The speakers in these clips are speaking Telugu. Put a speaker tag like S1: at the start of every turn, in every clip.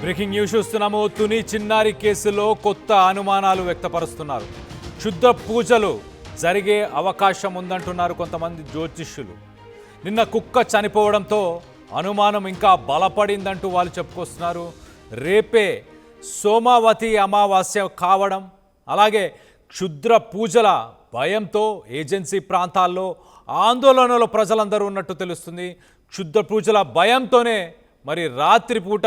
S1: బ్రేకింగ్ న్యూస్ చూస్తున్నాము. తుని చిన్నారి కేసులో కొత్త అనుమానాలు వ్యక్తపరుస్తున్నారు. క్షుద్ర పూజలు జరిగే అవకాశం ఉందంటున్నారు కొంతమంది జ్యోతిష్యులు. నిన్న కుక్క చనిపోవడంతో అనుమానం ఇంకా బలపడిందంటూ వాళ్ళు చెప్పుకొస్తున్నారు. రేపే సోమావతి అమావాస్య కావడం, అలాగే క్షుద్ర పూజల భయంతో ఏజెన్సీ ప్రాంతాల్లో ఆందోళనలో ప్రజలందరూ ఉన్నట్టు తెలుస్తుంది. క్షుద్ర పూజల భయంతోనే మరి రాత్రిపూట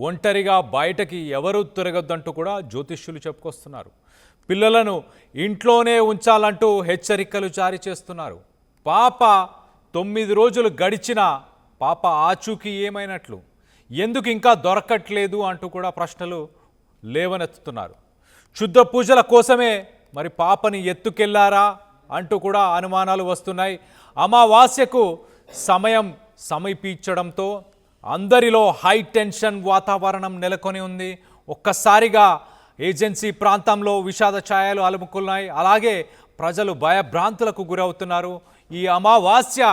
S1: ఒంటరిగా బయటకి ఎవరూ తిరగొద్దంటూ కూడా జ్యోతిష్యులు చెప్పుకొస్తున్నారు. పిల్లలను ఇంట్లోనే ఉంచాలంటూ హెచ్చరికలు జారీ చేస్తున్నారు. పాప 9 రోజులు గడిచినా పాప ఆచూకీ ఏమైనట్లు, ఎందుకు ఇంకా దొరకట్లేదు అంటూ కూడా ప్రశ్నలు లేవనెత్తుతున్నారు. క్షుద్ర పూజల కోసమే మరి పాపని ఎత్తుకెళ్లారా అంటూ కూడా అనుమానాలు వస్తున్నాయి. అమావాస్యకు సమయం సమీపించడంతో అందరిలో హై టెన్షన్ వాతావరణం నెలకొని ఉంది. ఒక్కసారిగా ఏజెన్సీ ప్రాంతంలో విషాద ఛాయలు అలుముకున్నాయి. అలాగే ప్రజలు భయభ్రాంతులకు గురవుతున్నారు. ఈ అమావాస్య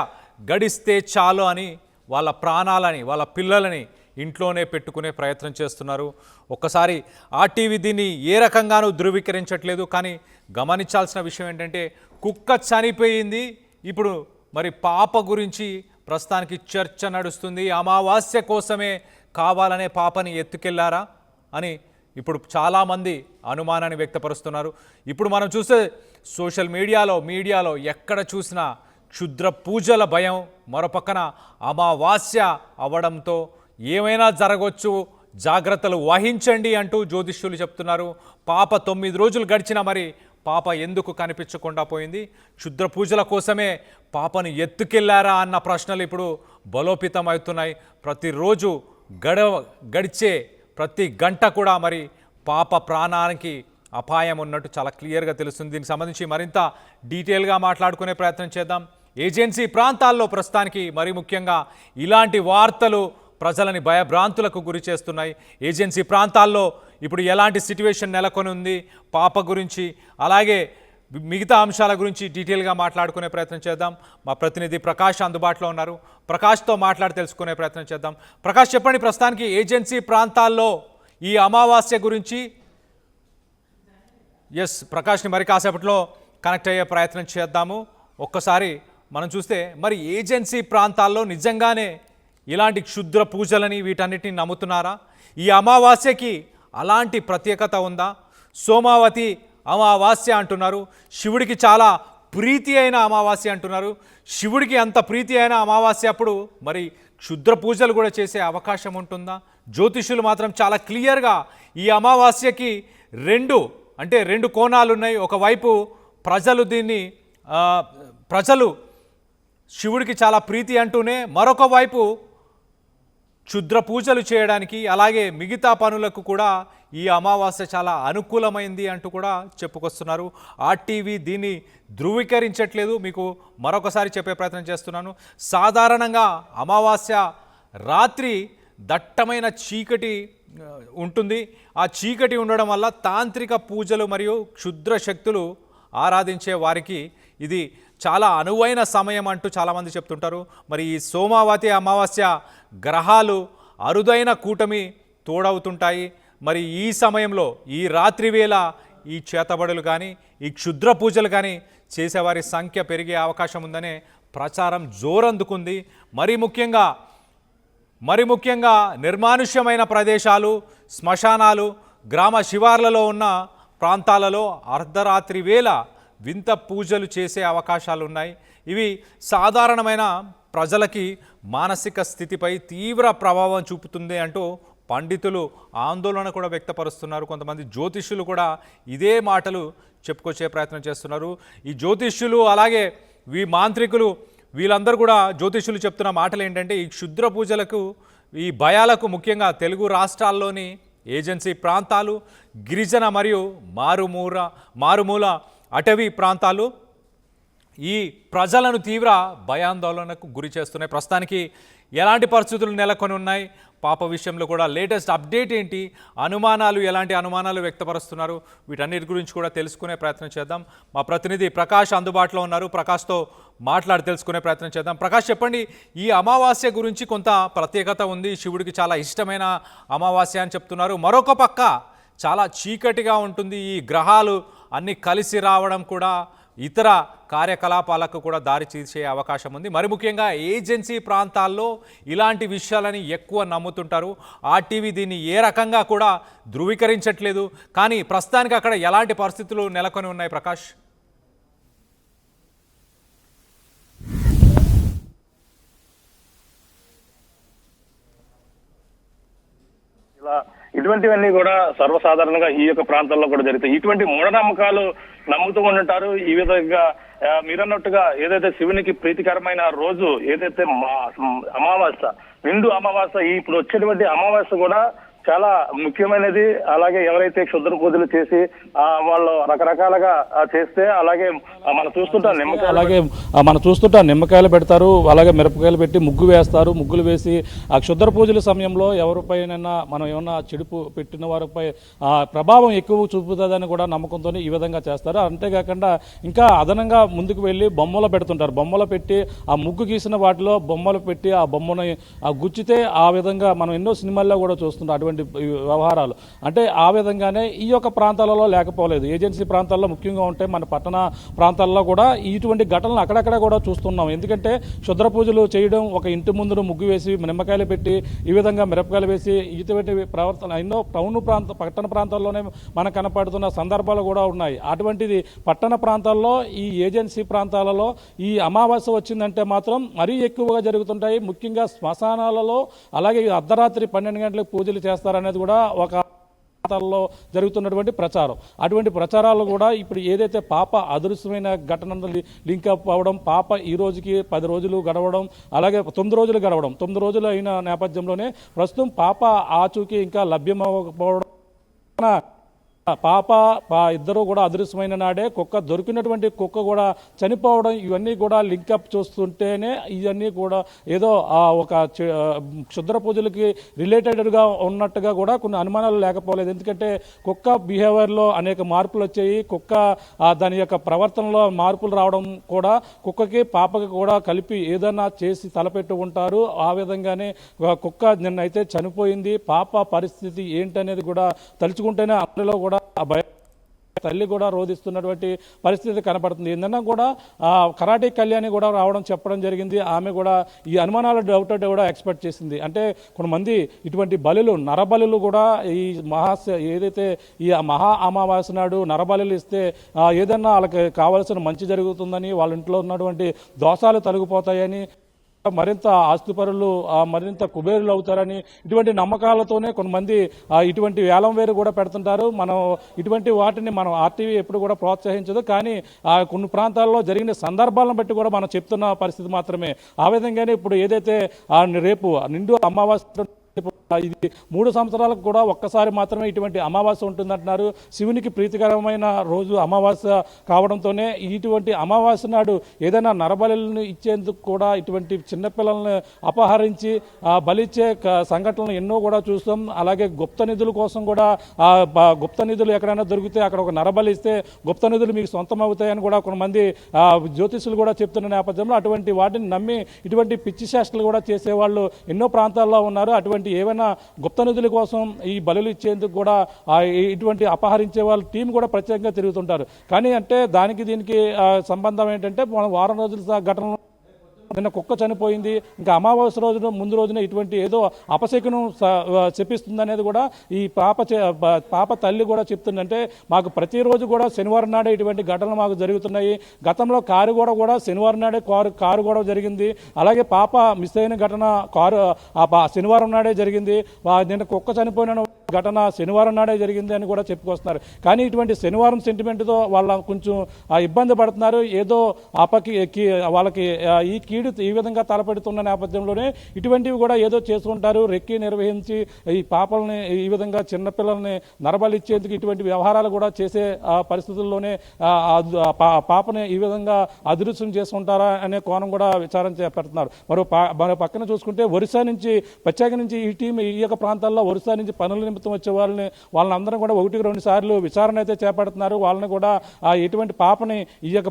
S1: గడిస్తే చాలు అని వాళ్ళ ప్రాణాలని, వాళ్ళ పిల్లలని ఇంట్లోనే పెట్టుకునే ప్రయత్నం చేస్తున్నారు. ఒక్కసారి ఆర్టీవీ దీన్ని ఏ రకంగానూ ధృవీకరించట్లేదు. కానీ గమనించాల్సిన విషయం ఏంటంటే, కుక్క చనిపోయింది, ఇప్పుడు మరి పాప గురించి ప్రస్తుతానికి చర్చ నడుస్తుంది. అమావాస్య కోసమే కావాలనే పాపని ఎత్తుకెళ్లారా అని ఇప్పుడు చాలామంది అనుమానాన్ని వ్యక్తపరుస్తున్నారు. ఇప్పుడు మనం చూస్తే సోషల్ మీడియాలో ఎక్కడ చూసినా క్షుద్ర పూజల భయం, మరోపక్కన అమావాస్య అవ్వడంతో ఏమైనా జరగవచ్చు, జాగ్రత్తలు వహించండి అంటూ జ్యోతిష్యులు చెప్తున్నారు. పాప 9 రోజులు గడిచినా మరి పాప ఎందుకు కనిపించకుండా పోయింది? క్షుద్ర పూజల కోసమే పాపను ఎత్తుకెళ్లారా అన్న ప్రశ్నలు ఇప్పుడు బలోపేతం అవుతున్నాయి. ప్రతిరోజు గడిచే ప్రతి గంట కూడా మరి పాప ప్రాణానికి అపాయం ఉన్నట్టు చాలా క్లియర్గా తెలుస్తుంది. దీనికి సంబంధించి మరింత డీటెయిల్గా మాట్లాడుకునే ప్రయత్నం చేద్దాం. ఏజెన్సీ ప్రాంతాల్లో ప్రస్తుతానికి మరి ముఖ్యంగా ఇలాంటి వార్తలు ప్రజలని భయభ్రాంతులకు గురి చేస్తున్నాయి. ఏజెన్సీ ప్రాంతాల్లో ఇప్పుడు ఎలాంటి సిట్యువేషన్ నెలకొని ఉంది, పాప గురించి అలాగే మిగతా అంశాల గురించి డీటెయిల్గా మాట్లాడుకునే ప్రయత్నం చేద్దాం. మా ప్రతినిధి ప్రకాష్ అందుబాటులో ఉన్నారు. ప్రకాష్తో మాట్లాడి తెలుసుకునే ప్రయత్నం చేద్దాం. ప్రకాష్, చెప్పండి, ప్రస్తుతానికి ఏజెన్సీ ప్రాంతాల్లో ఈ అమావాస్య గురించి. ప్రకాష్ని మరి కాసేపట్లో కనెక్ట్ అయ్యే ప్రయత్నం చేద్దాము. ఒక్కసారి మనం చూస్తే మరి ఏజెన్సీ ప్రాంతాల్లో నిజంగానే ఇలాంటి క్షుద్ర పూజలని వీటన్నిటిని నమ్ముతున్నారా? ఈ అమావాస్యకి అలాంటి ప్రత్యేకత ఉందా? సోమావతి అమావాస్య అంటున్నారు, శివుడికి చాలా ప్రీతి అయిన అమావాస్య అంటున్నారు. శివుడికి అంత ప్రీతి అయిన అమావాస్య అప్పుడు మరి క్షుద్ర పూజలు కూడా చేసే అవకాశం ఉంటుందా? జ్యోతిష్యులు మాత్రం చాలా క్లియర్గా ఈ అమావాస్యకి రెండు కోణాలు ఉన్నాయి. ఒకవైపు ప్రజలు శివుడికి చాలా ప్రీతి అంటూనే, మరొక వైపు క్షుద్ర పూజలు చేయడానికి అలాగే మిగతా పనులకు కూడా ఈ అమావాస్య చాలా అనుకూలమైంది అంటూ కూడా చెప్పుకొస్తున్నారు. ఆర్టీవీ దీన్ని ధృవీకరించట్లేదు. మీకు మరొకసారి చెప్పే ప్రయత్నం చేస్తున్నాను. సాధారణంగా అమావాస్య రాత్రి దట్టమైన చీకటి ఉంటుంది. ఆ చీకటి ఉండడం వల్ల తాంత్రిక పూజలు మరియు క్షుద్ర శక్తులు ఆరాధించే వారికి ఇది చాలా అనువైన సమయం అంటూ చాలామంది చెప్తుంటారు. మరి ఈ సోమావతి అమావాస్య గ్రహాలు అరుదైన కూటమి తోడవుతుంటాయి. మరి ఈ సమయంలో ఈ రాత్రి వేళ ఈ చేతబడులు కానీ ఈ క్షుద్ర పూజలు కానీ చేసేవారి సంఖ్య పెరిగే అవకాశం ఉందనే ప్రచారం జోరందుకుంది. మరి ముఖ్యంగా నిర్మానుష్యమైన ప్రదేశాలు, శ్మశానాలు, గ్రామ శివార్లలో ఉన్న ప్రాంతాలలో అర్ధరాత్రి వేళ వింత పూజలు చేసే అవకాశాలు ఉన్నాయి. ఇవి సాధారణమైన ప్రజలకి మానసిక స్థితిపై తీవ్ర ప్రభావం చూపుతుంది అంటూ పండితులు ఆందోళన కూడా వ్యక్తపరుస్తున్నారు. కొంతమంది జ్యోతిష్యులు కూడా ఇదే మాటలు చెప్పుకొచ్చే ప్రయత్నం చేస్తున్నారు. ఈ జ్యోతిష్యులు అలాగే మాంత్రికులు వీళ్ళందరూ కూడా జ్యోతిష్యులు చెప్తున్న మాటలు ఏంటంటే, ఈ క్షుద్ర పూజలకు, ఈ భయాలకు ముఖ్యంగా తెలుగు రాష్ట్రాల్లోని ఏజెన్సీ ప్రాంతాలు, గిరిజన మరియు మారుమూల అటవీ ప్రాంతాలు ఈ ప్రజలను తీవ్ర భయాందోళనకు గురి చేస్తున్నాయి. ప్రస్తుతానికి ఎలాంటి పరిస్థితులు నెలకొని ఉన్నాయి, పాప విషయంలో కూడా లేటెస్ట్ అప్డేట్ ఏంటి, ఎలాంటి అనుమానాలు వ్యక్తపరుస్తున్నారు, వీటన్నిటి గురించి కూడా తెలుసుకునే ప్రయత్నం చేద్దాం. మా ప్రతినిధి ప్రకాష్ అందుబాటులో ఉన్నారు. ప్రకాష్తో మాట్లాడి తెలుసుకునే ప్రయత్నం చేద్దాం. ప్రకాష్, చెప్పండి, ఈ అమావాస్య గురించి కొంత ప్రత్యేకత ఉంది, శివుడికి చాలా ఇష్టమైన అమావాస్య అని చెప్తున్నారు. మరొక పక్క చాలా చీకటిగా ఉంటుంది, ఈ గ్రహాలు అన్నీ కలిసి రావడం కూడా ఇతర కార్యకలాపాలకు కూడా దారి తీసే అవకాశం ఉంది. మరి ముఖ్యంగా ఏజెన్సీ ప్రాంతాల్లో ఇలాంటి విషయాలని ఎక్కువ నమ్ముతుంటారు. ఆర్టీవీ దీన్ని ఏ రకంగా కూడా ధృవీకరించట్లేదు. కానీ ప్రస్తుతానికి అక్కడ ఎలాంటి పరిస్థితులు నెలకొని ఉన్నాయి ప్రకాష్?
S2: ఇటువంటివన్నీ కూడా సర్వసాధారణంగా ఈ యొక్క ప్రాంతాల్లో కూడా జరుగుతాయి. ఇటువంటి మూఢనమ్మకాలు నమ్ముతూ ఉంటారు. ఈ విధంగా మీరన్నట్టుగా ఏదైతే శివునికి ప్రీతికరమైన రోజు ఏదైతే అమావాస్య, నిండు అమావాస్య, ఇప్పుడు వచ్చేటువంటి అమావాస్య కూడా చాలా ముఖ్యమైనది. అలాగే ఎవరైతే క్షుద్ర పూజలు చేసి వాళ్ళు రకరకాలుగా చేస్తే అలాగే
S3: మనం చూస్తుంటాం నిమ్మకాయలు పెడతారు, అలాగే మిరపకాయలు పెట్టి ముగ్గు వేస్తారు. ముగ్గులు వేసి ఆ క్షుద్ర పూజల సమయంలో ఎవరిపైనైనా మనం ఏమన్నా చెడుపు పెట్టిన వారిపై ప్రభావం ఎక్కువ చూపుతుందని కూడా నమ్మకంతో ఈ విధంగా చేస్తారు. అంతేకాకుండా ఇంకా అదనంగా ముందుకు వెళ్ళి బొమ్మలు పెడుతుంటారు. బొమ్మలు పెట్టి ఆ ముగ్గు గీసిన వాటిలో బొమ్మలు పెట్టి ఆ బొమ్మని గుచ్చితే ఆ విధంగా మనం ఎన్నో సినిమాల్లో కూడా చూస్తుంటాం అటువంటి వ్యవహారాలు. అంటే ఆ విధంగానే ఈ యొక్క ప్రాంతాలలో లేకపోలేదు, ఏజెన్సీ ప్రాంతాల్లో ముఖ్యంగా ఉంటే మన పట్టణ ప్రాంతాల్లో కూడా ఇటువంటి ఘటనలు అక్కడక్కడ కూడా చూస్తున్నాం. ఎందుకంటే క్షుద్ర పూజలు చేయడం, ఒక ఇంటి ముందు ముగ్గు వేసి నిమ్మకాయలు పెట్టి ఈ విధంగా మిరపకాయలు వేసి ఇటువంటి ప్రవర్తన ఎన్నో పట్టణ ప్రాంతాల్లోనే మనకు కనపడుతున్న సందర్భాలు కూడా ఉన్నాయి. అటువంటిది పట్టణ ప్రాంతాల్లో ఈ ఏజెన్సీ ప్రాంతాలలో ఈ అమావాస్య వచ్చిందంటే మాత్రం మరీ ఎక్కువగా జరుగుతుంటాయి. ముఖ్యంగా శ్మశానాలలో అలాగే అర్ధరాత్రి 12 గంటలకు పూజలు చేస్తారనేది కూడా ఒక ప్రాంతాల్లో జరుగుతున్నటువంటి ప్రచారం. అటువంటి ప్రచారాలు కూడా ఇప్పుడు ఏదైతే పాప అదృశ్యమైన ఘటనలు లింకప్ అవ్వడం, పాప ఈ రోజుకి 10 రోజులు గడవడం, అలాగే 9 రోజులు గడవడం, 9 రోజులు అయిన నేపథ్యంలోనే ప్రస్తుతం పాప ఆచూకీ ఇంకా లభ్యమవ్వకపోవడం, పాప ఇద్దరు కూడా అదృశ్యమైన నాడే కుక్క దొరికినటువంటి కుక్క కూడా చనిపోవడం, ఇవన్నీ కూడా లింకప్ చూస్తుంటేనే ఇవన్నీ కూడా ఏదో ఒక క్షుద్ర పూజలకి రిలేటెడ్గా ఉన్నట్టుగా కూడా కొన్ని అనుమానాలు లేకపోలేదు. ఎందుకంటే కుక్క బిహేవియర్లో అనేక మార్పులు వచ్చాయి. కుక్క దాని యొక్క ప్రవర్తనలో మార్పులు రావడం కూడా కుక్కకి పాపకి కూడా కలిపి ఏదైనా చేసి తలపెట్టు ఉంటారు. ఆ విధంగానే కుక్క నిన్నైతే చనిపోయింది. పాప పరిస్థితి ఏంటనేది కూడా తలుచుకుంటేనే అందులో కూడా తల్లి కూడా రోధిస్తున్నటువంటి పరిస్థితి కనపడుతుంది. ఏందన్నా కూడా కరాటే కళ్యాణి కూడా రావడం చెప్పడం జరిగింది. ఆమె కూడా ఈ అనుమానాల డౌట్ కూడా ఎక్స్పెక్ట్ చేసింది. అంటే కొంతమంది ఇటువంటి బలులు, నరబలులు కూడా ఈ ఏదైతే ఈ మహా అమావాస్య నాడు నరబలులు ఇస్తే ఏదన్నా వాళ్ళకి కావాల్సిన మంచి జరుగుతుందని, వాళ్ళ ఇంట్లో ఉన్నటువంటి దోషాలు తొలగిపోతాయని, మరింత ఆస్తిపరులు మరింత కుబేరులు అవుతారని ఇటువంటి నమ్మకాలతోనే కొంతమంది ఇటువంటి వేలం వేరు కూడా పెడుతుంటారు. మనం ఇటువంటి వాటిని మనం ఆర్టీవీ ఎప్పుడు కూడా ప్రోత్సహించదు. కానీ కొన్ని ప్రాంతాల్లో జరిగిన సందర్భాలను బట్టి కూడా మనం చెప్తున్న పరిస్థితి మాత్రమే. ఆ విధంగానే ఇప్పుడు ఏదైతే రేపు నిండు అమావాస్య, ఇది 3 సంవత్సరాలకు కూడా ఒక్కసారి మాత్రమే ఇటువంటి అమావాస్య ఉంటుందంటున్నారు. శివునికి ప్రీతికరమైన రోజు అమావాస్య కావడంతోనే ఇటువంటి అమావాస్య నాడు ఏదైనా నరబలులను ఇచ్చేందుకు కూడా ఇటువంటి చిన్నపిల్లల్ని అపహరించి బలిచ్చే సంఘటనలు ఎన్నో కూడా చూస్తాం. అలాగే గుప్త నిధుల కోసం కూడా గుప్త నిధులు ఎక్కడైనా దొరికితే అక్కడ ఒక నరబలి ఇస్తే గుప్త నిధులు మీకు సొంతం అవుతాయని కూడా కొంతమంది జ్యోతిషులు కూడా చెప్తున్న నేపథ్యంలో అటువంటి వాటిని నమ్మి ఇటువంటి పిచ్చి చేష్టలు కూడా చేసేవాళ్ళు ఎన్నో ప్రాంతాల్లో ఉన్నారు. అటువంటి ఏవైనా గుప్త నిధుల కోసం ఈ బలులు ఇచ్చేందుకు కూడా ఇటువంటి అపహరించే వాళ్ళ టీం కూడా ప్రత్యేకంగా తిరుగుతుంటారు. కానీ అంటే దానికి దీనికి సంబంధం ఏంటంటే మనం వారం రోజుల ఘటనలు, నిన్న కుక్క చనిపోయింది, ఇంకా అమావాస్య రోజున ముందు రోజున ఇటువంటి ఏదో అపశకునం చెప్పిస్తుంది అనేది కూడా ఈ పాప తల్లి కూడా చెప్తుందంటే మాకు ప్రతిరోజు కూడా శనివారం నాడే ఇటువంటి ఘటనలు మాకు జరుగుతున్నాయి. గతంలో కారు కూడా శనివారం నాడే కారు కూడా జరిగింది. అలాగే పాప మిస్ అయిన ఘటన కారు శనివారం నాడే జరిగింది. నిన్న కుక్క చనిపోయిన ఘటన శనివారం నాడే జరిగింది అని కూడా చెప్పుకొస్తున్నారు. కానీ ఇటువంటి శనివారం సెంటిమెంట్తో వాళ్ళ కొంచెం ఇబ్బంది పడుతున్నారు. ఏదో వాళ్ళకి ఈ కీడు ఈ విధంగా తలపెడుతున్న నేపథ్యంలోనే ఇటువంటివి కూడా ఏదో చేసుకుంటారు. రెక్కి నిర్వహించి ఈ పాపల్ని ఈ విధంగా చిన్నపిల్లల్ని నరబలిచ్చేందుకు ఇటువంటి వ్యవహారాలు కూడా చేసే పరిస్థితుల్లోనే పాపని ఈ విధంగా అదృశ్యం చేసుకుంటారా అనే కోణం కూడా విచారణ చేపడుతున్నారు. మరో పక్కన చూసుకుంటే ఒరిస్సా నుంచి ప్రత్యేక నుంచి ఈ టీం ఈ యొక్క ప్రాంతాల్లో ఒరిస్సా నుంచి పనుల నిమిత్తం వచ్చే వాళ్ళని అందరం కూడా 1-2 సార్లు విచారణ అయితే చేపడుతున్నారు. వాళ్ళని కూడా ఎటువంటి పాపని ఈ యొక్క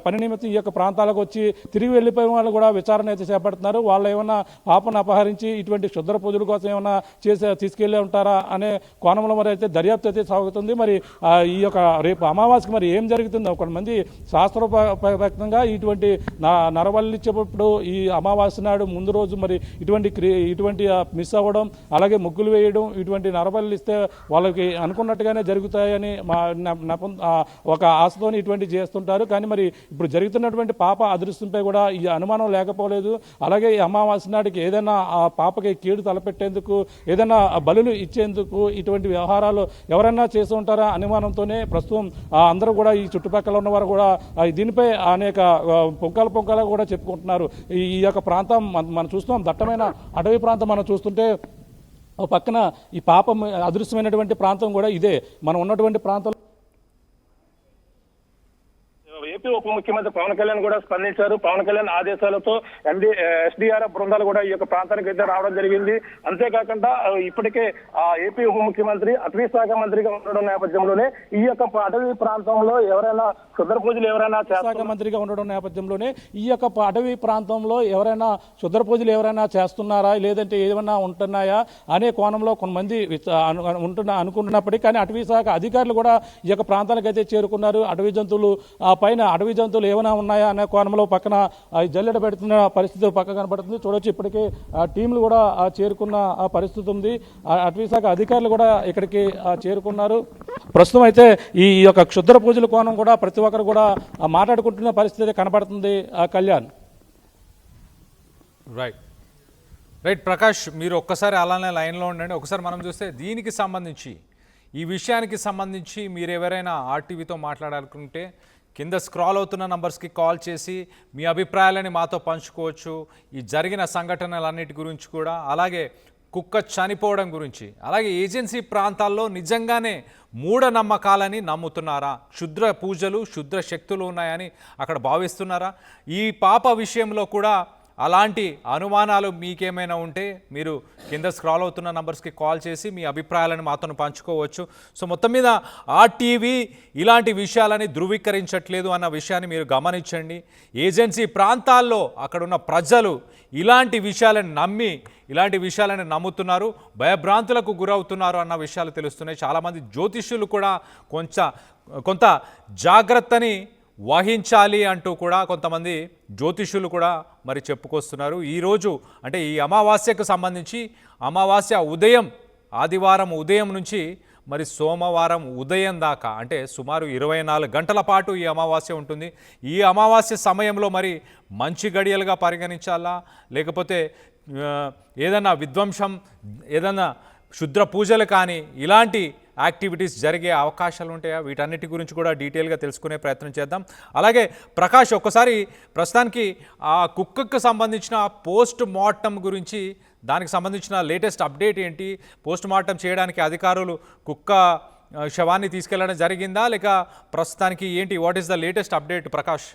S3: పని నిమిత్తం ఈ యొక్క ప్రాంతాలకు వచ్చి తిరిగి వెళ్ళిపోయిన వాళ్ళు కూడా విచారణ అయితే చేపడుతున్నారు. వాళ్ళు ఏమన్నా పాపను అపహరించి ఇటువంటి క్షుద్ర పూజల కోసం ఏమన్నా తీసుకెళ్లే ఉంటారా అనే కోణంలో మరి అయితే దర్యాప్తు అయితే సాగుతుంది. మరి ఈ యొక్క రేపు అమావాస్యకి మరి ఏం జరుగుతుందో కొంతమంది శాస్త్రోపేక్షంగా ఇటువంటి నరబలిచ్చేటప్పుడు ఈ అమావాస్య నాడు ముందు రోజు మరి ఇటువంటి మిస్ అవ్వడం, అలాగే ముగ్గులు వేయడం, ఇటువంటి నరబలి ఇస్తే వాళ్ళకి అనుకున్నట్టుగానే జరుగుతాయని ఒక ఆశతోని ఇటువంటి చేస్తుంటారు. కానీ మరి ఇప్పుడు జరుగుతున్నటువంటి పాప అదృష్టంపై కూడా ఈ అనుమానం లేకపోలేదు. అలాగే ఈ అమావాస్య నాటికి ఏదైనా ఆ పాపకి కీడు తలపెట్టేందుకు, ఏదైనా బలులు ఇచ్చేందుకు ఇటువంటి వ్యవహారాలు ఎవరైనా చేస్తూ ఉంటారా అనుమానంతోనే ప్రస్తుతం అందరూ కూడా ఈ చుట్టుపక్కల ఉన్నవారు కూడా దీనిపై అనేక పొంకాలు కూడా చెప్పుకుంటున్నారు. ఈ యొక్క ప్రాంతం మనం చూస్తున్నాం, దట్టమైన అటవీ ప్రాంతం మనం చూస్తుంటే పక్కన ఈ పాపం అదృశ్యమైనటువంటి ప్రాంతం కూడా ఇదే. మనం ఉన్నటువంటి ప్రాంతంలో
S2: ఏపీ ఉప ముఖ్యమంత్రి పవన్ కళ్యాణ్ కూడా స్పందించారు. పవన్ కళ్యాణ్ ఆదేశాలతో ఎస్డీఆర్ఎఫ్ బృందాలు కూడా ఈ యొక్క ప్రాంతానికి అయితే రావడం జరిగింది. అంతేకాకుండా ఇప్పటికే ఏపీ ఉప ముఖ్యమంత్రి అటవీ శాఖ మంత్రిగా ఉండడం నేపథ్యంలోనే ఈ యొక్క అటవీ ప్రాంతంలో ఎవరైనా క్షుద్ర పూజలు
S3: శాఖ మంత్రిగా ఉండడం నేపథ్యంలోనే ఈ యొక్క అటవీ ప్రాంతంలో ఎవరైనా క్షుద్ర పూజలు ఎవరైనా చేస్తున్నారా, లేదంటే ఏమైనా ఉంటున్నాయా అనే కోణంలో కొంతమంది అనుకుంటున్నప్పటికీ కానీ అటవీ శాఖ అధికారులు కూడా ఈ యొక్క ప్రాంతాలకు అయితే చేరుకున్నారు. అటవీ జంతువులు పైన అటవీ జంతువులు ఏమైనా ఉన్నాయా అనే కోణంలో పక్కన జల్లెడ పెడుతున్న పరిస్థితి పక్క కనబడుతుంది. చూడొచ్చు ఇప్పటికే టీంలు కూడా చేరుకున్న పరిస్థితి ఉంది. అటవీ శాఖ అధికారులు కూడా ఇక్కడికి చేరుకున్నారు. ప్రస్తుతం అయితే ఈ యొక్క క్షుద్ర పూజల కోణం కూడా ప్రతి ఒక్కరు కూడా మాట్లాడుకుంటున్న పరిస్థితి కనబడుతుంది. కళ్యాణ్.
S1: రైట్ ప్రకాష్, మీరు ఒక్కసారి అలానే లైన్లో ఉండండి. ఒకసారి మనం చూస్తే దీనికి సంబంధించి, ఈ విషయానికి సంబంధించి మీరు ఎవరైనా ఆర్టీవీతో మాట్లాడాలనుకుంటే కింద స్క్రాల్ అవుతున్న నంబర్స్కి కాల్ చేసి మీ అభిప్రాయాలని మాతో పంచుకోవచ్చు. ఈ జరిగిన సంఘటనలన్నిటి గురించి కూడా, అలాగే కుక్క చనిపోవడం గురించి, అలాగే ఏజెన్సీ ప్రాంతాల్లో నిజంగానే మూఢనమ్మకాలని నమ్ముతున్నారా, క్షుద్ర పూజలు క్షుద్ర శక్తులు ఉన్నాయని అక్కడ భావిస్తున్నారా, ఈ పాప విషయంలో కూడా అలాంటి అనుమానాలు మీకేమైనా ఉంటే మీరు కింద స్క్రాల్ అవుతున్న నంబర్స్కి కాల్ చేసి మీ అభిప్రాయాలను మాతో పంచుకోవచ్చు. సో మొత్తం మీద ఆర్టీవీ ఇలాంటి విషయాలని ధృవీకరించట్లేదు అన్న విషయాన్ని మీరు గమనించండి. ఏజెన్సీ ప్రాంతాల్లో అక్కడున్న ప్రజలు ఇలాంటి విషయాలను నమ్మి ఇలాంటి విషయాలను నమ్ముతున్నారు, భయభ్రాంతులకు గురవుతున్నారు అన్న విషయాలు తెలుస్తున్నాయి. చాలామంది జ్యోతిష్యులు కూడా కొంత జాగ్రత్తని వహించాలి అంటూ కూడా కొంతమంది జ్యోతిష్యులు కూడా మరి చెప్పుకొస్తున్నారు. ఈరోజు అంటే ఈ అమావాస్యకు సంబంధించి అమావాస్య ఉదయం, ఆదివారం ఉదయం నుంచి మరి సోమవారం ఉదయం దాకా అంటే సుమారు 24 గంటల పాటు ఈ అమావాస్య ఉంటుంది. ఈ అమావాస్య సమయంలో మరి మంచి గడియలుగా పరిగణించాలా, లేకపోతే ఏదన్నా విధ్వంసం, ఏదన్నా క్షుద్ర పూజలు కానీ ఇలాంటి యాక్టివిటీస్ జరిగే అవకాశాలు ఉంటాయా, వీటన్నిటి గురించి కూడా డీటెయిల్గా తెలుసుకునే ప్రయత్నం చేద్దాం. అలాగే ప్రకాష్, ఒక్కసారి ప్రస్తుతానికి ఆ కుక్కకు సంబంధించిన పోస్ట్ మార్టం గురించి, దానికి సంబంధించిన లేటెస్ట్ అప్డేట్ ఏంటి? పోస్ట్ మార్టం చేయడానికి అధికారులు కుక్క శవాన్ని తీసుకెళ్లడం జరిగిందా, లేక ప్రస్తుతానికి ఏంటి? What is the latest update Prakash?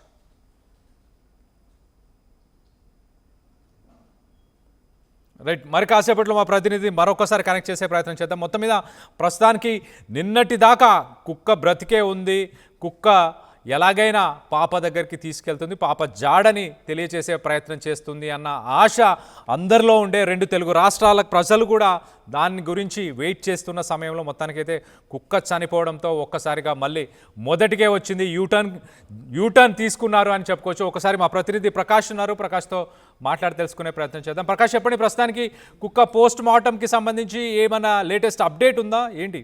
S1: Right, మరి కాసేపట్లో మా ప్రతినిధి మరొకసారి కనెక్ట్ చేసే ప్రయత్నం చేద్దాం. మొత్తం మీద ప్రస్తుతానికి నిన్నటి దాకా కుక్క బ్రతికే ఉంది, కుక్క ఎలాగైనా పాప దగ్గరికి తీసుకెళ్తుంది, పాప జాడని తెలియచేసే ప్రయత్నం చేస్తుంది అన్న ఆశ అందరిలో ఉండే 2 తెలుగు రాష్ట్రాల ప్రజలు కూడా దాని గురించి వెయిట్ చేస్తున్న సమయంలో మొత్తానికైతే కుక్క చనిపోవడంతో ఒక్కసారిగా మళ్ళీ మొదటికే వచ్చింది, యూటర్న్ తీసుకున్నారు అని చెప్పుకోవచ్చు. ఒకసారి మా ప్రతినిధి ప్రకాష్ ఉన్నారు, ప్రకాష్తో మాట్లాడి తెలుసుకునే ప్రయత్నం చేద్దాం. ప్రకాష్, చెప్పండి, ప్రస్తుతానికి కుక్క పోస్ట్ మార్టంకి సంబంధించి ఏమైనా లేటెస్ట్ అప్డేట్ ఉందా ఏంటి?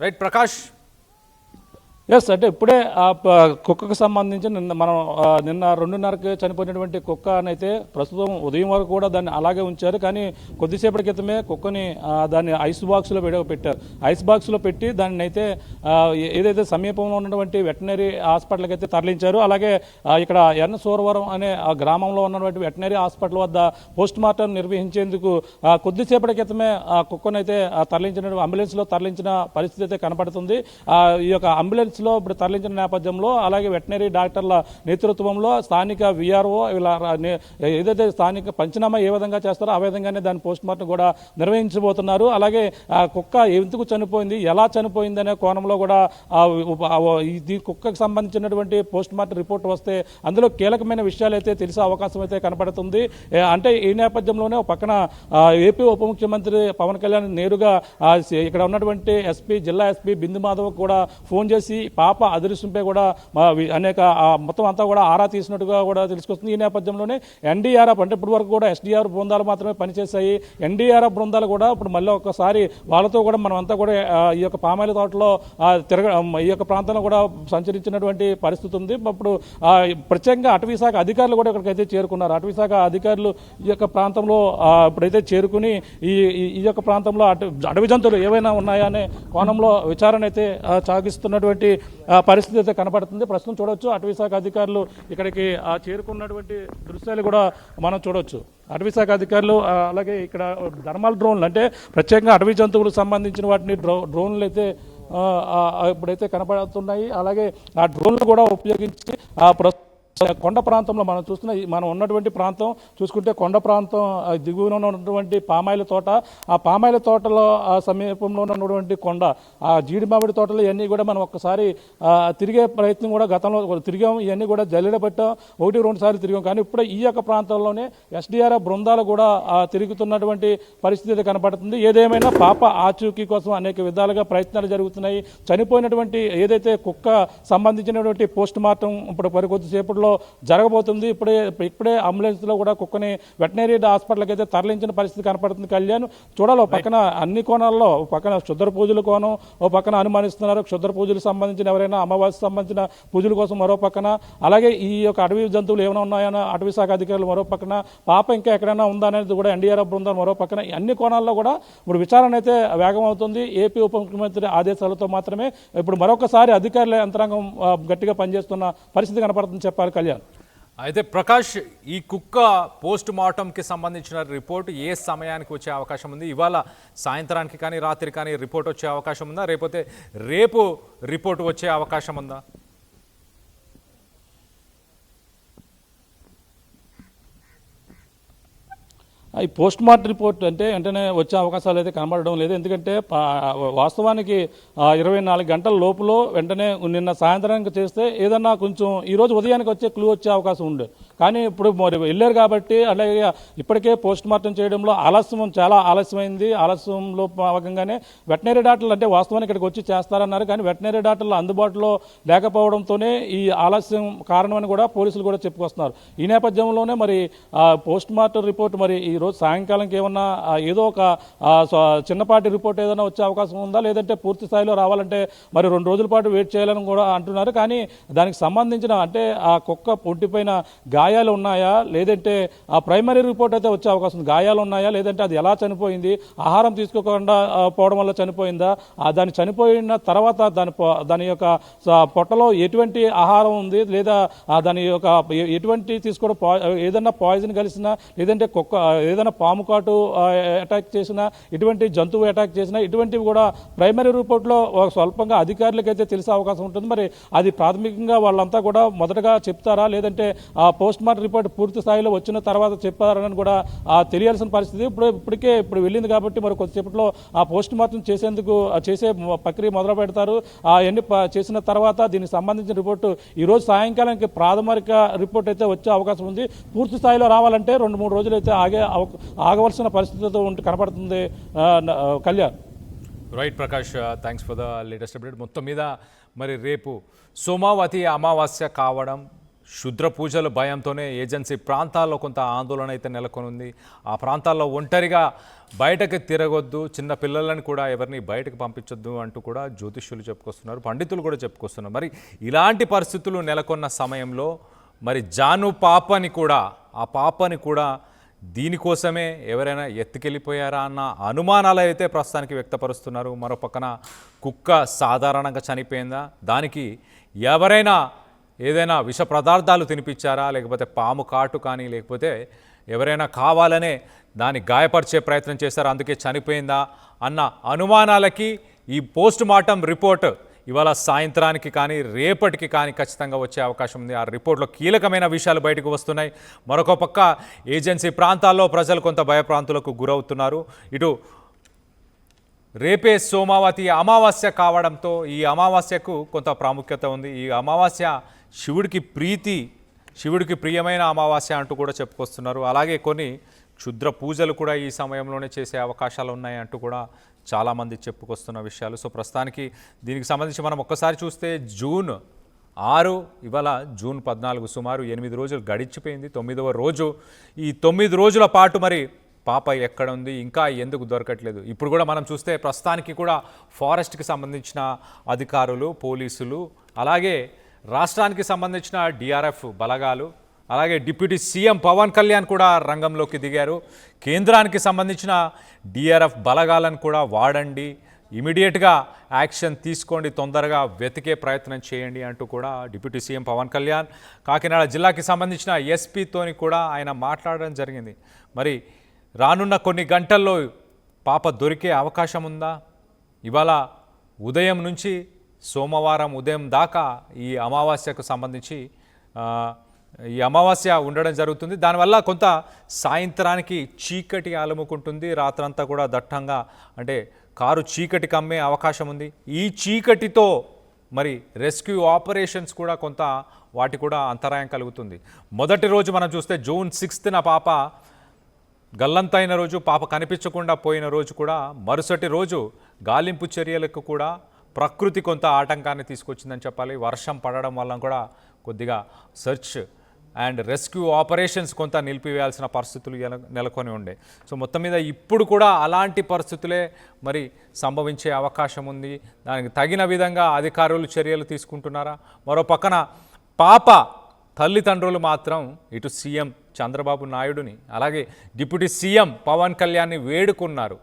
S1: రైట్ ప్రకాష్.
S3: ఎస్ అంటే ఇప్పుడే కుక్కకు సంబంధించి నిన్న 2:30కి చనిపోయినటువంటి కుక్క అయితే ప్రస్తుతం ఉదయం వరకు కూడా దాన్ని అలాగే ఉంచారు. కానీ కొద్దిసేపటి క్రితమే కుక్కని దాన్ని ఐస్ బాక్స్లో పెట్టారు. ఐస్ బాక్స్లో పెట్టి దాన్ని అయితే ఏదైతే సమీపంలో ఉన్నటువంటి వెటనరీ హాస్పిటల్కి అయితే తరలించారు. అలాగే ఇక్కడ ఎర్న సూరవరం అనే ఆ గ్రామంలో ఉన్నటువంటి వెటనరీ హాస్పిటల్ వద్ద పోస్ట్ మార్టం నిర్వహించేందుకు కొద్దిసేపటి క్రితమే ఆ కుక్కనైతే తరలించిన అంబులెన్స్లో తరలించిన పరిస్థితి అయితే కనపడుతుంది. ఈ యొక్క అంబులెన్స్ లో ఇప్పుడు తరలించిన నేపథ్యంలో అలాగే వెటనరీ డాక్టర్ల నేతృత్వంలో స్థానిక విఆర్ఓ ఏదైతే స్థానిక పంచనామా ఏ విధంగా చేస్తారో ఆ విధంగానే దాని పోస్ట్ మార్టం కూడా నిర్వహించబోతున్నారు. అలాగే ఆ కుక్క ఎందుకు చనిపోయింది, ఎలా చనిపోయింది అనే కోణంలో కూడా ఈ కుక్కకు సంబంధించినటువంటి పోస్ట్ మార్టం రిపోర్ట్ వస్తే అందులో కీలకమైన విషయాలు అయితే తెలిసే అవకాశం అయితే కనపడుతుంది. అంటే ఈ నేపథ్యంలోనే ఒక పక్కన ఏపీ ఉప ముఖ్యమంత్రి పవన్ కళ్యాణ్ నేరుగా ఇక్కడ ఉన్నటువంటి జిల్లా ఎస్పీ బిందు మాధవ్ కూడా ఫోన్ చేసి పాప అదృశ్యంపై కూడా అనేక మొత్తం అంతా కూడా ఆరా తీసినట్టుగా కూడా తెలుసుకొస్తుంది. ఈ నేపథ్యంలోనే ఎన్డీఆర్ఎఫ్ అంటే ఇప్పటి వరకు కూడా ఎస్డీఆర్ బృందాలు మాత్రమే పనిచేశాయి. ఎన్డీఆర్ఎఫ్ బృందాలు కూడా ఇప్పుడు మళ్ళీ ఒకసారి వాళ్ళతో కూడా మనం అంతా కూడా ఈ యొక్క పామాయిల తోటలో ఈ యొక్క ప్రాంతంలో కూడా సంచరించినటువంటి పరిస్థితి ఉంది. ఇప్పుడు ప్రత్యేకంగా అటవీ శాఖ అధికారులు కూడా ఇక్కడికైతే చేరుకున్నారు. అటవీ శాఖ అధికారులు ఈ యొక్క ప్రాంతంలో ఇప్పుడైతే చేరుకుని ఈ యొక్క ప్రాంతంలో అడవి జంతువులు ఏవైనా ఉన్నాయా అనే కోణంలో విచారణ అయితే సాగిస్తున్నటువంటి పరిస్థితి అయితే కనపడుతుంది. ప్రస్తుతం చూడొచ్చు అటవీ శాఖ అధికారులు ఇక్కడికి చేరుకున్నటువంటి దృశ్యాలు కూడా మనం చూడొచ్చు. అటవీ శాఖ అధికారులు అలాగే ఇక్కడ థర్మల్ డ్రోన్లు అంటే ప్రత్యేకంగా అటవీ జంతువులకు సంబంధించిన వాటిని డ్రోన్లు అయితే ఇప్పుడైతే కనపడుతున్నాయి. అలాగే ఆ డ్రోన్లు కూడా ఉపయోగించి కొండ ప్రాంతంలో మనం ఉన్నటువంటి ప్రాంతం చూసుకుంటే కొండ ప్రాంతం దిగువన ఉన్నటువంటి పామాయిల తోట, ఆ పామాయిల తోటలో సమీపంలో ఉన్నటువంటి కొండ, ఆ జీడి మామిడి తోటలు ఇవన్నీ కూడా మనం ఒక్కసారి తిరిగే ప్రయత్నం కూడా గతంలో తిరిగాం. ఇవన్నీ కూడా జల్లెడ పెట్టాం, 1-2 సార్లు తిరిగాం. కానీ ఇప్పుడే ఈ యొక్క ప్రాంతంలోనే ఎస్డీఆర్ఎఫ్ బృందాలు కూడా తిరుగుతున్నటువంటి పరిస్థితి కనపడుతుంది. ఏదేమైనా పాప ఆచూకీ కోసం అనేక విధాలుగా ప్రయత్నాలు జరుగుతున్నాయి. చనిపోయినటువంటి ఏదైతే కుక్క సంబంధించినటువంటి పోస్ట్ మార్టం ఇప్పుడు కొద్దిసేపట్లో జరగబోతుంది. ఇప్పుడే అంబులెన్స్ లో కూడా కుక్కని వెటనరీ హాస్పిటల్కి అయితే తరలించిన పరిస్థితి కనపడుతుంది. కళ్యాణ్ చూడాలి, ఒక పక్కన అన్ని కోణాల్లో, ఒక పక్కన క్షుద్ర పూజల కోణం ఒక పక్కన అనుమానిస్తున్నారు, క్షుద్ర పూజలకు సంబంధించిన ఎవరైనా అమావాస్య సంబంధించిన పూజల కోసం మరో పక్కన, అలాగే ఈ యొక్క అడవి జంతువులు ఏమైనా ఉన్నాయన్న అటవీ శాఖ అధికారులు మరో పక్కన, పాప ఇంకా ఎక్కడైనా ఉందా అనేది కూడా ఎన్డీఆర్ఎఫ్ బృందాలు మరో పక్కన, అన్ని కోణాల్లో కూడా ఇప్పుడు విచారణ అయితే వేగం అవుతుంది. ఏపీ ఉప ముఖ్యమంత్రి ఆదేశాలతో మాత్రమే ఇప్పుడు మరొకసారి అధికారుల యంత్రాంగం గట్టిగా పనిచేస్తున్న పరిస్థితి కనపడుతుంది చెప్పాలి కళ్యాణ్.
S1: అయితే ప్రకాష్, ఈ కుక్క పోస్ట్ మార్టంకి సంబంధించిన రిపోర్ట్ ఏ సమయానికి వచ్చే అవకాశం ఉంది? ఇవాళ సాయంత్రానికి కానీ రాత్రి కానీ రిపోర్ట్ వచ్చే అవకాశం ఉందా? రేపు రిపోర్ట్ వచ్చే అవకాశం ఉందా?
S3: ఈ పోస్ట్ మార్టం రిపోర్ట్ అంటే వెంటనే వచ్చే అవకాశాలు అయితే కనబడడం లేదు. ఎందుకంటే వాస్తవానికి 24 గంటల లోపల వెంటనే నిన్న సాయంత్రానికి చేస్తే ఏదన్నా కొంచెం ఈరోజు ఉదయానికి వచ్చే క్లూ వచ్చే అవకాశం ఉండే. కానీ ఇప్పుడు మరి వెళ్ళారు కాబట్టి అలాగే ఇప్పటికే పోస్ట్ మార్టం చేయడంలో చాలా ఆలస్యమైంది. ఆలస్యంలో భాగంగానే వెటనరీ డాక్టర్లు అంటే వాస్తవానికి ఇక్కడికి వచ్చి చేస్తారన్నారు. కానీ వెటనరీ డాక్టర్లు అందుబాటులో లేకపోవడంతోనే ఈ ఆలస్యం కారణమని కూడా పోలీసులు కూడా చెప్పుకొస్తున్నారు. ఈ నేపథ్యంలోనే మరి పోస్ట్ మార్టం రిపోర్ట్ మరి ఈ రోజు సాయంకాలంకి ఏమన్నా ఏదో ఒక చిన్నపాటి రిపోర్ట్ ఏదైనా వచ్చే అవకాశం ఉందా, లేదంటే పూర్తి స్థాయిలో రావాలంటే మరి 2 రోజుల పాటు వెయిట్ చేయాలని కూడా అంటున్నారు. కానీ దానికి సంబంధించిన అంటే ఆ కుక్క ఒంటిపైన గాయాలు ఉన్నాయా, లేదంటే ఆ ప్రైమరీ రిపోర్ట్ అయితే వచ్చే అవకాశం ఉంది. గాయాలు ఉన్నాయా, లేదంటే అది ఎలా చనిపోయింది, ఆహారం తీసుకోకుండా పోవడం వల్ల చనిపోయిందా, దాని చనిపోయిన తర్వాత దాని యొక్క పొట్టలో ఎటువంటి ఆహారం ఉంది, లేదా దాని యొక్క ఎటువంటి తీసుకోవడం ఏదన్నా పాయిజన్ కలిసినా, లేదంటే కుక్క ఏదైనా పాము కాటు అటాక్ చేసినా, ఇటువంటి జంతువు అటాక్ చేసినా, ఇటువంటివి కూడా ప్రైమరీ రిపోర్ట్లో స్వల్పంగా అధికారులకైతే తెలిసే అవకాశం ఉంటుంది. మరి అది ప్రాథమికంగా వాళ్ళంతా కూడా మొదటగా చెప్తారా, లేదంటే ఆ పోస్ట్ మార్టం రిపోర్ట్ పూర్తి స్థాయిలో వచ్చిన తర్వాత చెప్పారని కూడా తెలియాల్సిన పరిస్థితి. ఇప్పుడు వెళ్ళింది కాబట్టి మరి కొద్దిసేపట్లో ఆ పోస్ట్ మార్టం చేసే ప్రక్రియ మొదలు పెడతారు. అవన్నీ చేసిన తర్వాత దీనికి సంబంధించిన రిపోర్టు ఈరోజు సాయంకాలానికి ప్రాథమిక రిపోర్ట్ అయితే వచ్చే అవకాశం ఉంది. పూర్తి స్థాయిలో రావాలంటే 2-3 రోజులు అయితే ఆగవలసిన పరిస్థితితో కనపడుతుంది Kalyan.
S1: Right Prakash, thanks for the latest update. మొత్తం మీద మరి రేపు సోమావతి అమావాస్య కావడం, క్షుద్ర పూజల భయంతోనే ఏజెన్సీ ప్రాంతాల్లో కొంత ఆందోళన అయితే నెలకొని ఉంది. ఆ ప్రాంతాల్లో ఒంటరిగా బయటకు తిరగొద్దు, చిన్న పిల్లలను కూడా ఎవరిని బయటకు పంపించొద్దు అంటూ కూడా జ్యోతిష్యులు చెప్పుకొస్తున్నారు, పండితులు కూడా చెప్పుకొస్తున్నారు. మరి ఇలాంటి పరిస్థితులు నెలకొన్న సమయంలో మరి జాను పాపని కూడా ఆ పాపని కూడా దీనికోసమే ఎవరైనా ఎత్తుకెళ్ళిపోయారా అన్న అనుమానాలు అయితే ప్రస్తుతానికి వ్యక్తపరుస్తున్నారు. మరో పక్కన కుక్క సాధారణంగా చనిపోయిందా, దానికి ఎవరైనా ఏదైనా విష పదార్థాలు తినిపించారా, లేకపోతే పాము కాటు కానీ లేకపోతే ఎవరైనా కావాలనే దాన్ని గాయపరిచే ప్రయత్నం చేశారా, అందుకే చనిపోయిందా అన్న అనుమానాలకి ఈ పోస్ట్ మార్టం రిపోర్ట్ ఇవాళ సాయంత్రానికి కానీ రేపటికి కానీ ఖచ్చితంగా వచ్చే అవకాశం ఉంది. ఆ రిపోర్ట్లో కీలకమైన విషయాలు బయటకు వస్తున్నాయి. మరొక పక్క ఏజెన్సీ ప్రాంతాల్లో ప్రజలు కొంత భయప్రాంతులకు గురవుతున్నారు. ఇటు రేపే సోమావతి అమావాస్య కావడంతో ఈ అమావాస్యకు కొంత ప్రాముఖ్యత ఉంది. ఈ అమావాస్య శివుడికి ప్రియమైన అమావాస్య అంటూ కూడా చెప్పుకొస్తున్నారు. అలాగే కొన్ని క్షుద్ర పూజలు కూడా ఈ సమయంలోనే చేసే అవకాశాలు ఉన్నాయి అంటూ కూడా చాలామంది చెప్పుకొస్తున్న విషయాలు. సో ప్రస్తుతానికి దీనికి సంబంధించి మనం ఒక్కసారి చూస్తే జూన్ 6 ఇవాళ జూన్ 14 సుమారు 8 రోజులు గడిచిపోయింది. 9వ రోజు. ఈ 9 రోజుల పాటు మరి పాప ఎక్కడ ఉంది, ఇంకా ఎందుకు దొరకట్లేదు? ఇప్పుడు కూడా మనం చూస్తే ప్రస్తుతానికి కూడా ఫారెస్ట్కి సంబంధించిన అధికారులు, పోలీసులు, అలాగే రాష్ట్రానికి సంబంధించిన డిఆర్ఎఫ్ బలగాలు, అలాగే డిప్యూటీ సీఎం పవన్ కళ్యాణ్ కూడా రంగంలోకి దిగారు. కేంద్రానికి సంబంధించిన డిఆర్ఎఫ్ బలగాలను కూడా వాడండి, ఇమీడియట్గా యాక్షన్ తీసుకోండి, తొందరగా వెతికే ప్రయత్నం చేయండి అంటూ కూడా డిప్యూటీ సీఎం పవన్ కళ్యాణ్ కాకినాడ జిల్లాకి సంబంధించిన ఎస్పీతోని కూడా ఆయన మాట్లాడడం జరిగింది. మరి రానున్న కొన్ని గంటల్లో పాప దొరికే అవకాశం ఉందా? ఇవాళ ఉదయం నుంచి సోమవారం ఉదయం దాకా ఈ అమావాస్యకు సంబంధించి ఈ అమావాస్య ఉండడం జరుగుతుంది. దానివల్ల కొంత సాయంత్రానికి చీకటి అలుముకుంటుంది. రాత్రంతా కూడా దట్టంగా అంటే కారు చీకటి కమ్మే అవకాశం ఉంది. ఈ చీకటితో మరి రెస్క్యూ ఆపరేషన్స్ కూడా కొంత వాటి కూడా అంతరాయం కలుగుతుంది. మొదటి రోజు మనం చూస్తే జూన్ 6న పాప గల్లంతైన రోజు, పాప కనిపించకుండా పోయిన రోజు కూడా మరుసటి రోజు గాలింపు చర్యలకు కూడా ప్రకృతి కొంత ఆటంకాన్ని తీసుకొచ్చిందని చెప్పాలి. వర్షం పడడం వల్ల కూడా కొద్దిగా సెర్చ్ అండ్ రెస్క్యూ ఆపరేషన్స్ కొంత నిలిపివేయాల్సిన పరిస్థితులు నెలకొని ఉండే. సో మొత్తం మీద ఇప్పుడు కూడా అలాంటి పరిస్థితులే మరి సంభవించే అవకాశం ఉంది. దానికి తగిన విధంగా అధికారులు చర్యలు తీసుకుంటున్నారా? మరో పక్కన పాప తల్లిదండ్రులు మాత్రం ఇటు సీఎం చంద్రబాబు నాయుడుని అలాగే డిప్యూటీ సీఎం పవన్ కళ్యాణ్ని వేడుకున్నారు.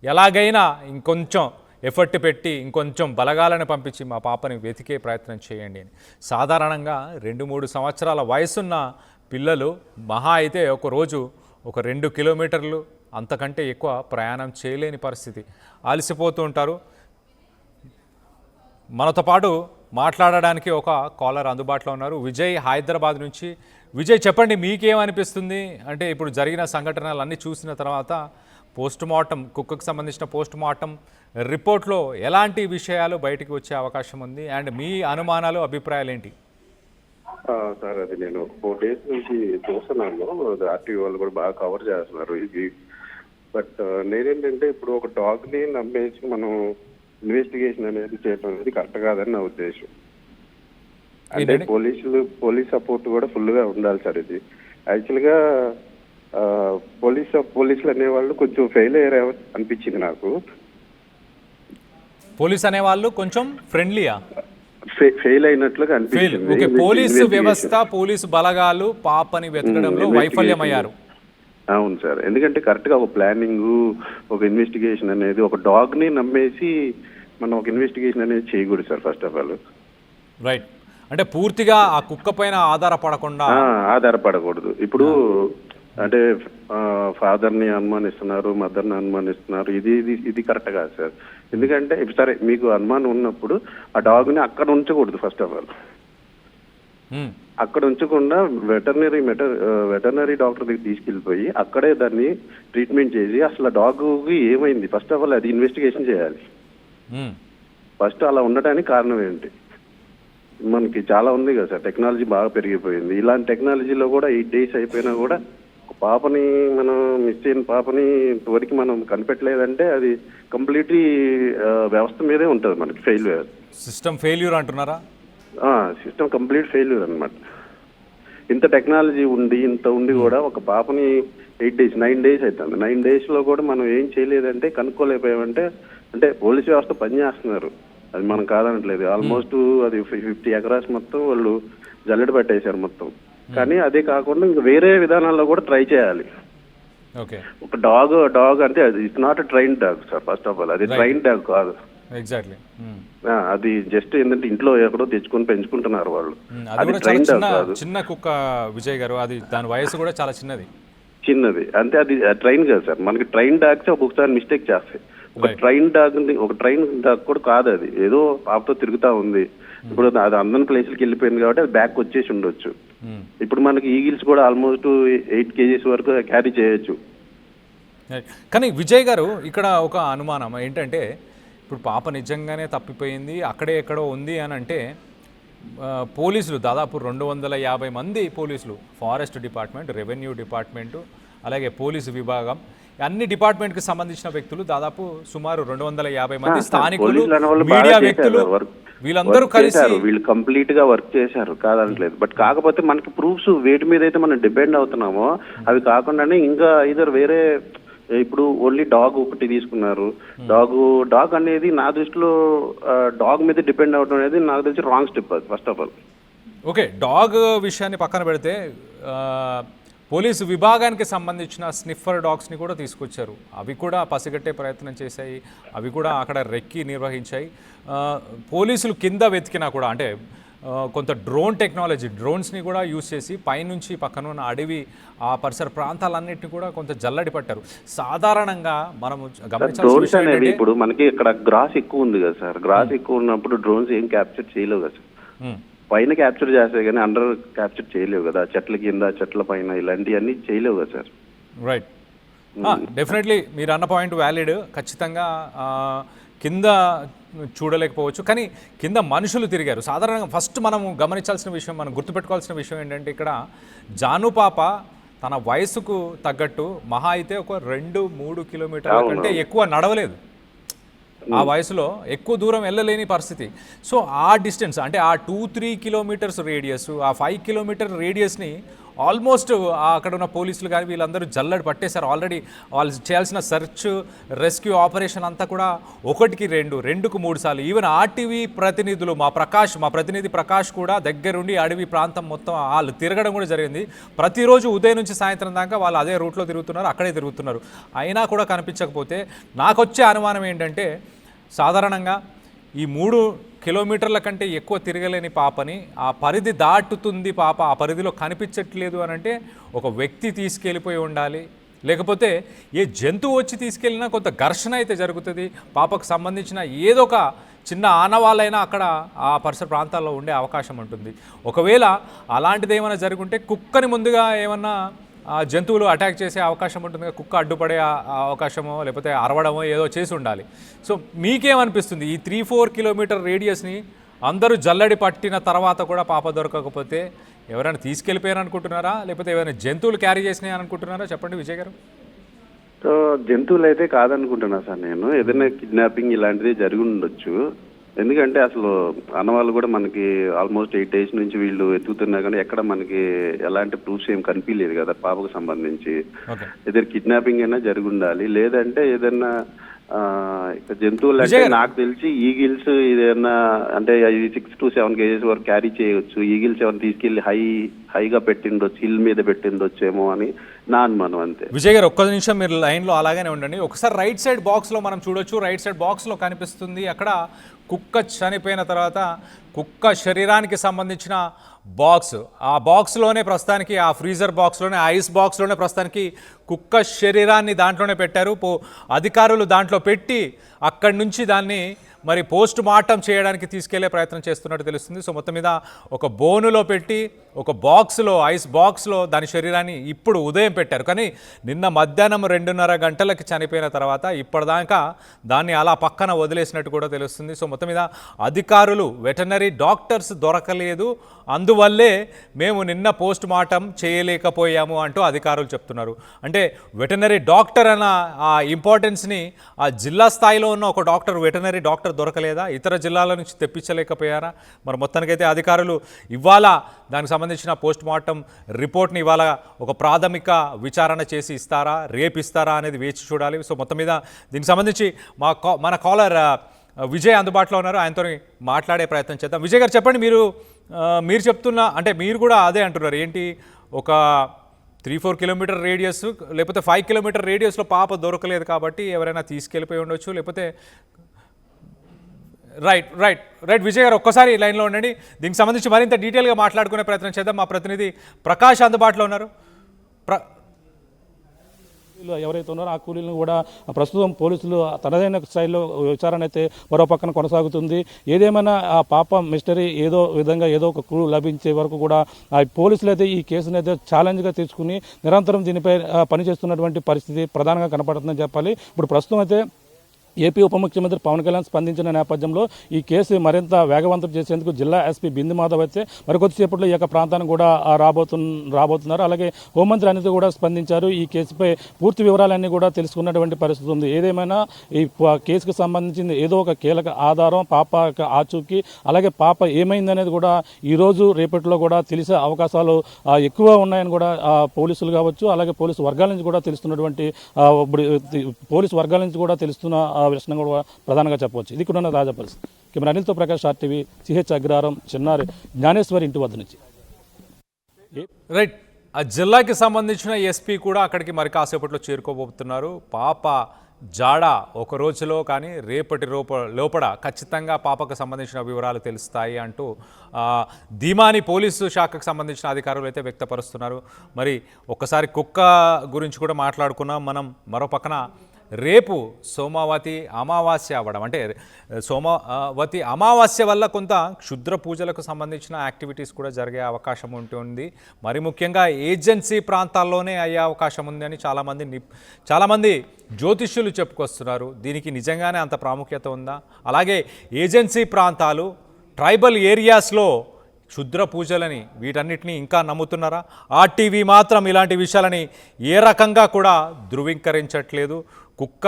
S1: ఎలాగైనా ఇంకొంచెం ఎఫర్ట్ పెట్టి ఇంకొంచెం బలగాలను పంపించి మా పాపని వెతికే ప్రయత్నం చేయండి అని. సాధారణంగా 2-3 సంవత్సరాల వయసున్న పిల్లలు మహా అయితే ఒక రోజు ఒక 2 కిలోమీటర్లు అంతకంటే ఎక్కువ ప్రయాణం చేయలేని పరిస్థితి, అలసిపోతూ ఉంటారు. మనతో పాటు మాట్లాడడానికి ఒక కాలర్ అందుబాటులో ఉన్నారు. విజయ్ హైదరాబాద్ నుంచి. విజయ్ చెప్పండి, మీకేమనిపిస్తుంది? అంటే ఇప్పుడు జరిగిన సంఘటనలు అన్నీ చూసిన తర్వాత పోస్ట్ మార్టం, కుక్కకు సంబంధించిన పోస్ట్ మార్టం రిపోర్ట్లో ఎలాంటి విషయాలు బయటికి వచ్చే అవకాశం ఉంది అండ్ మీ అనుమానాలు, అభిప్రాయాలు ఏంటి?
S4: సార్ అది నేను 4 days నుంచి చూస్తున్నాను, ఆర్టీవీ వాళ్ళు కూడా బాగా కవర్ చేస్తున్నారు ఇది. బట్ నేనేంటంటే ఇప్పుడు ఒక డాగ్ని నమ్మేసి మనం ఇన్వెస్టిగేషన్ అనేది చేయడం అనేది కరెక్ట్ కాదని నా ఉద్దేశం. అంటే పోలీస్ సపోర్ట్ కూడా ఫుల్గా ఉండాలి సార్. ఇది యాక్చువల్గా పోలీసులు అనేవాళ్ళు కొంచెం ఫెయిల్ అయ్యారు అనిపించింది నాకు.
S1: పోలీస్ అనేవాళ్ళు కొంచెం ఫ్రెండ్లీయా?
S4: ఫెయిల్ అయినట్లుగా అనిపించింది.
S1: పోలీసు వ్యవస్థ, పోలీసు బలగాలు పాపని వెతకడంలో వైఫల్యమయ్యారు.
S4: అవును సార్, ఎందుకంటే కరెక్ట్ గా ఒక ప్లానింగ్, ఒక ఇన్వెస్టిగేషన్ అనేది, ఒక డాగ్ ని నమ్మేసి మనం ఒక ఇన్వెస్టిగేషన్ అనేది చేయకూడదు sir. First of all
S1: right, అంటే పూర్తిగా ఆ కుక్క పైన
S4: ఆధారపడకూడదు. ఇప్పుడు అంటే ఫాదర్ని అనుమానిస్తున్నారు, మదర్ని అనుమానిస్తున్నారు, ఇది కరెక్ట్ కాదు సార్. ఎందుకంటే సరే మీకు అనుమానం ఉన్నప్పుడు ఆ డాగ్ని అక్కడ ఉంచకూడదు. ఫస్ట్ ఆఫ్ ఆల్ అక్కడ ఉంచకుండా వెటర్నరీ డాక్టర్ దగ్గర తీసుకెళ్ళిపోయి అక్కడే దాన్ని ట్రీట్మెంట్ చేసి అసలు డాగ్కి ఏమైంది ఫస్ట్ ఆఫ్ ఆల్ అది ఇన్వెస్టిగేషన్ చేయాలి. ఫస్ట్ అలా ఉండటానికి కారణం ఏంటి? మనకి చాలా ఉంది కదా సార్, టెక్నాలజీ బాగా పెరిగిపోయింది. ఇలాంటి టెక్నాలజీలో కూడా 8 days అయిపోయినా కూడా పాపని మనం మిస్ అయిన పాపని ఇంతవరకు మనం కనిపెట్టలేదంటే అది కంప్లీట్లీ వ్యవస్థ మీదే ఉంటుంది మనకి ఫెయిల్యూర్.
S1: సిస్టమ్ ఫెయిల్యూర్ అంటున్నారా?
S4: సిస్టమ్ కంప్లీట్ ఫెయిల్యూర్ అనమాట. ఇంత టెక్నాలజీ ఉండి కూడా ఒక పాపని 9 days అవుతుంది. 9 days లో కూడా మనం ఏం చేయలేదంటే, కనుక్కోలేకపోయామంటే, అంటే పోలీసు వ్యవస్థ పనిచేస్తున్నారు, అది మనం కాదనట్లేదు. ఆల్మోస్ట్ అది 50 acres మొత్తం వాళ్ళు జల్లెడ పట్టేశారు మొత్తం. కానీ అదే కాకుండా ఇంకా వేరే విధానాల్లో కూడా ట్రై చేయాలి. ఒక డాగ్ అంటే అది it's not train dog sir. First of all అది ట్రైన్ డాగ్ కాదు.
S1: ఎగ్జాక్ట్లీ.
S4: అది జస్ట్ ఏంటంటే ఇంట్లో ఎక్కడో తెచ్చుకొని పెంచుకుంటున్నారు వాళ్ళు. అది ట్రైన్ డాగ్ కాదు.
S1: చిన్న కుక్క విజయ్ గారు, అది దాని వయసు కూడా చాలా చిన్నది.
S4: అంటే అది ట్రైన్ కాదు సార్. మనకి ట్రైన్ డాగ్స్ ఒక్కొక్కసారి మిస్టేక్ చేస్తాయి. ఒక ట్రైన్ డాగ్ కూడా కాదు, అది ఏదో పాపతో తిరుగుతా ఉంది. ఇప్పుడు అది అందరి ప్లేస్లకి వెళ్ళిపోయింది కాబట్టి అది బ్యాక్ వచ్చేసి ఉండొచ్చు. ఇప్పుడు మనకి ఈగిల్స్ కూడా ఆల్మోస్ట్ 8 kgs వరకు క్యారీ చేయొచ్చు.
S1: కానీ విజయ్ గారు, ఇక్కడ ఒక అనుమానం ఏంటంటే, ఇప్పుడు పాప నిజంగానే తప్పిపోయింది, అక్కడే ఎక్కడో ఉంది అని అంటే, పోలీసులు దాదాపు 250 మంది పోలీసులు, ఫారెస్ట్ డిపార్ట్మెంట్, రెవెన్యూ డిపార్ట్మెంటు, అలాగే పోలీసు విభాగం, అన్ని డిపార్ట్మెంట్కి సంబంధించిన వ్యక్తులు దాదాపు సుమారు 250 మంది స్థానికులు, మీడియా వ్యక్తులు, వీళ్ళందరూ కలిసి
S4: వీళ్ళు కంప్లీట్ గా వర్క్ చేశారు, కాదనట్లేదు. బట్ కాకపోతే మనకి ప్రూఫ్స్ వేటి మీద అయితే మనం డిపెండ్ అవుతున్నామో అవి కాకుండానే ఇంకా ఇద్దరు వేరే, ఇప్పుడు ఓన్లీ డాగ్ ఒకటి తీసుకున్నారు. డాగ్ అనేది నా దృష్టిలో డాగ్ మీద డిపెండ్ అవడం అనేది నాకు తెలిసి రాంగ్ స్టెప్ అది. First of all
S1: okay, dog విషయాన్ని పక్కన పెడితే పోలీసు విభాగానికి సంబంధించిన స్నిఫర్ డాగ్స్ని కూడా తీసుకొచ్చారు. అవి కూడా పసిగట్టే ప్రయత్నం చేశాయి, అవి కూడా అక్కడ రెక్కి నిర్వహించాయి. పోలీసులు కింద వెతికినా కూడా, అంటే కొంత డ్రోన్ టెక్నాలజీ, డ్రోన్స్ని కూడా యూజ్ చేసి పైనుంచి పక్కన ఉన్న అడవి, ఆ పరిసర ప్రాంతాలన్నింటినీ కూడా కొంత జల్లడి పట్టారు. సాధారణంగా మనము
S4: డ్రోన్స్ అనేవి ఇప్పుడు మనకి ఇక్కడ గ్రాస్ ఎక్కువ ఉంది కదా సార్. గ్రాస్ ఎక్కువ ఉన్నప్పుడు డ్రోన్స్ ఏం క్యాప్చర్ చేయలేవు కదా సార్. పైన క్యాప్చర్ చేస్తే కానీ అండర్ క్యాప్చర్ చేయలేవు కదా. చెట్ల కింద, చెట్ల పైన ఇలాంటివన్నీ చేయలేవు కదా సార్.
S1: రైట్, డెఫినెట్లీ మీరు అన్న పాయింట్ వ్యాలిడ్. ఖచ్చితంగా కింద చూడలేకపోవచ్చు, కానీ కింద మనుషులు తిరిగారు. సాధారణంగా ఫస్ట్ మనం గమనించాల్సిన విషయం, మనం గుర్తుపెట్టుకోవాల్సిన విషయం ఏంటంటే, ఇక్కడ జాను పాప తన వయసుకు తగ్గట్టు మహా అయితే ఒక 2-3 కిలోమీటర్ల కంటే ఎక్కువ నడవలేదు. ఆ వయసులో ఎక్కువ దూరం వెళ్ళలేని పరిస్థితి. సో ఆ డిస్టెన్స్ అంటే ఆ 2-3 కిలోమీటర్స్ రేడియస్, ఆ 5 కిలోమీటర్ రేడియస్ని ఆల్మోస్ట్ అక్కడ ఉన్న పోలీసులు కానీ వీళ్ళందరూ జల్లడి పట్టేశారు. ఆల్రెడీ వాళ్ళు చేయాల్సిన సెర్చ్ రెస్క్యూ ఆపరేషన్ అంతా కూడా 1కి 2, 2కు 3 సార్లు. ఈవెన్ ఆర్టీవీ ప్రతినిధులు, మా ప్రతినిధి ప్రకాష్ కూడా దగ్గరుండి అడవి ప్రాంతం మొత్తం వాళ్ళు తిరగడం కూడా జరిగింది. ప్రతిరోజు ఉదయం నుంచి సాయంత్రం దాకా వాళ్ళు అదే రూట్లో తిరుగుతున్నారు, అక్కడే తిరుగుతున్నారు. అయినా కూడా కనిపించకపోతే నాకు వచ్చే అనుమానం ఏంటంటే, సాధారణంగా ఈ 3 కిలోమీటర్ల కంటే ఎక్కువ తిరగలేని పాపని, ఆ పరిధి దాటుతుంది పాప, ఆ పరిధిలో కనిపించట్లేదు అని అంటే ఒక వ్యక్తి తీసుకెళ్ళిపోయి ఉండాలి, లేకపోతే ఏ జంతువు వచ్చి తీసుకెళ్ళినా కొంత ఘర్షణ అయితే జరుగుతుంది. పాపకు సంబంధించిన ఏదో ఒక చిన్న ఆనవాళ్ళైనా అక్కడ ఆ పరిసర ప్రాంతాల్లో ఉండే అవకాశం ఉంటుంది. ఒకవేళ అలాంటిది ఏమైనా జరుగుంటే కుక్కని ముందుగా ఏమన్నా జంతువులు అటాక్ చేసే అవకాశం ఉంటుంది, కుక్క అడ్డుపడే అవకాశమో లేకపోతే అరవడమో ఏదో చేసి ఉండాలి. సో మీకేమనిపిస్తుంది, ఈ 3-4 కిలోమీటర్ రేడియస్ని అందరూ జల్లడి పట్టిన తర్వాత కూడా పాప దొరకకపోతే ఎవరైనా తీసుకెళ్ళిపోయారు అనుకుంటున్నారా, లేకపోతే ఏమైనా జంతువులు క్యారీ చేసినాయి అనుకుంటున్నారా? చెప్పండి విజయ్ గారు.
S4: సో జంతువులు అయితే కాదనుకుంటున్నా సార్ నేను. ఏదైనా కిడ్నాపింగ్ ఇలాంటిది జరిగి ఉండొచ్చు. ఎందుకంటే అసలు అన్నవాళ్ళు కూడా మనకి ఆల్మోస్ట్ 8 days నుంచి వీళ్ళు ఎత్తుకుతున్నా కానీ ఎక్కడ మనకి ఎలాంటి ప్రూఫ్స్ ఏం కనిపించలేదు కదా పాపకు సంబంధించి. ఏదైనా కిడ్నాపింగ్ అయినా జరిగి ఉండాలి, లేదంటే ఏదైనా జంతువులు అంటే నాకు తెలిసి ఈగిల్స్ ఏదైనా అంటే 6 to 7 kgs వరకు క్యారీ చేయవచ్చు. ఈగిల్స్ ఏమైనా తీసుకెళ్లి హైగా పెట్టిండొచ్చు, హిల్ మీద పెట్టిండొచ్చేమో అని నా అనుమానం అంతే.
S1: విజయ్ గారు ఒక్క నిమిషం మీరు లైన్లో అలాగనే ఉండండి. ఒకసారి రైట్ సైడ్ బాక్స్లో మనం చూడొచ్చు. రైట్ సైడ్ బాక్స్లో కనిపిస్తుంది అక్కడ కుక్క చనిపోయిన తర్వాత కుక్క శరీరానికి సంబంధించిన బాక్స్. ఆ బాక్స్లోనే ప్రస్తుతానికి, ఆ ఫ్రీజర్ బాక్స్లోనే, ఐస్ బాక్స్లోనే ప్రస్తుతానికి కుక్క శరీరాన్ని దాంట్లోనే పెట్టారు. అధికారులు దాంట్లో పెట్టి అక్కడి నుంచి దాన్ని మరి పోస్ట్ మార్టం చేయడానికి తీసుకెళ్లే ప్రయత్నం చేస్తున్నట్టు తెలుస్తుంది. సో మొత్తం మీద ఒక బోనులో పెట్టి ఒక బాక్స్లో, ఐస్ బాక్స్లో దాని శరీరాన్ని ఇప్పుడు ఉదయం పెట్టారు. కానీ నిన్న మధ్యాహ్నం 2:30 గంటలకి చనిపోయిన తర్వాత ఇప్పటిదాకా దాన్ని అలా పక్కన వదిలేసినట్టు కూడా తెలుస్తుంది. సో మొత్తం మీద అధికారులు, వెటర్నరీ డాక్టర్స్ దొరకలేదు, అందువల్లే మేము నిన్న పోస్ట్ మార్టం చేయలేకపోయాము అంటూ అధికారులు చెప్తున్నారు. అంటే వెటర్నరీ డాక్టర్ అన్న ఆ ఇంపార్టెన్స్ని ఆ జిల్లా స్థాయిలో ఉన్న ఒక డాక్టర్, వెటర్నరీ డాక్టర్ డాక్టర్ దొరకలేదా? ఇతర జిల్లాల నుంచి తెప్పించలేకపోయారా? మరి మొత్తానికైతే అధికారులు ఇవాళ దానికి సంబంధించిన పోస్ట్ మార్టం రిపోర్ట్ని ఇవాళ ఒక ప్రాథమిక విచారణ చేసి ఇస్తారా, రేపు ఇస్తారా అనేది వేచి చూడాలి. సో మొత్తం మీద దీనికి సంబంధించి మన కాలర్ విజయ్ అందుబాటులో ఉన్నారు, ఆయనతో మాట్లాడే ప్రయత్నం చేద్దాం. విజయ్ గారు చెప్పండి, మీరు చెప్తున్న అంటే మీరు కూడా అదే అంటున్నారు ఏంటి, ఒక 3-4 కిలోమీటర్ రేడియస్ లేకపోతే 5 కిలోమీటర్ రేడియస్లో పాప దొరకలేదు కాబట్టి ఎవరైనా తీసుకెళ్ళిపోయి ఉండొచ్చు, లేకపోతే రైట్ విజయ్ గారు ఒక్కసారి లైన్లో ఉండండి. దీనికి సంబంధించి మరింత డీటెయిల్గా మాట్లాడుకునే ప్రయత్నం చేద్దాం. మా ప్రతినిధి ప్రకాష్ అందుబాటులో ఉన్నారు.
S3: ఎవరైతే ఉన్నారో ఆ కూలీలను కూడా ప్రస్తుతం పోలీసులు తనదైన స్థాయిలో విచారణ అయితే మరో పక్కన కొనసాగుతుంది. ఏదేమైనా ఆ పాప మిస్టరీ ఏదో విధంగా ఏదో ఒక క్లూ లభించే వరకు కూడా పోలీసులు అయితే ఈ కేసును అయితే ఛాలెంజ్గా తీసుకుని నిరంతరం దీనిపై పనిచేస్తున్నటువంటి పరిస్థితి ప్రధానంగా కనపడుతుందని చెప్పాలి. ఇప్పుడు ప్రస్తుతం అయితే ఏపీ ఉప ముఖ్యమంత్రి పవన్ కళ్యాణ్ స్పందించిన నేపథ్యంలో ఈ కేసు మరింత వేగవంతం చేసేందుకు జిల్లా ఎస్పీ బిందు మాధవ్ అయితే మరికొద్దిసేపట్లో ఈ యొక్క ప్రాంతానికి కూడా రాబోతున్నారు. అలాగే హోంమంత్రి అనిత కూడా స్పందించారు. ఈ కేసుపై పూర్తి వివరాలన్నీ కూడా తెలుసుకున్నటువంటి పరిస్థితి ఉంది. ఏదేమైనా ఈ కేసుకు సంబంధించిన ఏదో ఒక కీలక ఆధారం పాప ఆచూకీ, అలాగే పాప ఏమైందనేది కూడా ఈరోజు రేపటిలో కూడా తెలిసే అవకాశాలు ఎక్కువ ఉన్నాయని కూడా పోలీసులు కావచ్చు, అలాగే పోలీసు వర్గాల నుంచి కూడా తెలుస్తున్నటువంటి పోలీసు వర్గాల నుంచి కూడా తెలుస్తున్న విషయం కూడా ప్రధానంగా చెప్పవచ్చు. ఇది కూడా తాజా పరిస్థితి. కెమెరా అనిల్తో ప్రకాష్, ఆర్టీవీ, సిహెచ్ అగ్రహారం, చిన్నారి జ్ఞానేశ్వరి ఇంటి వద్ద నుంచి.
S1: రైట్, ఆ జిల్లాకి సంబంధించిన ఎస్పీ కూడా అక్కడికి మరి కాసేపట్లో చేరుకోబోతున్నారు. పాప జాడ ఒక రోజులో కానీ రేపటి లోపల ఖచ్చితంగా పాపకు సంబంధించిన వివరాలు తెలుస్తాయి అంటూ ధీమాని పోలీసు శాఖకు సంబంధించిన అధికారులు అయితే వ్యక్తపరుస్తున్నారు. మరి ఒక్కసారి కుక్క గురించి కూడా మాట్లాడుకున్నాం మనం. మరో పక్కన రేపు సోమావతి అమావాస్య అవ్వడం, అంటే సోమావతి అమావాస్య వల్ల కొంత క్షుద్ర పూజలకు సంబంధించిన యాక్టివిటీస్ కూడా జరిగే అవకాశం ఉంటుంది. మరి ముఖ్యంగా ఏజెన్సీ ప్రాంతాల్లోనే అయ్యే అవకాశం ఉంది అని చాలామంది జ్యోతిష్యులు చెప్పుకొస్తున్నారు. దీనికి నిజంగానే అంత ప్రాముఖ్యత ఉందా? అలాగే ఏజెన్సీ ప్రాంతాలు, ట్రైబల్ ఏరియాస్లో క్షుద్ర పూజలని వీటన్నిటిని ఇంకా నమ్ముతున్నారా? ఆర్టీవీ మాత్రం ఇలాంటి విషయాలని ఏ రకంగా కూడా ధృవీకరించట్లేదు. కుక్క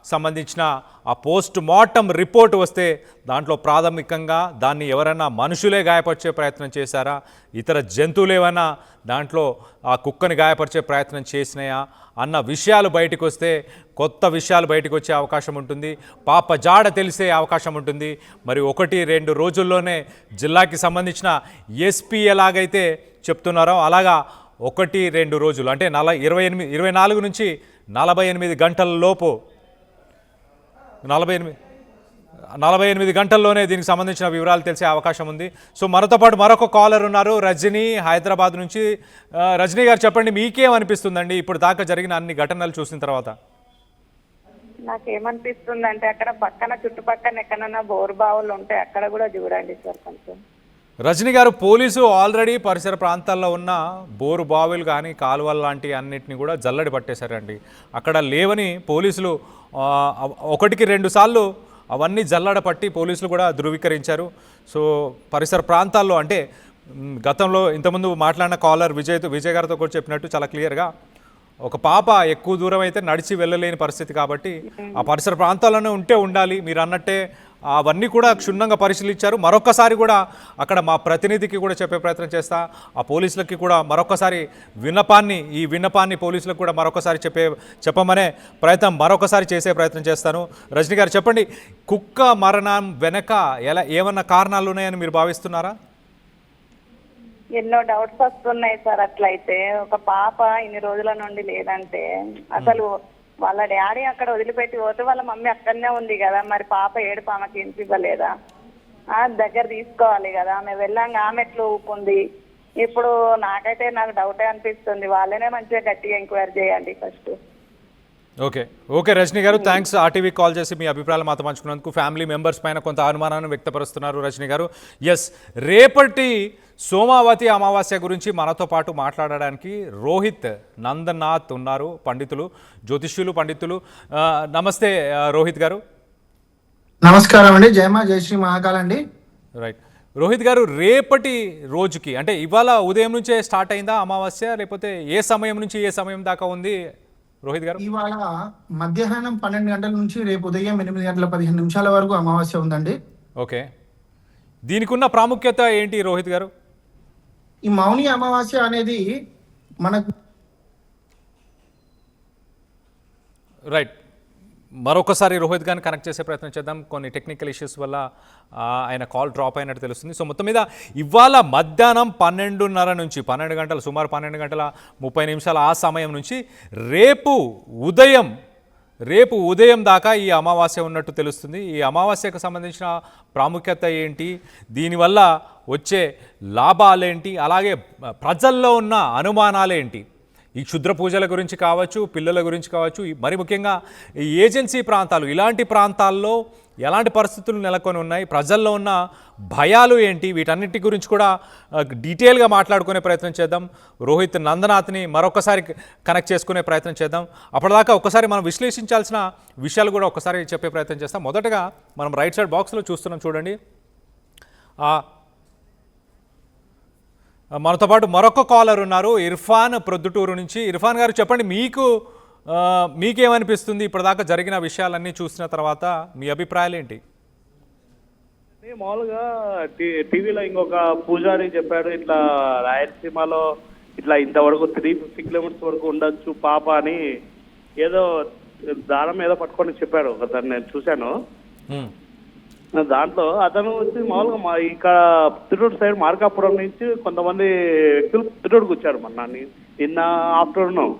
S1: సంబంధించిన ఆ పోస్ట్ మార్టం రిపోర్ట్ వస్తే దాంట్లో ప్రాథమికంగా దాన్ని ఎవరైనా మనుషులే గాయపరిచే ప్రయత్నం చేశారా, ఇతర జంతువులు ఏమైనా దాంట్లో ఆ కుక్కని గాయపరిచే ప్రయత్నం చేసినాయా అన్న విషయాలు బయటకు వస్తే కొత్త విషయాలు బయటకు వచ్చే అవకాశం ఉంటుంది. పాప జాడ తెలిసే అవకాశం ఉంటుంది. మరి 1-2 రోజుల్లోనే జిల్లాకి సంబంధించిన ఎస్పీ ఎలాగైతే చెప్తున్నారో అలాగా 1-2 రోజులు అంటే 24 నుంచి 48 గంటల లోపు 48 గంటల్లోనే దీనికి సంబంధించిన వివరాలు తెలిసే అవకాశం ఉంది. సో మనతో పాటు మరొక కాలర్ ఉన్నారు, రజనీ, హైదరాబాద్ నుంచి. రజనీ గారు చెప్పండి, మీకేమనిపిస్తుందండి ఇప్పుడు దాకా జరిగిన అన్ని ఘటనలు చూసిన తర్వాత?
S5: నాకేమనిపిస్తుంది అంటే అక్కడ పక్కన చుట్టుపక్కల ఎక్కడన్నా బోర్ బావులు ఉంటే అక్కడ కూడా చూడండి సార్ కొంచెం.
S1: రజనీ గారు, పోలీసు ఆల్రెడీ పరిసర ప్రాంతాల్లో ఉన్న బోరు బావులు కానీ కాలువలు లాంటి అన్నిటిని కూడా జల్లడి పట్టేశారండి. అక్కడ లేవని పోలీసులు 1-2 సార్లు అవన్నీ జల్లడ పట్టి పోలీసులు కూడా ధృవీకరించారు. సో పరిసర ప్రాంతాల్లో అంటే గతంలో ఇంతకుముందు మాట్లాడిన కాలర్ విజయ్ గారితో కూడా చెప్పినట్టు చాలా క్లియర్గా ఒక పాప ఎక్కువ దూరం అయితే నడిచి వెళ్ళలేని పరిస్థితి కాబట్టి ఆ పరిసర ప్రాంతాల్లోనే ఉండాలి. మీరు అన్నట్టే అవన్నీ కూడా క్షుణ్ణంగా పరిశీలించారు. మరొకసారి కూడా అక్కడ మా ప్రతినిధికి కూడా చెప్పే ప్రయత్నం చేస్తా, ఆ పోలీసులకి కూడా మరొకసారి ఈ విన్నపాన్ని పోలీసులకు కూడా మరొకసారి చెప్పమనే ప్రయత్నం మరొకసారి చేసే ప్రయత్నం చేస్తాను. రజనీ గారు చెప్పండి, కుక్క మరణం వెనక ఏమన్నా కారణాలు ఉన్నాయని మీరు భావిస్తున్నారా?
S5: ఎన్నో డౌట్స్ వస్తున్నాయి సార్. అట్లయితే ఒక పాప ఇన్ని రోజుల నుండి లేదంటే అసలు వాళ్ళ డాడీ అక్కడ వదిలిపెట్టి పోతే వాళ్ళ మమ్మీ అక్కడనే ఉంది కదా, మరి పాప ఏడుపు ఆమెకి వినిపివ్వలేదా? దగ్గర తీసుకోవాలి కదా, ఆమె వెళ్ళంగా ఆమె ఎట్లా ఊపుంది. ఇప్పుడు నాకు డౌటే అనిపిస్తుంది. వాళ్ళనే మంచిగా గట్టిగా ఎంక్వైరీ చేయండి ఫస్ట్.
S1: ఓకే రజనీ గారు, థ్యాంక్స్ ఆర్టీవీ కాల్ చేసి మీ అభిప్రాయాలు మాతో పంచుకున్నందుకు. ఫ్యామిలీ మెంబర్స్ పైన కొంత అనుమానాన్ని వ్యక్తపరుస్తున్నారు రజనీ గారు. ఎస్, రేపటి సోమావతి అమావాస్య గురించి మనతో పాటు మాట్లాడడానికి రోహిత్ నందనాథ్ ఉన్నారు, జ్యోతిష్యులు పండితులు. నమస్తే రోహిత్ గారు.
S6: నమస్కారం అండి. జయమా జయ శ్రీ మహాకాల్ అండి.
S1: రైట్ రోహిత్ గారు, రేపటి రోజుకి అంటే ఇవాళ ఉదయం నుంచే స్టార్ట్ అయిందా అమావాస్య, లేకపోతే ఏ సమయం నుంచి ఏ సమయం దాకా ఉంది? రోహిత్ గారు?
S6: ఇవాళ మధ్యాహ్నం 12 గంటల నుంచి రేపు ఉదయం 8 గంటల 15 నిమిషాల వరకు అమావాస్య ఉందండి.
S1: ఓకే, దీనికి ఉన్న ప్రాముఖ్యత ఏంటి రోహిత్ గారు?
S6: ఈ మౌని అమావాస్య అనేది మనకు
S1: రైట్, మరొకసారి రోహిత్ గారిని కనెక్ట్ చేసే ప్రయత్నం చేద్దాం. కొన్ని టెక్నికల్ ఇష్యూస్ వల్ల ఆయన కాల్ డ్రాప్ అయినట్టు తెలుస్తుంది. సో మొత్తం మీద ఇవాళ మధ్యాహ్నం 12:30 నుంచి 12 గంటలు, సుమారు 12 గంటల 30 నిమిషాల ఆ సమయం నుంచి రేపు ఉదయం దాకా ఈ అమావాస్య ఉన్నట్టు తెలుస్తుంది. ఈ అమావాస్యకు సంబంధించిన ప్రాముఖ్యత ఏంటి, దీనివల్ల వచ్చే లాభాలేంటి, అలాగే ప్రజల్లో ఉన్న అనుమానాలేంటి, ఈ క్షుద్ర పూజల గురించి కావచ్చు, పిల్లల గురించి కావచ్చు, మరి ముఖ్యంగా ఈ ఏజెన్సీ ప్రాంతాలు, ఇలాంటి ప్రాంతాల్లో ఎలాంటి పరిస్థితులు నెలకొని ఉన్నాయి, ప్రజల్లో ఉన్న భయాలు ఏంటి, వీటన్నిటి గురించి కూడా డీటెయిల్గా మాట్లాడుకునే ప్రయత్నం చేద్దాం. రోహిత్ నందనాథ్ని మరొకసారి కనెక్ట్ చేసుకునే ప్రయత్నం చేద్దాం. అప్పటిదాకా ఒకసారి మనం విశ్లేషించాల్సిన విషయాలు కూడా ఒకసారి చెప్పే ప్రయత్నం చేస్తాం. మొదటగా మనం రైట్ సైడ్ బాక్స్లో చూస్తున్నాం, చూడండి. మనతో పాటు మరొక కాలర్ ఉన్నారు, ఇర్ఫాన్ ప్రొద్దుటూరు నుంచి. ఇర్ఫాన్ గారు చెప్పండి, మీకేమనిపిస్తుంది ఇప్పటిదాకా జరిగిన విషయాలన్నీ చూసిన తర్వాత మీ అభిప్రాయాలు ఏంటి?
S7: మామూలుగా టీవీలో ఇంకొక పూజారి చెప్పాడు, ఇట్లా రాయలసీమలో ఇట్లా ఇంతవరకు 350 కిలోమీటర్స్ వరకు ఉండొచ్చు పాప అని, ఏదో దారం ఏదో పట్టుకొని చెప్పాడు ఒకసారి, నేను చూశాను. దాంట్లో అతను వచ్చి మామూలుగా ఇక్కడ పుత్తూరు సైడ్ మార్కాపురం నుంచి కొంతమంది వ్యక్తులు పుత్తూరుకి వచ్చారు నిన్న ఆఫ్టర్నూన్.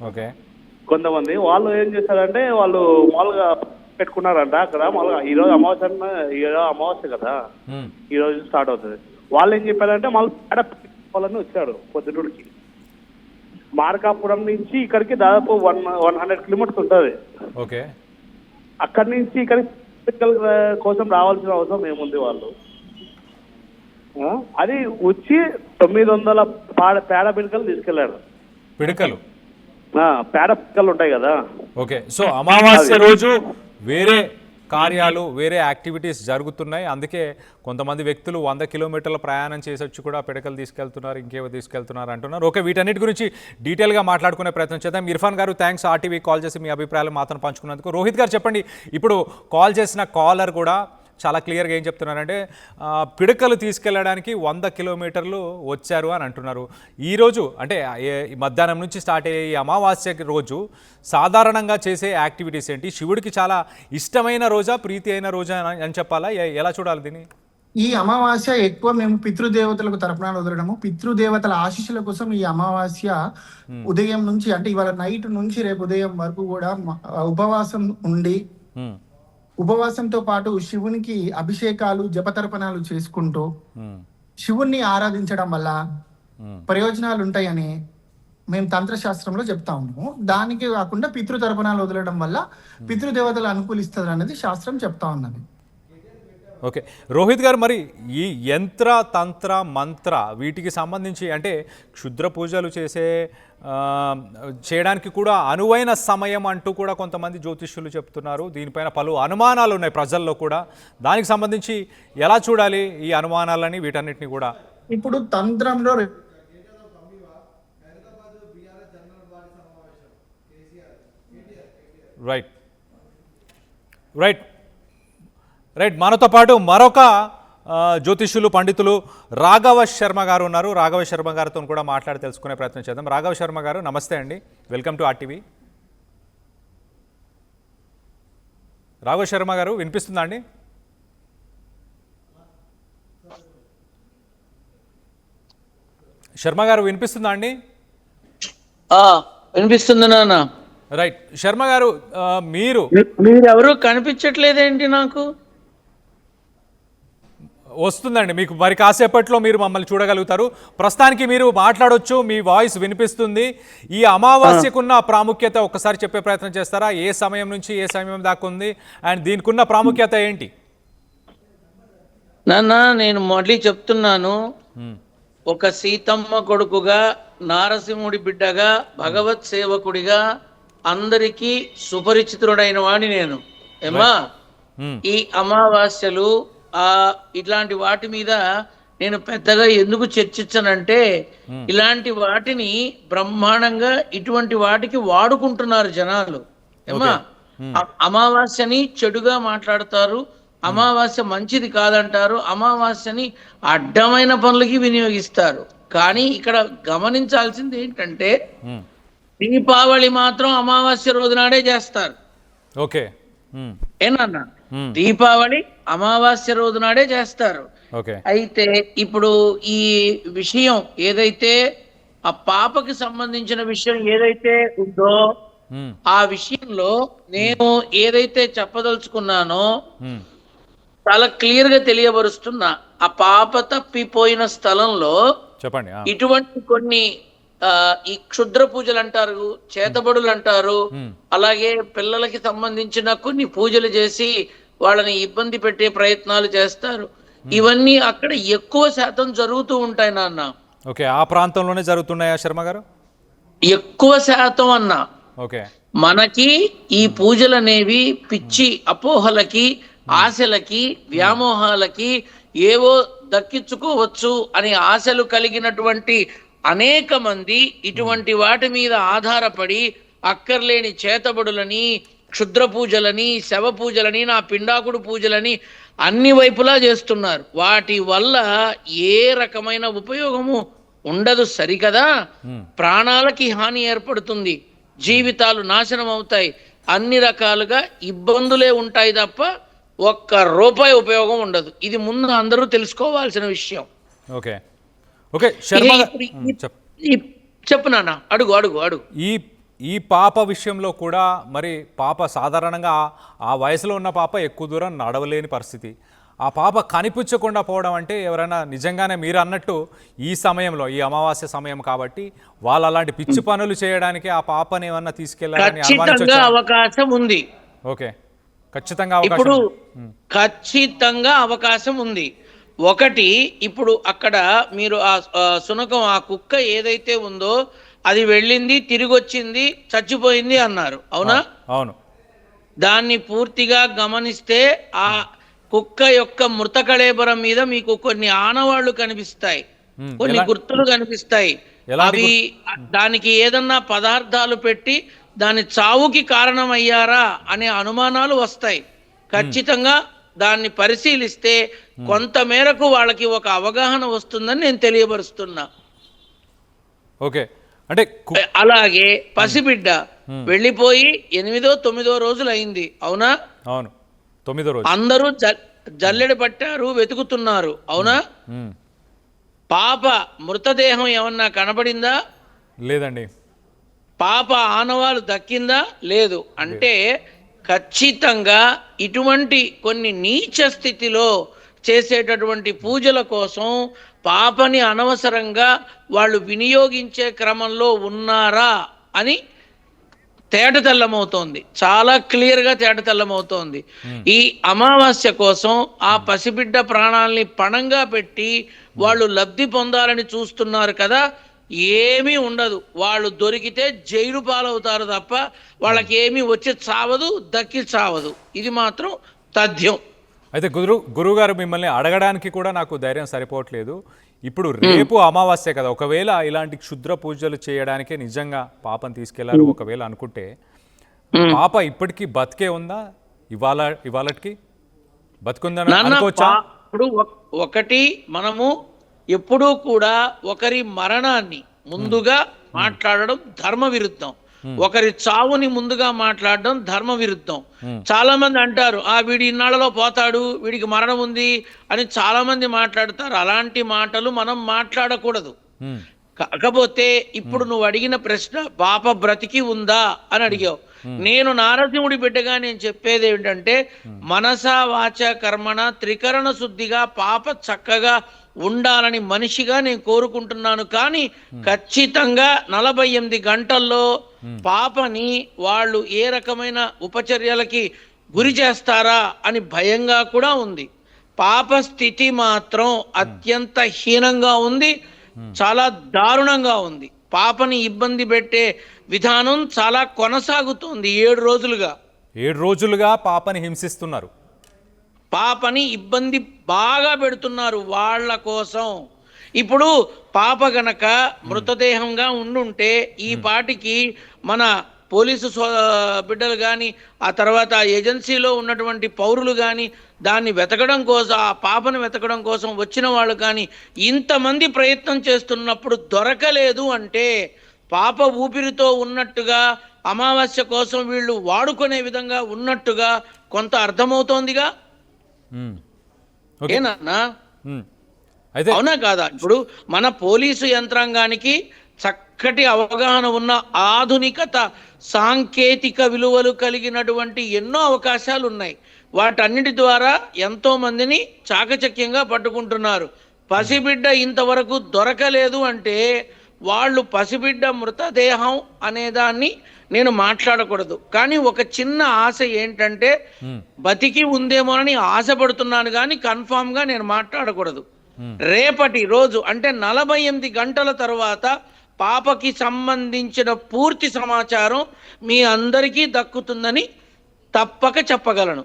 S1: ఓకే,
S7: కొంతమంది వాళ్ళు ఏం చేశారంటే వాళ్ళు మామూలుగా పెట్టుకున్నారంట అక్కడ. మామూలుగా ఈరోజు అమావాస్య కదా, ఈ రోజు స్టార్ట్ అవుతుంది. వాళ్ళు ఏం చెప్పారంటే మళ్ళీ వాళ్ళని వచ్చారు పొద్దుటూరుకి. మార్కాపురం నుంచి ఇక్కడికి దాదాపు 100 కిలోమీటర్స్ ఉంటుంది.
S1: ఓకే,
S7: అక్కడి నుంచి ఇక్కడికి కోసం రావాల్సిన అవసరం ఏముంది? వాళ్ళు అది వచ్చి 900 పేడ పిడకలు తీసుకెళ్లారు. పేడ పిడకలు ఉంటాయి కదా.
S1: ఓకే, సో అమావాస్య రోజు వేరే కార్యాలు, వేరే యాక్టివిటీస్ జరుగుతున్నాయి. అందుకే కొంతమంది వ్యక్తులు 100 కిలోమీటర్ల ప్రయాణం చేసి వచ్చి కూడా పిడకలు తీసుకెళ్తున్నారు, ఇంకేవో తీసుకెళ్తున్నారు అంటున్నారు. ఓకే, వీటన్నిటి గురించి డీటెయిల్గా మాట్లాడుకునే ప్రయత్నం చేద్దాం. ఇర్ఫాన్ గారు, థ్యాంక్స్ ఆర్టీవీ కాల్ చేసి మీ అభిప్రాయాలు మాత్రం పంచుకున్నందుకు. రోహిత్ గారు చెప్పండి, ఇప్పుడు కాల్ చేసిన కాలర్ కూడా చాలా క్లియర్గా ఏం చెప్తున్నారంటే పిడకలు తీసుకెళ్ళడానికి 100 కిలోమీటర్లు వచ్చారు అని అంటున్నారు. ఈరోజు అంటే మధ్యాహ్నం నుంచి స్టార్ట్ అయ్యే ఈ అమావాస్య రోజు సాధారణంగా చేసే యాక్టివిటీస్ ఏంటి? శివుడికి చాలా ఇష్టమైన రోజా, ప్రీతి అయిన రోజా అని చెప్పాలా, ఎలా చూడాలి దీన్ని?
S6: ఈ అమావాస్య ఎక్కువ మేము పితృదేవతలకు తర్పణాలు వదలడము, పితృదేవతల ఆశీస్సుల కోసం ఈ అమావాస్య ఉదయం నుంచి, అంటే ఇవాళ నైట్ నుంచి రేపు ఉదయం వరకు కూడా ఉపవాసం ఉండి, ఉపవాసంతో పాటు శివునికి అభిషేకాలు, జపతర్పణాలు చేసుకుంటూ శివుణ్ణి ఆరాధించడం వల్ల ప్రయోజనాలు ఉంటాయని మేము తంత్రశాస్త్రంలో చెప్తా ఉన్నాము. దానికి కాకుండా పితృతర్పణాలు వదలడం వల్ల పితృదేవతలు అనుకూలిస్తారు అనేది శాస్త్రం చెప్తా ఉన్నది.
S1: ఓకే, రోహిత్ గారు, మరి ఈ యంత్ర, తంత్ర, మంత్ర వీటికి సంబంధించి అంటే క్షుద్ర పూజలు చేయడానికి కూడా అనువైన సమయం అంటూ కూడా కొంతమంది జ్యోతిష్యులు చెప్తున్నారు. దీనిపైన పలు అనుమానాలు ఉన్నాయి ప్రజల్లో కూడా. దానికి సంబంధించి ఎలా చూడాలి ఈ అనుమానాలని, వీటన్నిటిని కూడా?
S6: ఇప్పుడు తంత్రంలో
S1: రైట్ మనతో పాటు మరొక జ్యోతిష్యులు, పండితులు రాఘవ శర్మ గారు ఉన్నారు. రాఘవ శర్మ గారితో కూడా మాట్లాడి తెలుసుకునే ప్రయత్నం చేద్దాం. రాఘవ శర్మ గారు, నమస్తే అండి, welcome to RTV. Raghava Sharma గారు, వినిపిస్తుందా అండి? శర్మ గారు, వినిపిస్తుందా అండి?
S8: వినిపిస్తుంది నాన్న.
S1: రైట్, శర్మ గారు,
S8: మీరెవరు కనిపించట్లేదేంటి? నాకు
S1: వస్తుందండి, మీకు మరి కాసేపట్లో మీరు మమ్మల్ని చూడగలుగుతారు. ప్రస్తుతానికి మీరు మాట్లాడొచ్చు, మీ వాయిస్ వినిపిస్తుంది. ఈ అమావాస్యకున్న ప్రాముఖ్యత ఒక్కసారి చెప్పే ప్రయత్నం చేస్తారా? ఏ సమయం నుంచి ఏ సమయం దాకా ఉంది, అండ్ దీనికి ఉన్న ప్రాముఖ్యత ఏంటి?
S8: నాన్న, నేను మళ్ళీ చెప్తున్నాను, ఒక సీతమ్మ కొడుకుగా, నారసింహుడి బిడ్డగా, భగవత్ సేవకుడిగా అందరికీ సుపరిచితుడైన వాడిని నేను. ఏమా, ఈ అమావాస్యలు ఇట్లాంటి వాటి మీద నేను పెద్దగా ఎందుకు చర్చించనంటే ఇలాంటి వాటిని బ్రహ్మాండంగా ఇటువంటి వాటికి వాడుకుంటున్నారు జనాలు. ఏమా అమావాస్యని చెడుగా మాట్లాడతారు, అమావాస్య మంచిది కాదంటారు, అమావాస్యని అడ్డమైన పనులకి వినియోగిస్తారు. కానీ ఇక్కడ గమనించాల్సింది ఏంటంటే దీపావళి మాత్రం అమావాస్య రోజు నాడే చేస్తారు.
S1: ఓకే,
S8: ఏనన్నా దీపావళి అమావాస్య రోజు నాడే చేస్తారు.
S1: ఓకే.
S8: అయితే ఇప్పుడు ఈ విషయం ఏదైతే ఆ పాపకి సంబంధించిన విషయం ఏదైతే ఉందో ఆ విషయంలో నేను ఏదైతే చెప్పదలుచుకున్నానో చాలా క్లియర్ గా తెలియబరుస్తున్నా. ఆ పాప తప్పిపోయిన స్థలంలో
S1: చెప్పండి.
S8: ఇటువంటి కొన్ని ఈ క్షుద్ర పూజలు అంటారు, చేతబడులు అంటారు, అలాగే పిల్లలకి సంబంధించిన కొన్ని పూజలు చేసి వాళ్ళని ఇబ్బంది పెట్టే ప్రయత్నాలు చేస్తారు. ఇవన్నీ అక్కడ ఎక్కువ శాతం జరుగుతూ ఉంటాయి నాన్న.
S1: ఓకే, ఆ ప్రాంతంలోనే జరుగుతున్నాయా శర్మ గారు?
S8: ఎక్కువ శాతం అన్న.
S1: ఓకే,
S8: మనకి ఈ పూజలు అనేవి పిచ్చి అపోహలకి, ఆశలకి, వ్యామోహాలకి ఏవో దక్కించుకోవచ్చు అని ఆశలు కలిగినటువంటి అనేక మంది ఇటువంటి వాటి మీద ఆధారపడి అక్కర్లేని చేతబడులని, క్షుద్ర పూజలని, శవ పూజలని, నా పిండాకుడు పూజలని అన్ని వైపులా చేస్తున్నారు. వాటి వల్ల ఏ రకమైన ఉపయోగము ఉండదు సరికదా. ప్రాణాలకి హాని ఏర్పడుతుంది, జీవితాలు నాశనం అవుతాయి, అన్ని రకాలుగా ఇబ్బందులే ఉంటాయి తప్ప ఒక్క రూపాయి ఉపయోగం ఉండదు. ఇది ముందు అందరూ తెలుసుకోవాల్సిన విషయం.
S1: ఓకే, ఓకే శర్మ
S8: చెప్పు నాన్న, అడుగు అడుగు అడుగు.
S1: ఈ పాప విషయంలో కూడా మరి పాప సాధారణంగా ఆ వయసులో ఉన్న పాప ఎక్కువ దూరం నడవలేని పరిస్థితి. ఆ పాప కనిపించకుండా పోవడం అంటే ఎవరైనా నిజంగానే మీరు అన్నట్టు ఈ సమయంలో, ఈ అమావాస్య సమయం కాబట్టి వాళ్ళు అలాంటి పిచ్చి పనులు చేయడానికి ఆ పాపని ఏమన్నా తీసుకెళ్లాలని
S8: అవకాశం ఉంది.
S1: ఓకే, ఖచ్చితంగా
S8: ఇప్పుడు ఖచ్చితంగా అవకాశం ఉంది. ఒకటి, ఇప్పుడు అక్కడ మీరు ఆ శునకం, ఆ కుక్క ఏదైతే ఉందో అది వెళ్ళింది, తిరిగి వచ్చింది, చచ్చిపోయింది అన్నారు, అవునా?
S1: అవును.
S8: దాన్ని పూర్తిగా గమనిస్తే ఆ కుక్క యొక్క మృత కళేబరం మీద మీకు కొన్ని ఆనవాళ్లు కనిపిస్తాయి, కొన్ని గుర్తులు కనిపిస్తాయి. అవి దానికి ఏదన్నా పదార్థాలు పెట్టి దాని చావుకి కారణమయ్యారా అనే అనుమానాలు వస్తాయి. ఖచ్చితంగా దాన్ని పరిశీలిస్తే కొంత మేరకు వాళ్ళకి ఒక అవగాహన వస్తుందని నేను తెలియపరుస్తున్నా.
S1: ఓకే, అంటే
S8: అలాగే పసిబిడ్డ వెళ్ళిపోయి 8వ 9వ రోజులు అయింది, అవునా?
S1: అవును, 9వ రోజు.
S8: అందరూ జల్లెడ పట్టారు, వెతుకుతున్నారు, అవునా? పాప మృతదేహం ఏమన్నా కనబడిందా?
S1: లేదండి.
S8: పాప ఆనవాలు దక్కిందా? లేదు. అంటే ఖచ్చితంగా ఇటువంటి కొన్ని నీచ స్థితిలో చేసేటటువంటి పూజల కోసం పాపని అనవసరంగా వాళ్ళు వినియోగించే క్రమంలో ఉన్నారా అని తేటతెల్లమవుతోంది, చాలా క్లియర్గా తేటతెల్లమవుతోంది. ఈ అమావాస్య కోసం ఆ పసిబిడ్డ ప్రాణాలని పణంగా పెట్టి వాళ్ళు లబ్ధి పొందాలని చూస్తున్నారు కదా. ఏమీ ఉండదు, వాళ్ళు దొరికితే జైలు పాలవుతారు తప్ప వాళ్ళకి ఏమీ వచ్చి చావదు, దక్కి చావదు. ఇది మాత్రం తథ్యం.
S1: అయితే గురువు గారు, మిమ్మల్ని అడగడానికి కూడా నాకు ధైర్యం సరిపోవట్లేదు. ఇప్పుడు రేపు అమావాస్య కదా, ఒకవేళ ఇలాంటి క్షుద్ర పూజలు చేయడానికే నిజంగా పాపను తీసుకెళ్లారు ఒకవేళ అనుకుంటే, పాప ఇప్పటికీ బతికే ఉందా? ఇవాళకి బతుకుందని అనుకోవచ్చా?
S8: ఇప్పుడు ఒకటి, మనము ఎప్పుడూ కూడా ఒకరి మరణాన్ని ముందుగా మాట్లాడడం ధర్మ విరుద్ధం, ఒకరి చావుని ముందుగా మాట్లాడడం ధర్మ విరుద్ధం. చాలా మంది అంటారు, వీడి ఇన్నాళ్లలో పోతాడు, వీడికి మరణం ఉంది అని చాలా మంది మాట్లాడతారు. అలాంటి మాటలు మనం మాట్లాడకూడదు. కాకపోతే ఇప్పుడు నువ్వు అడిగిన ప్రశ్న, పాప బ్రతికి ఉందా అని అడిగావు. నేను నారసింహుడి బిడ్డగా నేను చెప్పేది ఏమిటంటే, మనసా వాచ కర్మణ త్రికరణ శుద్ధిగా పాప చక్కగా ఉండాలని మనిషిగా నేను కోరుకుంటున్నాను. కానీ ఖచ్చితంగా 48 గంటల్లో పాపని వాళ్ళు ఏ రకమైన ఉపచర్యలకి గురి చేస్తారా అని భయంగా కూడా ఉంది. పాప స్థితి మాత్రం అత్యంత హీనంగా ఉంది, చాలా దారుణంగా ఉంది. పాపని ఇబ్బంది పెట్టే విధానం చాలా కొనసాగుతుంది. 7 రోజులుగా
S1: పాపని హింసిస్తున్నారు.
S8: పాపని ఇబ్బంది బాగా పెడుతున్నారు వాళ్ళ కోసం. ఇప్పుడు పాప గనక మృతదేహంగా ఉండుంటే ఈ పాటికి మన పోలీసు బిడ్డలు కానీ, ఆ తర్వాత ఏజెన్సీలో ఉన్నటువంటి పౌరులు కానీ దాన్ని వెతకడం కోసం, ఆ పాపను వెతకడం కోసం వచ్చిన వాళ్ళు కానీ ఇంతమంది ప్రయత్నం చేస్తున్నప్పుడు దొరకలేదు అంటే పాప ఊపిరితో ఉన్నట్టుగా, అమావాస్య కోసం వీళ్ళు వాడుకునే విధంగా ఉన్నట్టుగా కొంత అర్థమవుతోందిగా. ఏనన్నా?
S1: అయితే
S8: అవునా కాదా? ఇప్పుడు మన పోలీసు యంత్రాంగానికి చక్కటి అవగాహన ఉన్న, ఆధునికత, సాంకేతిక విలువలు కలిగినటువంటి ఎన్నో అవకాశాలు ఉన్నాయి. వాటన్నిటి ద్వారా ఎంతో మందిని చాకచక్యంగా పట్టుకుంటున్నారు. పసిబిడ్డ ఇంతవరకు దొరకలేదు అంటే వాళ్ళు పసిబిడ్డ మృతదేహం అనేదాన్ని నేను మాట్లాడకూడదు. కానీ ఒక చిన్న ఆశ ఏంటంటే బతికి ఉందేమోనని ఆశపడుతున్నాను, కానీ కన్ఫామ్గా నేను మాట్లాడకూడదు. రేపటి రోజు అంటే 48 గంటల తర్వాత పాపకి సంబంధించిన పూర్తి సమాచారం మీ అందరికీ దక్కుతుందని తప్పక చెప్పగలను.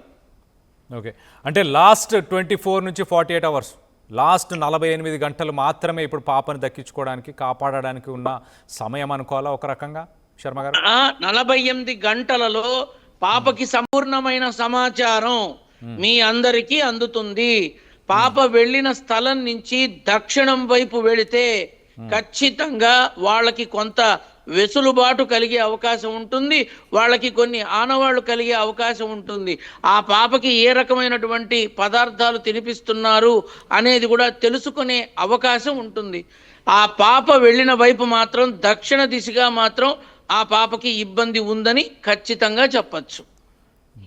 S1: ఓకే, అంటే లాస్ట్ 24 నుంచి 48 అవర్స్, లాస్ట్ 48 గంటలు మాత్రమే ఇప్పుడు పాపను దక్కించుకోవడానికి, కాపాడడానికి ఉన్న సమయం అనుకోవాలా ఒక రకంగా శర్మ గారు?
S8: 48 గంటలలో పాపకి సంపూర్ణమైన సమాచారం మీ అందరికీ అందుతుంది. పాప వెళ్ళిన స్థలం నుంచి దక్షిణం వైపు వెళితే ఖచ్చితంగా వాళ్ళకి కొంత వెసులుబాటు కలిగే అవకాశం ఉంటుంది, వాళ్ళకి కొన్ని ఆనవాళ్లు కలిగే అవకాశం ఉంటుంది. ఆ పాపకి ఏ రకమైనటువంటి పదార్థాలు తినిపిస్తున్నారు అనేది కూడా తెలుసుకునే అవకాశం ఉంటుంది. ఆ పాప వెళ్ళిన వైపు మాత్రం, దక్షిణ దిశగా మాత్రం ఆ పాపకి ఇబ్బంది ఉందని ఖచ్చితంగా చెప్పచ్చు.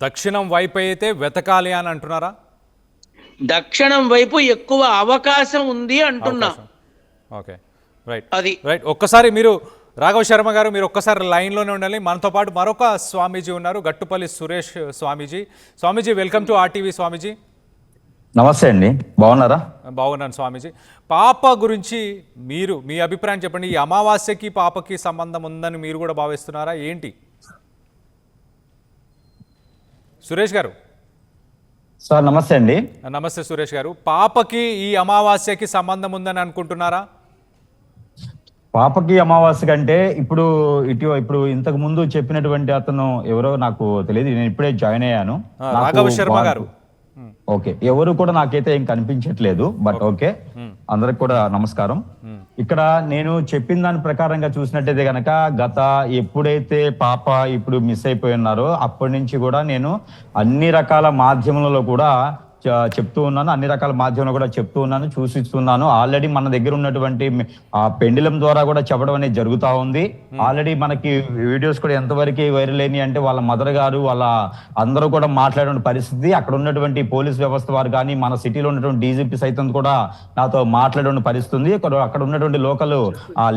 S1: దక్షిణం వైపు అయితే వెతకాలి అని అంటున్నారా?
S8: దక్షిణం వైపు ఎక్కువ అవకాశం ఉంది అంటున్నా.
S1: ఓకే, రైట్,
S8: అది
S1: రైట్. ఒక్కసారి మీరు రాఘవ శర్మ గారు, మీరు ఒక్కసారి లైన్లోనే ఉండాలి. మనతో పాటు మరొక స్వామీజీ ఉన్నారు, గట్టుపల్లి సురేష్ స్వామీజీ. స్వామీజీ, వెల్కమ్ టు ఆర్టీవీ. స్వామీజీ
S9: నమస్తే అండి, బాగున్నారా?
S1: బాగున్నాను స్వామీజీ. పాప గురించి మీరు మీ అభిప్రాయం చెప్పండి. ఈ అమావాస్యకి పాపకి సంబంధం ఉందని మీరు కూడా భావిస్తున్నారా ఏంటి? సురేష్ గారు.
S9: సార్ నమస్తే అండి.
S1: నమస్తే సురేష్ గారు. పాపకి ఈ అమావాస్యకి సంబంధం ఉందని అనుకుంటున్నారా?
S9: పాపకి అమావాస్య కంటే ఇప్పుడు ఇంతకు ముందు చెప్పినటువంటి అతను ఎవరో నాకు తెలియదు, నేను ఇప్పుడే జాయిన్ అయ్యాను.
S1: రాఘవ శర్మ గారు.
S9: ఓకే, ఎవరు కూడా నాకైతే ఏం కనిపించట్లేదు, బట్ ఓకే, అందరికి కూడా నమస్కారం. ఇక్కడ నేను చెప్పిన దాని ప్రకారంగా చూసినట్టయితే గనక ఎప్పుడైతే పాప ఇప్పుడు మిస్ అయిపోయి ఉన్నారో అప్పటి నుంచి కూడా నేను అన్ని రకాల మాధ్యమాలలో కూడా చెప్తూ ఉన్నాను, అన్ని రకాల మాధ్యమంలో కూడా చెప్తూ ఉన్నాను, చూసిస్తున్నాను. ఆల్రెడీ మన దగ్గర ఉన్నటువంటి ఆ పెండిలం ద్వారా కూడా చెప్పడం అనేది జరుగుతూ ఉంది. ఆల్రెడీ మనకి వీడియోస్ కూడా ఎంతవరకు వైరల్ అయినాయి అంటే వాళ్ళ మదర్ గారు వాళ్ళ అందరూ కూడా మాట్లాడే పరిస్థితి, అక్కడ ఉన్నటువంటి పోలీస్ వ్యవస్థ వారు కానీ మన సిటీలో ఉన్నటువంటి డీజీపీ సైతం కూడా నాతో మాట్లాడే పరిస్థితి, అక్కడ ఉన్నటువంటి లోకల్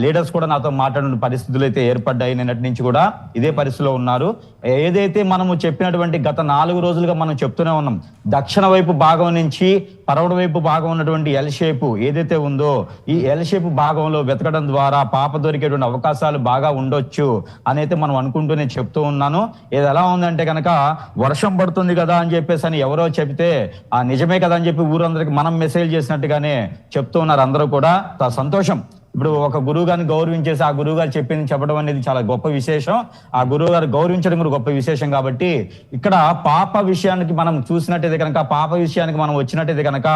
S9: లీడర్స్ కూడా నాతో మాట్లాడే పరిస్థితులు అయితే ఏర్పడ్డాయి. నిన్నటి నుంచి కూడా ఇదే పరిస్థితిలో ఉన్నారు. ఏదైతే మనము చెప్పినటువంటి గత 4 రోజులుగా మనం చెప్తూనే ఉన్నాం, దక్షిణ వైపు భాగం నుంచి పరవడ వైపు భాగం ఉన్నటువంటి ఎల్ షేప్ ఏదైతే ఉందో ఈ ఎల్ షేప్ భాగంలో వెతకడం ద్వారా పాప దొరికేటువంటి అవకాశాలు బాగా ఉండొచ్చు అనైతే మనం అనుకుంటూనే చెప్తూ ఉన్నాను. ఇది ఎలా ఉందంటే కనుక వర్షం పడుతుంది కదా అని చెప్పేసి అని ఎవరో చెప్తే నిజమే కదా అని చెప్పి ఊరందరికి మనం మెసేజ్ చేసినట్టుగానే చెప్తూ ఉన్నారు అందరూ కూడా. సంతోషం. ఇప్పుడు ఒక గురువు గారిని గౌరవించేసి ఆ గురువు గారు చెప్పింది చెప్పడం అనేది చాలా గొప్ప విశేషం, ఆ గురువు గారు గౌరవించడం కూడా గొప్ప విశేషం. కాబట్టి ఇక్కడ పాప విషయానికి మనం చూసినట్టయితే కనుక, పాప విషయానికి మనం వచ్చినట్టయితే కనుక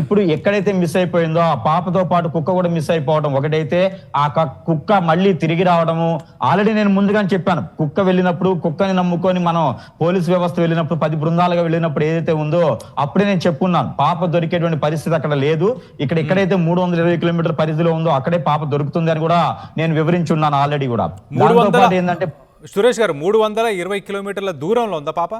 S9: ఇప్పుడు ఎక్కడైతే మిస్ అయిపోయిందో ఆ పాపతో పాటు కుక్క కూడా మిస్ అయిపోవడం ఒకటైతే, ఆ కుక్క మళ్ళీ తిరిగి రావడము. ఆల్రెడీ నేను ముందుగానే చెప్పాను, కుక్క వెళ్ళినప్పుడు కుక్కని నమ్ముకొని మనం పోలీసు వ్యవస్థ వెళ్ళినప్పుడు 10 బృందాలుగా వెళ్ళినప్పుడు ఏదైతే ఉందో అప్పుడే నేను చెప్పున్నాను పాప దొరికేటువంటి పరిస్థితి అక్కడ లేదు. ఎక్కడైతే 320 కిలోమీటర్ పరిధిలో ఉందో అక్కడే పాప దొరుకుతుంది అని కూడా నేను వివరించున్నాను ఆల్రెడీ కూడా. ఏంటంటే
S1: సురేష్ గారు 320 కిలోమీటర్ల దూరంలో ఉందా పాప?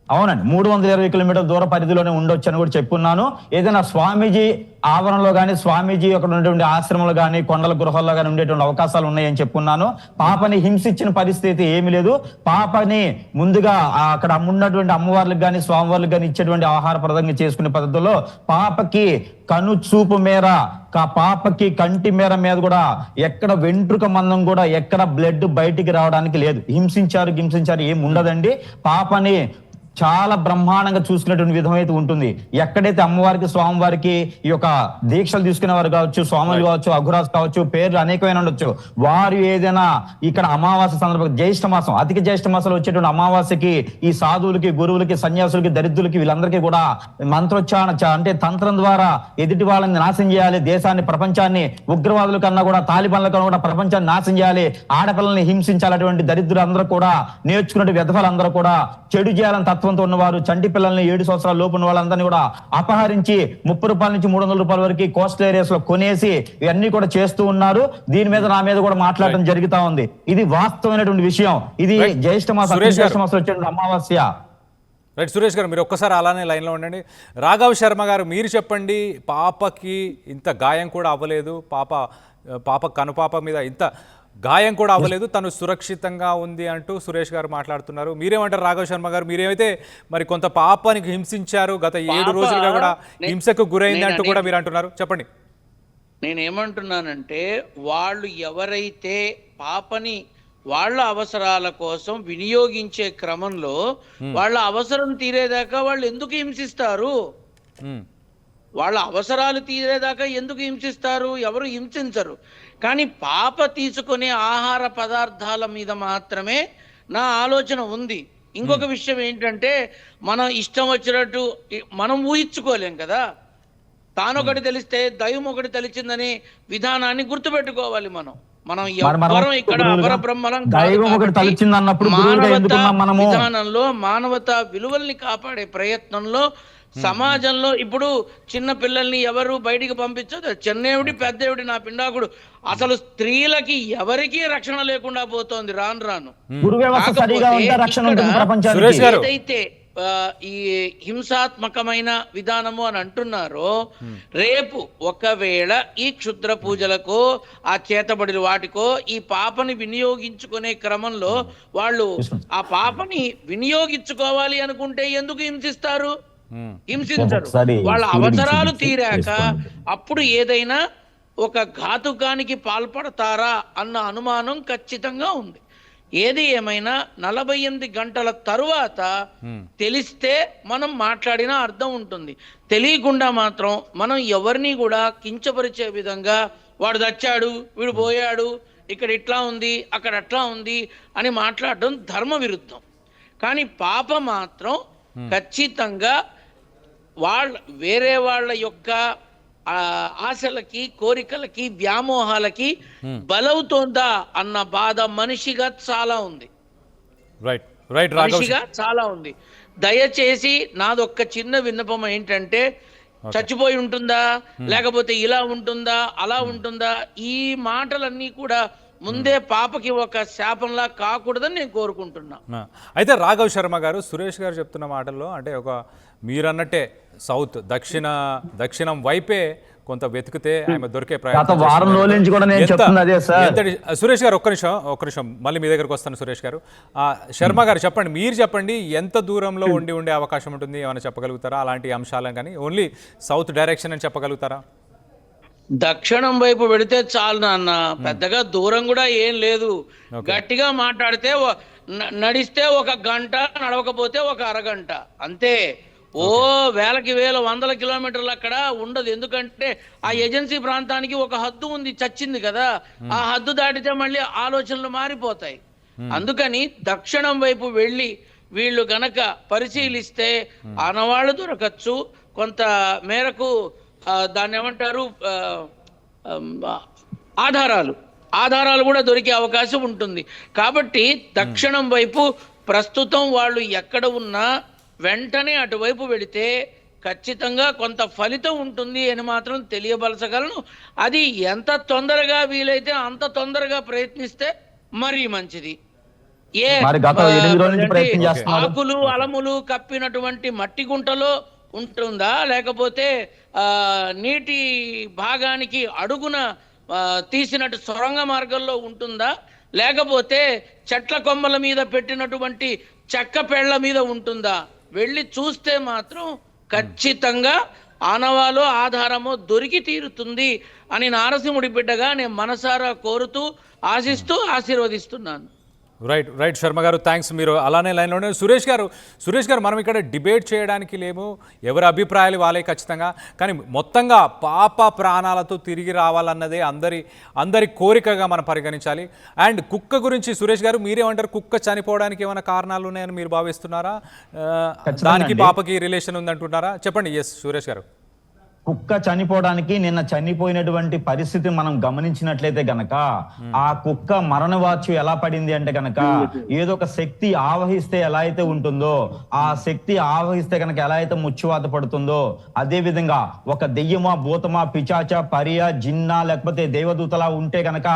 S9: అవునండి, 320 కిలోమీటర్ల దూర పరిధిలోనే ఉండొచ్చు అని కూడా చెప్పున్నాను. ఏదైనా స్వామీజీ ఆవరణలో కానీ, స్వామీజీ అక్కడ ఉన్నటువంటి ఆశ్రమంలో కానీ, కొండల గృహాల్లో కానీ ఉండేటువంటి అవకాశాలు ఉన్నాయని చెప్పున్నాను. పాపని హింసించిన పరిస్థితి ఏమీ లేదు. పాపని ముందుగా అక్కడ ఉన్నటువంటి అమ్మవార్లకు కానీ స్వామివార్లకు కానీ ఇచ్చేటువంటి ఆహార ప్రదంగా చేసుకునే పద్ధతుల్లో పాపకి కను చూపు మేర, పాపకి కంటి మేర మీద కూడా ఎక్కడ వెంట్రుక మందం కూడా ఎక్కడ బ్లడ్ బయటికి రావడానికి లేదు. హింసించారు ఏం ఉండదండి. పాపని చాలా బ్రహ్మాండంగా చూసుకునేటువంటి విధం అయితే ఉంటుంది. ఎక్కడైతే అమ్మవారికి స్వామివారికి ఈ యొక్క దీక్షలు తీసుకునేవారు కావచ్చు, స్వాములు కావచ్చు, అఘురాస్ కావచ్చు, పేర్లు అనేకమైన ఉండొచ్చు. వారు ఏదైనా ఇక్కడ అమావాస్య సందర్భంగా జ్యేష్ఠ మాసం, అధిక జ్యేష్ఠ మాసంలో వచ్చేటువంటి అమావాస్యకి ఈ సాధువులకి, గురువులకి, సన్యాసులకి, దరిద్రులకి వీళ్ళందరికీ కూడా మంత్రోచ్చారణ అంటే తంత్రం ద్వారా ఎదుటి వాళ్ళని నాశనం చేయాలి, దేశాన్ని, ప్రపంచాన్ని, ఉగ్రవాదుల కన్నా కూడా, తాలిబాన్ల కన్నా కూడా ప్రపంచాన్ని నాశనం చేయాలి, ఆడపిల్లల్ని హింసించాలటువంటి దరిద్రులందరూ కూడా నేర్చుకున్న విధవలందరూ కూడా చెడు చేయాలని తత్వంతో ఉన్నవారు, చంటి పిల్లల్ని 7 సంవత్సరాల లోపు ఉన్న వాళ్ళందరినీ కూడా అపహరించి 30 రూపాయల నుంచి 300 రూపాయల వరకు కోస్టల్ ఏరియాస్ లో కొనేసి ఇవన్నీ కూడా చేస్తూ ఉన్నారు. దీని మీద నా మీద కూడా మాట్లాడడం జరుగుతా ఉంది. ఇది వాస్తవమైనటువంటి విషయం. ఇది జ్యేష్ఠ మాసం వచ్చేటువంటి అమావాస్య.
S1: రైట్ సురేష్ గారు, మీరు ఒక్కసారి అలానే లైన్లో ఉండండి. రాఘవ్ శర్మ గారు, మీరు చెప్పండి. పాపకి ఇంత గాయం కూడా అవ్వలేదు, పాప కనుపాప మీద ఇంత గాయం కూడా అవ్వలేదు, తను సురక్షితంగా ఉంది అంటూ సురేష్ గారు మాట్లాడుతున్నారు. మీరేమంటారు రాఘవ్ శర్మ గారు? మీరేమైతే మరి కొంత పాపని హింసించారు, గత 7 రోజులుగా కూడా హింసకు గురైంది అంటూ కూడా మీరు అంటున్నారు, చెప్పండి.
S8: నేనేమంటున్నానంటే, వాళ్ళు ఎవరైతే పాపని వాళ్ళ అవసరాల కోసం వినియోగించే క్రమంలో వాళ్ళ అవసరం తీరేదాకా వాళ్ళు ఎందుకు హింసిస్తారు? వాళ్ళ అవసరాలు తీరేదాకా ఎందుకు హింసిస్తారు? ఎవరు హింసించరు. కానీ పాప తీసుకునే ఆహార పదార్థాల మీద మాత్రమే నా ఆలోచన ఉంది. ఇంకొక విషయం ఏంటంటే, మనం ఇష్టం వచ్చినట్టు మనం ఊహించుకోలేం కదా. తానొకటి తెలిస్తే దైవం ఒకటి తెలిసిందనే విధానాన్ని గుర్తుపెట్టుకోవాలి. మనం ఎవ్వరం ఇక్కడ అపరబ్రహ్మలం విధానంలో మానవతా విలువల్ని కాపాడే ప్రయత్నంలో సమాజంలో ఇప్పుడు చిన్న పిల్లల్ని ఎవరు బయటికి పంపించదు. చిన్నేవిడి పెద్దేవిడి నా పిండాకుడు. అసలు స్త్రీలకి ఎవరికీ రక్షణ లేకుండా పోతోంది రాను. ఏదైతే ఈ హింసాత్మకమైన విధానము అని అంటున్నారో, రేపు ఒకవేళ ఈ క్షుద్ర పూజలకో, ఆ చేతబడి వాటికో ఈ పాపని వినియోగించుకునే క్రమంలో వాళ్ళు ఆ పాపని వినియోగించుకోవాలి అనుకుంటే ఎందుకు హింసిస్తారు? హింసించరు. వాళ్ళ అవసరాలు తీరాక అప్పుడు ఏదైనా ఒక ఘాతుకానికి పాల్పడతారా అన్న అనుమానం ఖచ్చితంగా ఉంది. ఏది ఏమైనా 48 గంటల తరువాత తెలిస్తే మనం మాట్లాడిన అర్థం ఉంటుంది. తెలియకుండా మాత్రం మనం ఎవరిని కూడా కించపరిచే విధంగా వాడు దచ్చాడు, వీడు పోయాడు, ఇక్కడ ఇట్లా ఉంది, అక్కడ అట్లా ఉంది అని మాట్లాడడం ధర్మ విరుద్ధం. కానీ పాప మాత్రం ఖచ్చితంగా వేరే వాళ్ళ యొక్క ఆశలకి, కోరికలకి, వ్యామోహాలకి బలవుతోందా అన్న బాధ మనిషిగా చాలా ఉంది. మనిషిగా చాలా ఉంది. దయచేసి నాదొక్క చిన్న విన్నపం ఏంటంటే, చచ్చిపోయి ఉంటుందా, లేకపోతే ఇలా ఉంటుందా, అలా ఉంటుందా, ఈ మాటలన్నీ కూడా ముందే పాపకి ఒక శాపంలా కాకూడదని నేను కోరుకుంటున్నా.
S1: అయితే రాఘవ్ శర్మ గారు, సురేష్ గారు చెప్తున్న మాటల్లో అంటే మీరన్నట్టే సౌత్ దక్షిణం వైపే కొంత వెతికితే ఆమె దొరికే ప్రయత్నం. సురేష్ గారు ఒక్క నిమిషం మళ్ళీ మీ దగ్గరకు వస్తాను. సురేష్ గారు, శర్మ గారు చెప్పండి, మీరు చెప్పండి, ఎంత దూరంలో ఉండే అవకాశం ఉంటుంది, ఏమైనా చెప్పగలుగుతారా అలాంటి అంశాలను? కానీ ఓన్లీ సౌత్ డైరెక్షన్ అని చెప్పగలుగుతారా?
S8: దక్షిణం వైపు పెడితే చాలు నాన్న, పెద్దగా దూరం కూడా ఏం లేదు. గట్టిగా మాట్లాడితే నడిస్తే 1 గంట, నడవకపోతే 1 అరగంట అంతే. వేలకి వేల 100 కిలోమీటర్లు అక్కడ ఉండదు. ఎందుకంటే ఆ ఏజెన్సీ ప్రాంతానికి ఒక హద్దు ఉంది, చచ్చింది కదా. ఆ హద్దు దాటితే మళ్ళీ ఆలోచనలు మారిపోతాయి. అందుకని దక్షిణం వైపు వెళ్ళి వీళ్ళు గనక పరిశీలిస్తే ఆనవాళ్ళు దొరకచ్చు. కొంత మేరకు దాన్ని ఏమంటారు, ఆధారాలు కూడా దొరికే అవకాశం ఉంటుంది. కాబట్టి దక్షిణం వైపు ప్రస్తుతం వాళ్ళు ఎక్కడ ఉన్నా వెంటనే అటువైపు వెళితే ఖచ్చితంగా కొంత ఫలితం ఉంటుంది అని మాత్రం తెలియబలచగలను. అది ఎంత తొందరగా వీలైతే అంత తొందరగా ప్రయత్నిస్తే మరీ మంచిది. ఆకులు అలములు కప్పినటువంటి మట్టి గుంటలో ఉంటుందా, లేకపోతే నీటి భాగానికి అడుగున తీసినట్టు సొరంగ మార్గంలో ఉంటుందా, లేకపోతే చెట్ల కొమ్మల మీద పెట్టినటువంటి చెక్క పెళ్ల మీద ఉంటుందా? వెళ్ళి చూస్తే మాత్రం ఖచ్చితంగా ఆనవాలో ఆధారమో దొరికి తీరుతుంది అని నారసింహుడి బిడ్డగా నేను మనసారా కోరుతూ, ఆశిస్తూ, ఆశీర్వదిస్తున్నాను.
S1: రైట్ రైట్ శర్మ గారు, థ్యాంక్స్. మీరు అలానే లైన్లోనే. సురేష్ గారు మనం ఇక్కడ డిబేట్ చేయడానికి లేము, ఎవరి అభిప్రాయాలు వాళ్ళే ఖచ్చితంగా. కానీ మొత్తంగా పాప ప్రాణాలతో తిరిగి రావాలన్నదే అందరి కోరికగా మనం పరిగణించాలి. అండ్ కుక్క గురించి సురేష్ గారు మీరేమంటారు? కుక్క చనిపోవడానికి ఏమైనా కారణాలు ఉన్నాయని మీరు భావిస్తున్నారా? దానికి పాపకి రిలేషన్ ఉందంటున్నారా? చెప్పండి. ఎస్ సురేష్ గారు.
S9: కుక్క చనిపోవడానికి నిన్న చనిపోయినటువంటి పరిస్థితి మనం గమనించినట్లయితే గనక ఆ కుక్క మరణవాచు ఎలా పడింది అంటే గనక ఏదో ఒక శక్తి ఆవహిస్తే ఎలా అయితే ఉంటుందో, ఆ శక్తి ఆవహిస్తే గనక ఎలా అయితే ముచ్చువాత పడుతుందో, అదే విధంగా ఒక దెయ్యమా, భూతమా, పిచాచ, పరియ, జిన్నా లేకపోతే దేవదూతలా ఉంటే గనక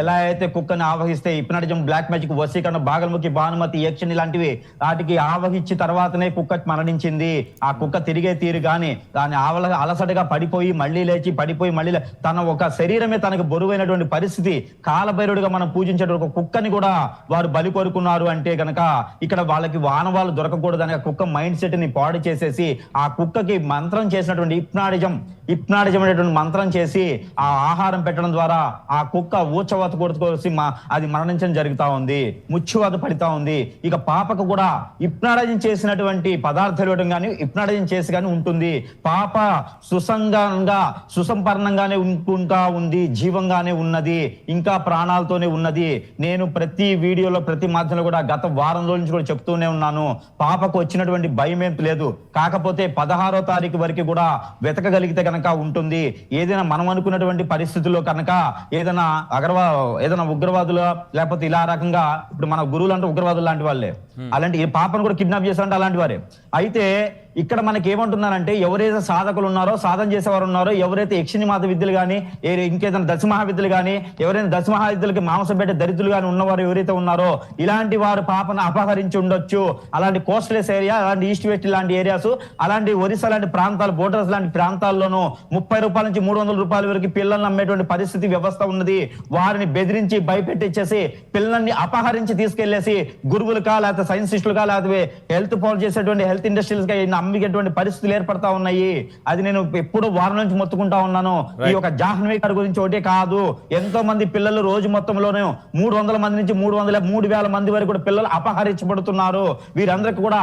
S9: ఎలా అయితే కుక్కని ఆవహిస్తే హిప్నాటిజం, బ్లాక్ మ్యాజిక్, వశీకరణ, భాగల్ముఖి, భానుమతి, యక్షిణి లాంటివి వాటికి ఆవహించి తర్వాతనే కుక్క మరణించింది. ఆ కుక్క తిరిగే తీరు గాని దాని అలసట పడిపోయి మళ్ళీ లేచి పడిపోయి మళ్ళీ తన ఒక శరీరమే తనకు బరువైనటువంటి పరిస్థితి. కాలభైరుడిగా మనం పూజించే ఒక కుక్కని కూడా వారు బలి కోరుకున్నారు అంటే గనక ఇక్కడ వాళ్ళకి వానవాళ్ళు దొరకకూడదని ఆ కుక్క మైండ్ సెట్ ని పాడు చేసేసి ఆ కుక్కకి మంత్రం చేసినటువంటి హిప్నాటిజం అనేటువంటి మంత్రం చేసి ఆ ఆహారం పెట్టడం ద్వారా ఆ కుక్క ఊచవాత కొడుకోసి అది మరణించడం జరుగుతా ఉంది, ముచ్చువాత పడుతా ఉంది. ఇక పాపకు కూడా హిప్నాటిజం చేసినటువంటి పదార్థాలు ఇవ్వడం కానీ హిప్నాటిజం చేసి కానీ ఉంటుంది. పాప సుసంపన్నంగానే ఉంటుంటా ఉంది, జీవంగానే ఉన్నది, ఇంకా ప్రాణాలతోనే ఉన్నది. నేను ప్రతి వీడియోలో ప్రతి మాధ్యమంలో కూడా గత వారం రోజుల నుంచి కూడా చెప్తూనే ఉన్నాను, పాపకు వచ్చినటువంటి భయం ఏం లేదు. కాకపోతే 16వ తారీఖు వరకు కూడా వెతకగలిగితే కనుక ఉంటుంది. ఏదైనా మనం అనుకున్నటువంటి పరిస్థితుల్లో కనుక ఏదైనా ఉగ్రవాదులు లేకపోతే ఇలా రకంగా ఇప్పుడు మన గురువులు అంటే ఉగ్రవాదులు లాంటి వాళ్ళే, అలాంటి ఈ పాపను కూడా కిడ్నాప్ చేశారంటే అలాంటి వారే. అయితే ఇక్కడ మనకి ఏమంటున్నారంటే ఎవరైతే సాధకులు ఉన్నారో, సాధన చేసేవారు ఉన్నారో, ఎవరైతే యక్షిణి మాత విద్యలు కానీ ఇంకేదైనా దశమహావిద్యలు కానీ ఎవరైనా దశమహావిద్యలకి మాంసం పెట్టే దరిద్రులు కానీ ఉన్నవారు ఎవరైతే ఉన్నారో ఇలాంటి వారు పాపను అపహరించి ఉండొచ్చు. అలాంటి కోస్టలెస్ ఏరియా, అలాంటి ఈస్ట్ వెస్ట్ లాంటి ఏరియాస్, అలాంటి ఒరిస్సా లాంటి ప్రాంతాలు, బోర్డర్స్ లాంటి ప్రాంతాల్లోనూ 30 రూపాయల నుంచి 300 రూపాయల వరకు పిల్లల్ని అమ్మేటువంటి పరిస్థితి వ్యవస్థ ఉన్నది. వారిని బెదిరించి భయపెట్టించేసి పిల్లల్ని అపహరించి తీసుకెళ్లేసి గురువులుగా లేకపోతే సైన్సిస్టులుగా లేకపోతే హెల్త్ పాలు చేసేటువంటి హెల్త్ ఇండస్ట్రీస్ గా అమ్మికేటువంటి పరిస్థితులు ఏర్పడతా ఉన్నాయి. అది నేను ఎప్పుడూ వారం నుంచి మొత్తుకుంటా ఉన్నాను. ఈ యొక్క జాహ్నవి గారి గురించి ఒకటే కాదు, ఎంతో మంది పిల్లలు రోజు మొత్తంలోనే 300 మంది నుంచి 3,000 మంది వరకు కూడా పిల్లలు అపహరించబడుతున్నారు. వీరందరికీ కూడా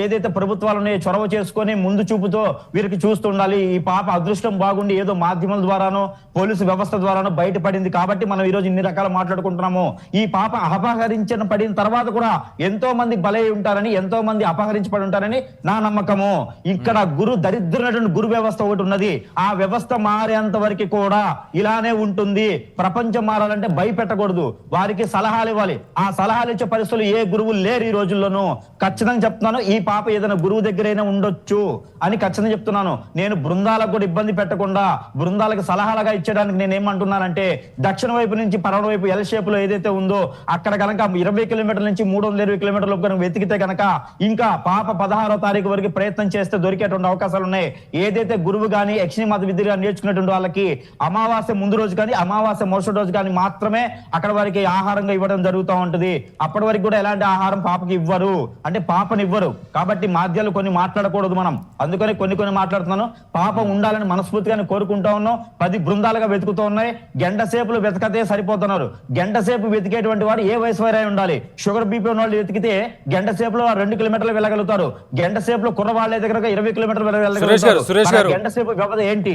S9: ఏదైతే ప్రభుత్వాలు ఉన్నాయో చొరవ చేసుకొని ముందు చూపుతో వీరికి చూస్తుండాలి. ఈ పాప అదృష్టం బాగుండి ఏదో మాధ్యమాల ద్వారానో పోలీసు వ్యవస్థ ద్వారానో బయటపడింది కాబట్టి మనం ఈ రోజు ఇన్ని రకాలు మాట్లాడుకుంటున్నాము. ఈ పాప అపహరించిన పడిన తర్వాత కూడా ఎంతో మంది బలై ఉంటారని, ఎంతో మంది అపహరించబడి ఉంటారని నా నమ్మకము. ఇక్కడ దరిద్రమైనటువంటి గురు వ్యవస్థ ఒకటి ఉన్నది. ఆ వ్యవస్థ మారేంత వరకు కూడా ఇలానే ఉంటుంది. ప్రపంచం మారాలంటే భయపెట్టకూడదు, వారికి సలహాలు ఇవ్వాలి. ఆ సలహాలు ఇచ్చే పరిస్థితులు ఏ గురువు లేరు ఈ రోజుల్లోనూ. ఖచ్చితంగా చెప్తున్నాను, ఈ పాప ఏదైనా గురువు దగ్గరైనా ఉండొచ్చు అని ఖచ్చితంగా చెప్తున్నాను. నేను బృందాలకు కూడా ఇబ్బంది పెట్టకుండా బృందాలకు సలహాలుగా ఇచ్చడానికి నేను ఏమంటున్నానంటే దక్షిణ వైపు నుంచి పరమ వైపు ఎల్ షేప్ లో ఏదైతే ఉందో అక్కడ కనుక 20 కిలోమీటర్ల నుంచి 320 కిలోమీటర్ల కనుక వెతికితే కనుక ఇంకా పాప 16వ తారీఖు వరకు ప్రయత్నం చేస్తే దొరికేటువంటి అవకాశాలు ఉన్నాయి. ఏదైతే గురువు గాని యక్షిణి మాత విద్యగా నేర్చుకునేటువంటి వాళ్ళకి అమావాస్య ముందు రోజు కానీ అమావాస్య మరుసటి రోజు కానీ మాత్రమే అక్కడ వారికి ఆహారంగా ఇవ్వడం జరుగుతూ ఉంటుంది. అప్పటి వరకు కూడా ఎలాంటి ఆహారం పాపకి ఇవ్వరు, అంటే పాపని ఇవ్వరు. కాబట్టి మాధ్యాలు కొన్ని మాట్లాడకూడదు మనం, అందుకని కొన్ని మాట్లాడుతున్నాను. పాప ఉండాలని మనస్ఫూర్తిగా కోరుకుంటా ఉన్నాం. 10 బృందాలుగా వెతుకుతూ ఉన్నాయి. గంట సేపులు వెతకతే సరిపోతున్నారు. గంట సేపు వెతికేటువంటి వారు ఏ వయసు వారే ఉండాలి. షుగర్ బీపీ ఉన్న వాళ్ళు వెతికితే గంట సేపులో 2 కిలోమీటర్లు వెళ్ళగలుగుతారు. గంట సేపులో కుర్ర వాళ్ళ దగ్గర 20 కిలోమీటర్లు వెళ్ళగలుగుతారు. గంట సేపు వ్యవధి ఏంటి?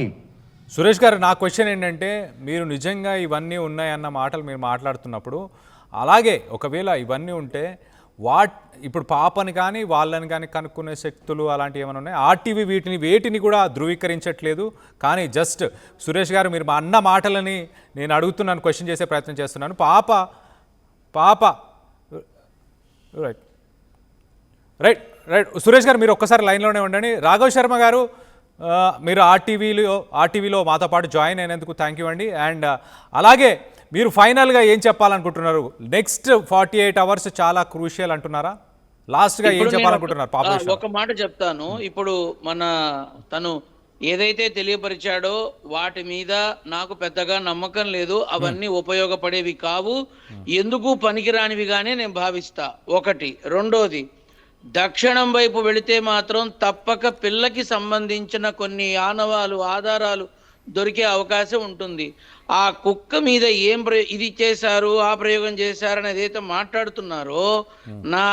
S1: సురేష్ గారు, నా క్వశ్చన్ ఏంటంటే మీరు నిజంగా ఇవన్నీ ఉన్నాయన్న మాటలు మీరు మాట్లాడుతున్నప్పుడు, అలాగే ఒకవేళ ఇవన్నీ ఉంటే ఇప్పుడు పాపని కానీ వాళ్ళని కానీ కనుక్కునే శక్తులు అలాంటివి ఏమైనా ఉన్నాయి? ఆర్టీవీ వేటిని కూడా ధృవీకరించట్లేదు. కానీ జస్ట్ సురేష్ గారు మీరు మా అన్న మాటలని నేను అడుగుతున్నాను, క్వశ్చన్ చేసే ప్రయత్నం చేస్తున్నాను. పాప రైట్ రైట్ రైట్ సురేష్ గారు మీరు ఒక్కసారి లైన్లోనే ఉండండి. రాఘవ్ శర్మ గారు, మీరు ఆర్టీవీలో మాతో పాటు జాయిన్ అయినందుకు థ్యాంక్ యూ అండి. అండ్ అలాగే మీరు ఫైనల్గా ఏం చెప్పాలనుకుంటున్నారు? నెక్స్ట్ 48 అవర్స్ చాలా క్రూషియల్ అంటున్నారా? లాస్ట్గా ఏం చెప్పాలనుకుంటున్నారు?
S8: ఒక మాట చెప్తాను. ఇప్పుడు తను ఏదైతే తెలియపరిచాడో వాటి మీద నాకు పెద్దగా నమ్మకం లేదు. అవన్నీ ఉపయోగపడేవి కావు, ఎందుకు పనికిరానివిగానే నేను భావిస్తా. ఒకటి. రెండోది, దక్షిణం వైపు వెళితే మాత్రం తప్పక పిల్లకి సంబంధించిన కొన్ని ఆనవాలు ఆధారాలు దొరికే అవకాశం ఉంటుంది. ఆ కుక్క మీద ఇది చేశారు, ఆ ప్రయోగం చేశారు అని ఏదైతే మాట్లాడుతున్నారో, నా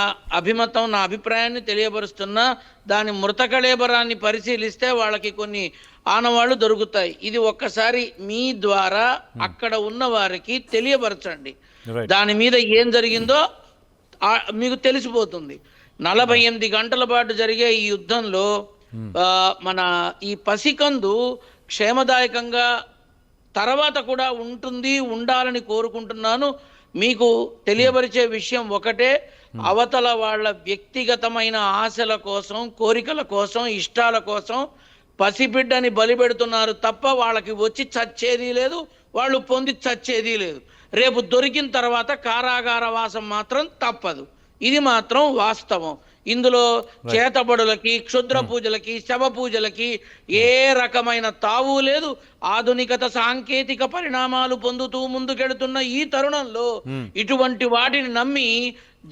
S8: అభిప్రాయాన్ని తెలియపరుస్తున్నా. దాని మృతకళేబరాన్ని పరిశీలిస్తే వాళ్ళకి కొన్ని ఆనవాళ్లు దొరుకుతాయి. ఇది ఒక్కసారి మీ ద్వారా అక్కడ ఉన్న వారికి తెలియపరచండి. దాని మీద ఏం జరిగిందో మీకు తెలిసిపోతుంది. 48 గంటల పాటు జరిగే ఈ యుద్ధంలో మన ఈ పసికందు క్షేమదాయకంగా తర్వాత కూడా ఉండాలని కోరుకుంటున్నాను. మీకు తెలియపరిచే విషయం ఒకటే, అవతల వాళ్ళ వ్యక్తిగతమైన ఆశల కోసం, కోరికల కోసం, ఇష్టాల కోసం పసిబిడ్డని బలి పెడుతున్నారు తప్ప వాళ్ళకి వచ్చి చచ్చేది లేదు, వాళ్ళు పొంది చచ్చేది లేదు. రేపు దొరికిన తర్వాత కారాగార వాసం మాత్రం తప్పదు. ఇది మాత్రం వాస్తవం. ఇందులో చేతబడులకి, క్షుద్ర పూజలకి, శవ పూజలకి ఏ రకమైన తావు లేదు. ఆధునికత సాంకేతిక పరిణామాలు పొందుతూ ముందుకెడుతున్న ఈ తరుణంలో ఇటువంటి వాటిని నమ్మి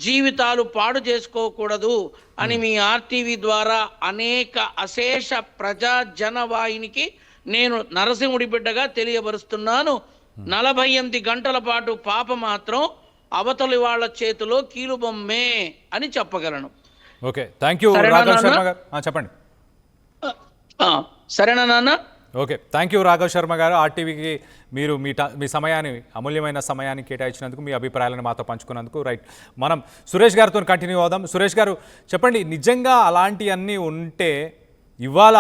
S8: జీవితాలు పాడు చేసుకోకూడదు అని మీ ఆర్టీవీ ద్వారా అనేక అశేష ప్రజా జనవాహినికి నేను నరసింహుడి బిడ్డగా తెలియపరుస్తున్నాను. 48 గంటల పాటు పాప మాత్రం అవతలి వాళ్ళ చేతిలో కీలుబొమ్మే అని చెప్పగలను.
S1: Okay, thank you Raghav Sharma గారు. చెప్పండి.
S8: సరేనా నాన్న?
S1: Okay, thank you Raghav Sharma గారు. ఆర్టీవీకి మీరు మీ సమయాన్ని, అమూల్యమైన సమయాన్ని కేటాయించినందుకు, మీ అభిప్రాయాలను మాతో పంచుకున్నందుకు. రైట్, మనం సురేష్ గారితో కంటిన్యూ అవుదాం. సురేష్ గారు చెప్పండి, నిజంగా అలాంటివన్నీ ఉంటే ఇవాళ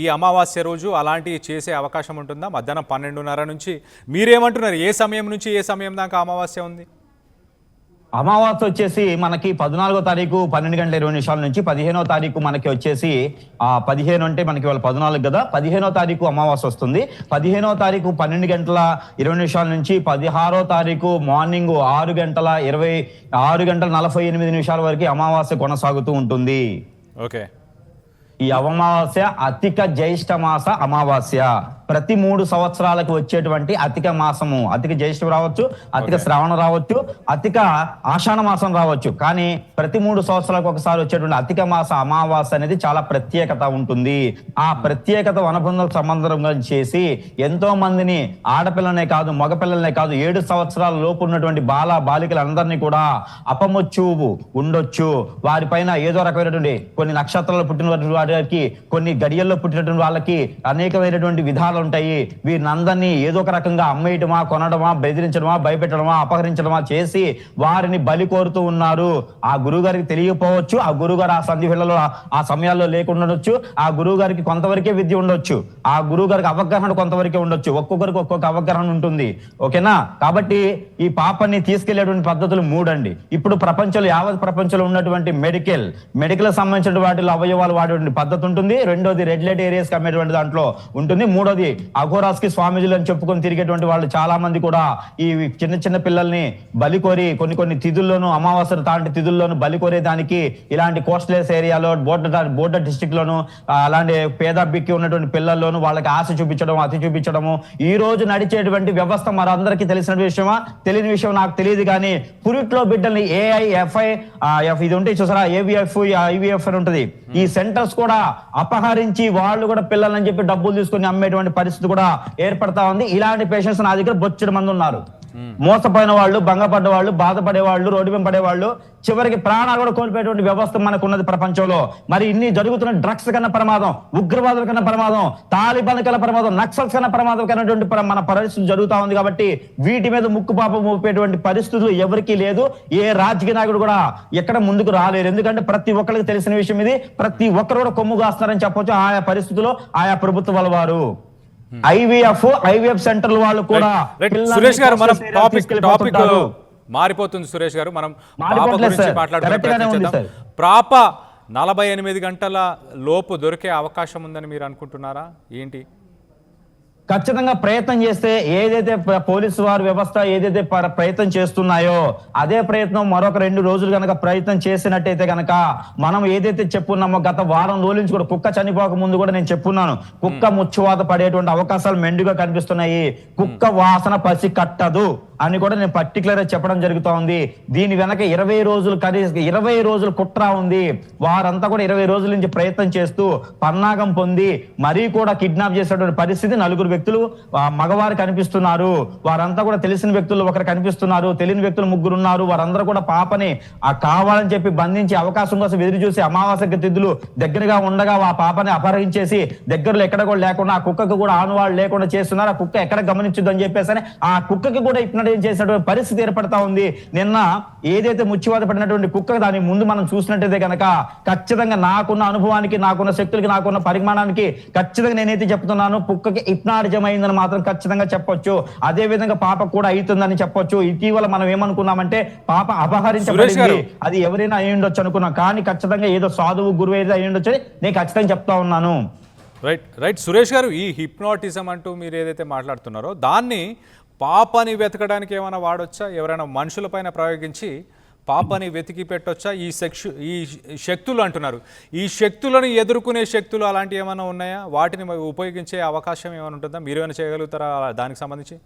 S1: ఈ అమావాస్య రోజు అలాంటివి చేసే అవకాశం ఉంటుందా? మధ్యాహ్నం 12:30 నుంచి మీరేమంటున్నారు? ఏ సమయం నుంచి ఏ సమయం దాకా అమావాస్య ఉంది?
S9: అమావాస్య వచ్చేసి మనకి 14వ తారీఖు 12 గంటల 20 నిమిషాల నుంచి 15వ తారీఖు మనకి వచ్చేసి 15 అంటే మనకి వాళ్ళ 14 కదా, 15వ తారీఖు అమావాస్య వస్తుంది. 15వ తారీఖు 12 గంటల 20 నిమిషాల నుంచి 16వ తారీఖు మార్నింగ్ 6 గంటల 48 నిమిషాల వరకు అమావాస్య కొనసాగుతూ ఉంటుంది.
S1: ఓకే,
S9: ఈ అమావాస్య అధిక జ్యేష్ఠ మాస అమావాస్య. ప్రతి 3 సంవత్సరాలకు వచ్చేటువంటి అధిక మాసము. అధిక జ్యేష్ఠం రావచ్చు, అధిక శ్రావణం రావచ్చు, అధిక ఆషాఢ మాసం రావచ్చు. కానీ ప్రతి 3 సంవత్సరాలకు ఒకసారి వచ్చేటువంటి అధిక మాస అమావాస్య అనేది చాలా ప్రత్యేకత ఉంటుంది. ఆ ప్రత్యేకత అనుబంధం సంబంధంగా చేసి ఎంతో మందిని, ఆడపిల్లనే కాదు మగపిల్లలనే కాదు, 7 సంవత్సరాల లోపు ఉన్నటువంటి బాలికలందరినీ కూడా అపమొచ్చు ఉండొచ్చు, వారిపైన ఏదో రకమైనటువంటి కొన్ని నక్షత్రాలు పుట్టినటువంటి వారికి, కొన్ని గడియల్లో పుట్టినటువంటి వాళ్ళకి అనేకమైనటువంటి విధాలు ఉంటాయి. వీరినందరినీ ఏదో ఒక రకంగా అమ్మేయటమా, కొనడమా, బెదిరించడమా, భయపెట్టడమా, అపహరించడమా చేసి వారిని బలి కోరుతూ ఉన్నారు. ఆ గురువు గారికి తెలియకపోవచ్చు, ఆ గురువు గారు ఆ సంధివేళలో ఆ సమయాల్లో లేకుండొచ్చు, ఆ గురువు గారికి కొంతవరకే విద్య ఉండొచ్చు, ఆ గురువు గారికి అవగాహన కొంతవరకే ఉండొచ్చు, ఒక్కొక్కరికి ఒక్కొక్క అవగాహన ఉంటుంది. ఓకేనా? కాబట్టి ఈ పాపని తీసుకెళ్లేటువంటి పద్ధతులు 3 అండి. ఇప్పుడు ప్రపంచంలో, యావత్ ప్రపంచంలో ఉన్నటువంటి మెడికల్ సంబంధించిన వాటిలో అవయవాలు వాడేటువంటి పద్ధతి ఉంటుంది. రెండోది రెడ్ లైట్ ఏరియాస్ అమ్మేటువంటి దాంట్లో ఉంటుంది. మూడోది అఘోరాస్కి స్వామీజీలు అని చెప్పుకొని తిరిగేటువంటి వాళ్ళు చాలా మంది కూడా ఈ చిన్న పిల్లల్ని బలి కోరి కొన్ని తిథుల్లోనూ, అమావాస్య తాంటి తిథుల్లోనూ బలి కోరే దానికి ఇలాంటి కోస్టల్స్ ఏరియాలో, బోర్డర్ డిస్ట్రిక్ట్ లోను, అలాంటి పేద బిక్కి ఉన్నటువంటి పిల్లల్లోనూ వాళ్ళకి ఆశ చూపించడం, అతి చూపించడము. ఈ రోజు నడిచేటువంటి వ్యవస్థ మనందరికీ తెలిసిన విషయమా? తెలియని విషయం నాకు తెలియదు. కానీ పురిట్లో బిడ్డల్ని ఏఐఎఫ్ఐ ఇది ఉంటే చూసారా, ఏవిఎఫ్, ఐవిఎఫ్ అని ఉంటుంది. ఈ సెంటర్స్ కూడా అపహరించి వాళ్ళు కూడా పిల్లలని చెప్పి డబ్బులు తీసుకుని అమ్మేటువంటి పరిస్థితి కూడా ఏర్పడతా ఉంది. ఇలాంటి పేషెంట్స్ నా దగ్గర బొచ్చెడు మంది ఉన్నారు. మోసపోయిన వాళ్ళు, భంగపడ్డ వాళ్ళు, బాధపడే వాళ్ళు, రోడ్డు మీద పడేవాళ్ళు, చివరికి ప్రాణాలు కూడా కోల్పోయేటువంటి వ్యవస్థ మనకు ఉన్నది ప్రపంచంలో. మరి ఇన్ని జరుగుతున్న డ్రగ్స్ కన్నా ప్రమాదం, ఉగ్రవాదుల కన్నా ప్రమాదం, తాలిబాన్ కన్నా ప్రమాదం, నక్సల్స్ కన్నా ప్రమాదం కన్నటువంటి మన పరిస్థితులు జరుగుతా ఉంది. కాబట్టి వీటి మీద ముక్కుపాప మోపేటువంటి పరిస్థితులు ఎవరికీ లేదు. ఏ రాజకీయ నాయకుడు కూడా ఎక్కడ ముందుకు రాలేరు. ఎందుకంటే ప్రతి ఒక్కరికి తెలిసిన విషయం ఇది. ప్రతి ఒక్కరు కూడా కొమ్ము కాస్తున్నారని చెప్పొచ్చు ఆయా పరిస్థితుల్లో, ఆయా ప్రభుత్వాల వారు. ఐవీఎఫ్ సెంటర్ల వాళ్ళు కూడా.
S1: సురేష్ గారు, మనం టాపిక్ మారిపోతుంది. సురేష్ గారు, మనం పాప గురించి మాట్లాడుతున్నాం. పాప 48 గంటల లోపు దొరికే అవకాశం ఉందని మీరు అనుకుంటున్నారా? ఏంటి?
S9: ఖచ్చితంగా ప్రయత్నం చేస్తే, ఏదైతే పోలీసు వారి వ్యవస్థ ఏదైతే ప్రయత్నం చేస్తున్నాయో అదే ప్రయత్నం మరొక 2 రోజులు కనుక ప్రయత్నం చేసినట్టయితే కనుక మనం ఏదైతే చెప్పున్నామో, గత వారం రోజుల నుంచి కూడా కుక్క చనిపోక ముందు కూడా నేను చెప్పున్నాను, కుక్క ముచ్చువాత పడేటువంటి అవకాశాలు మెండుగా కనిపిస్తున్నాయి. కుక్క వాసన పసి కట్టదు. అని కూడా నేను పర్టికులర్ గా చెప్పడం జరుగుతూ ఉంది. దీని వెనక 20 రోజులు 20 రోజులు కుట్ర ఉంది. వారంతా కూడా 20 రోజుల నుంచి ప్రయత్నం చేస్తూ పన్నాగం పొంది మరీ కూడా కిడ్నాప్ చేసేటువంటి పరిస్థితి. 4 వ్యక్తులు మగవారు కనిపిస్తున్నారు. వారంతా కూడా తెలిసిన వ్యక్తులు ఒకరు కనిపిస్తున్నారు, తెలియని వ్యక్తులు 3 ఉన్నారు. వారందరూ కూడా పాపని కావాలని చెప్పి బంధించి అవకాశం కోసం ఎదురు చూసి అమావాస్యకి తిథులు దగ్గరగా ఉండగా ఆ పాపని అపహరించేసి దగ్గరలో ఎక్కడ కూడా లేకుండా ఆ కుక్కకు కూడా ఆనువాళ్ళు లేకుండా చేస్తున్నారు. ఆ కుక్క ఎక్కడ గమనించదు అని చెప్పేసి ఆ కుక్కకి కూడా హిప్నటైజ్ చేసినటువంటి పరిస్థితి ఏర్పడతా ఉంది. నిన్న ఏదైతే ముచ్చివాద పడినటువంటి కుక్క దాని ముందు మనం చూసినట్టయితే కనుక ఖచ్చితంగా నాకున్న అనుభవానికి, నాకున్న శక్తులకి, నాకున్న పరిమాణానికి ఖచ్చితంగా నేనైతే చెప్తున్నాను కుక్కకి హిప్నాటిజం అయిందని మాత్రం ఖచ్చితంగా చెప్పొచ్చు. అదే విధంగా పాప కూడా అవుతుందని చెప్పొచ్చు. ఇటీవల మనం ఏమనుకున్నామంటే పాప అపహరించబడింది, అది ఎవరైనా అయి ఉండొచ్చు అనుకున్నాం. కానీ ఖచ్చితంగా ఏదో సాధువు గురువు ఏదో అయి ఉండొచ్చు నేను ఖచ్చితంగా చెప్తా ఉన్నాను.
S1: రైట్ సురేష్ గారు, ఈ హిప్నాటిజం అంటూ మీరు ఏదైతే మాట్లాడుతున్నారో దాన్ని పాపని వెతకడానికి ఏమైనా వాడొచ్చా? ఎవరైనా మనుషులపైన ప్రయోగించి పాపని వెతికి పెట్టొచ్చా? ఈ శక్తులు అంటున్నారు, ఈ శక్తులను ఎదుర్కొనే శక్తులు అలాంటివి ఏమైనా ఉన్నాయా? వాటిని ఉపయోగించే అవకాశం ఏమైనా ఉంటుందా? మీరు ఏమైనా చేయగలుగుతారా దానికి సంబంధించి?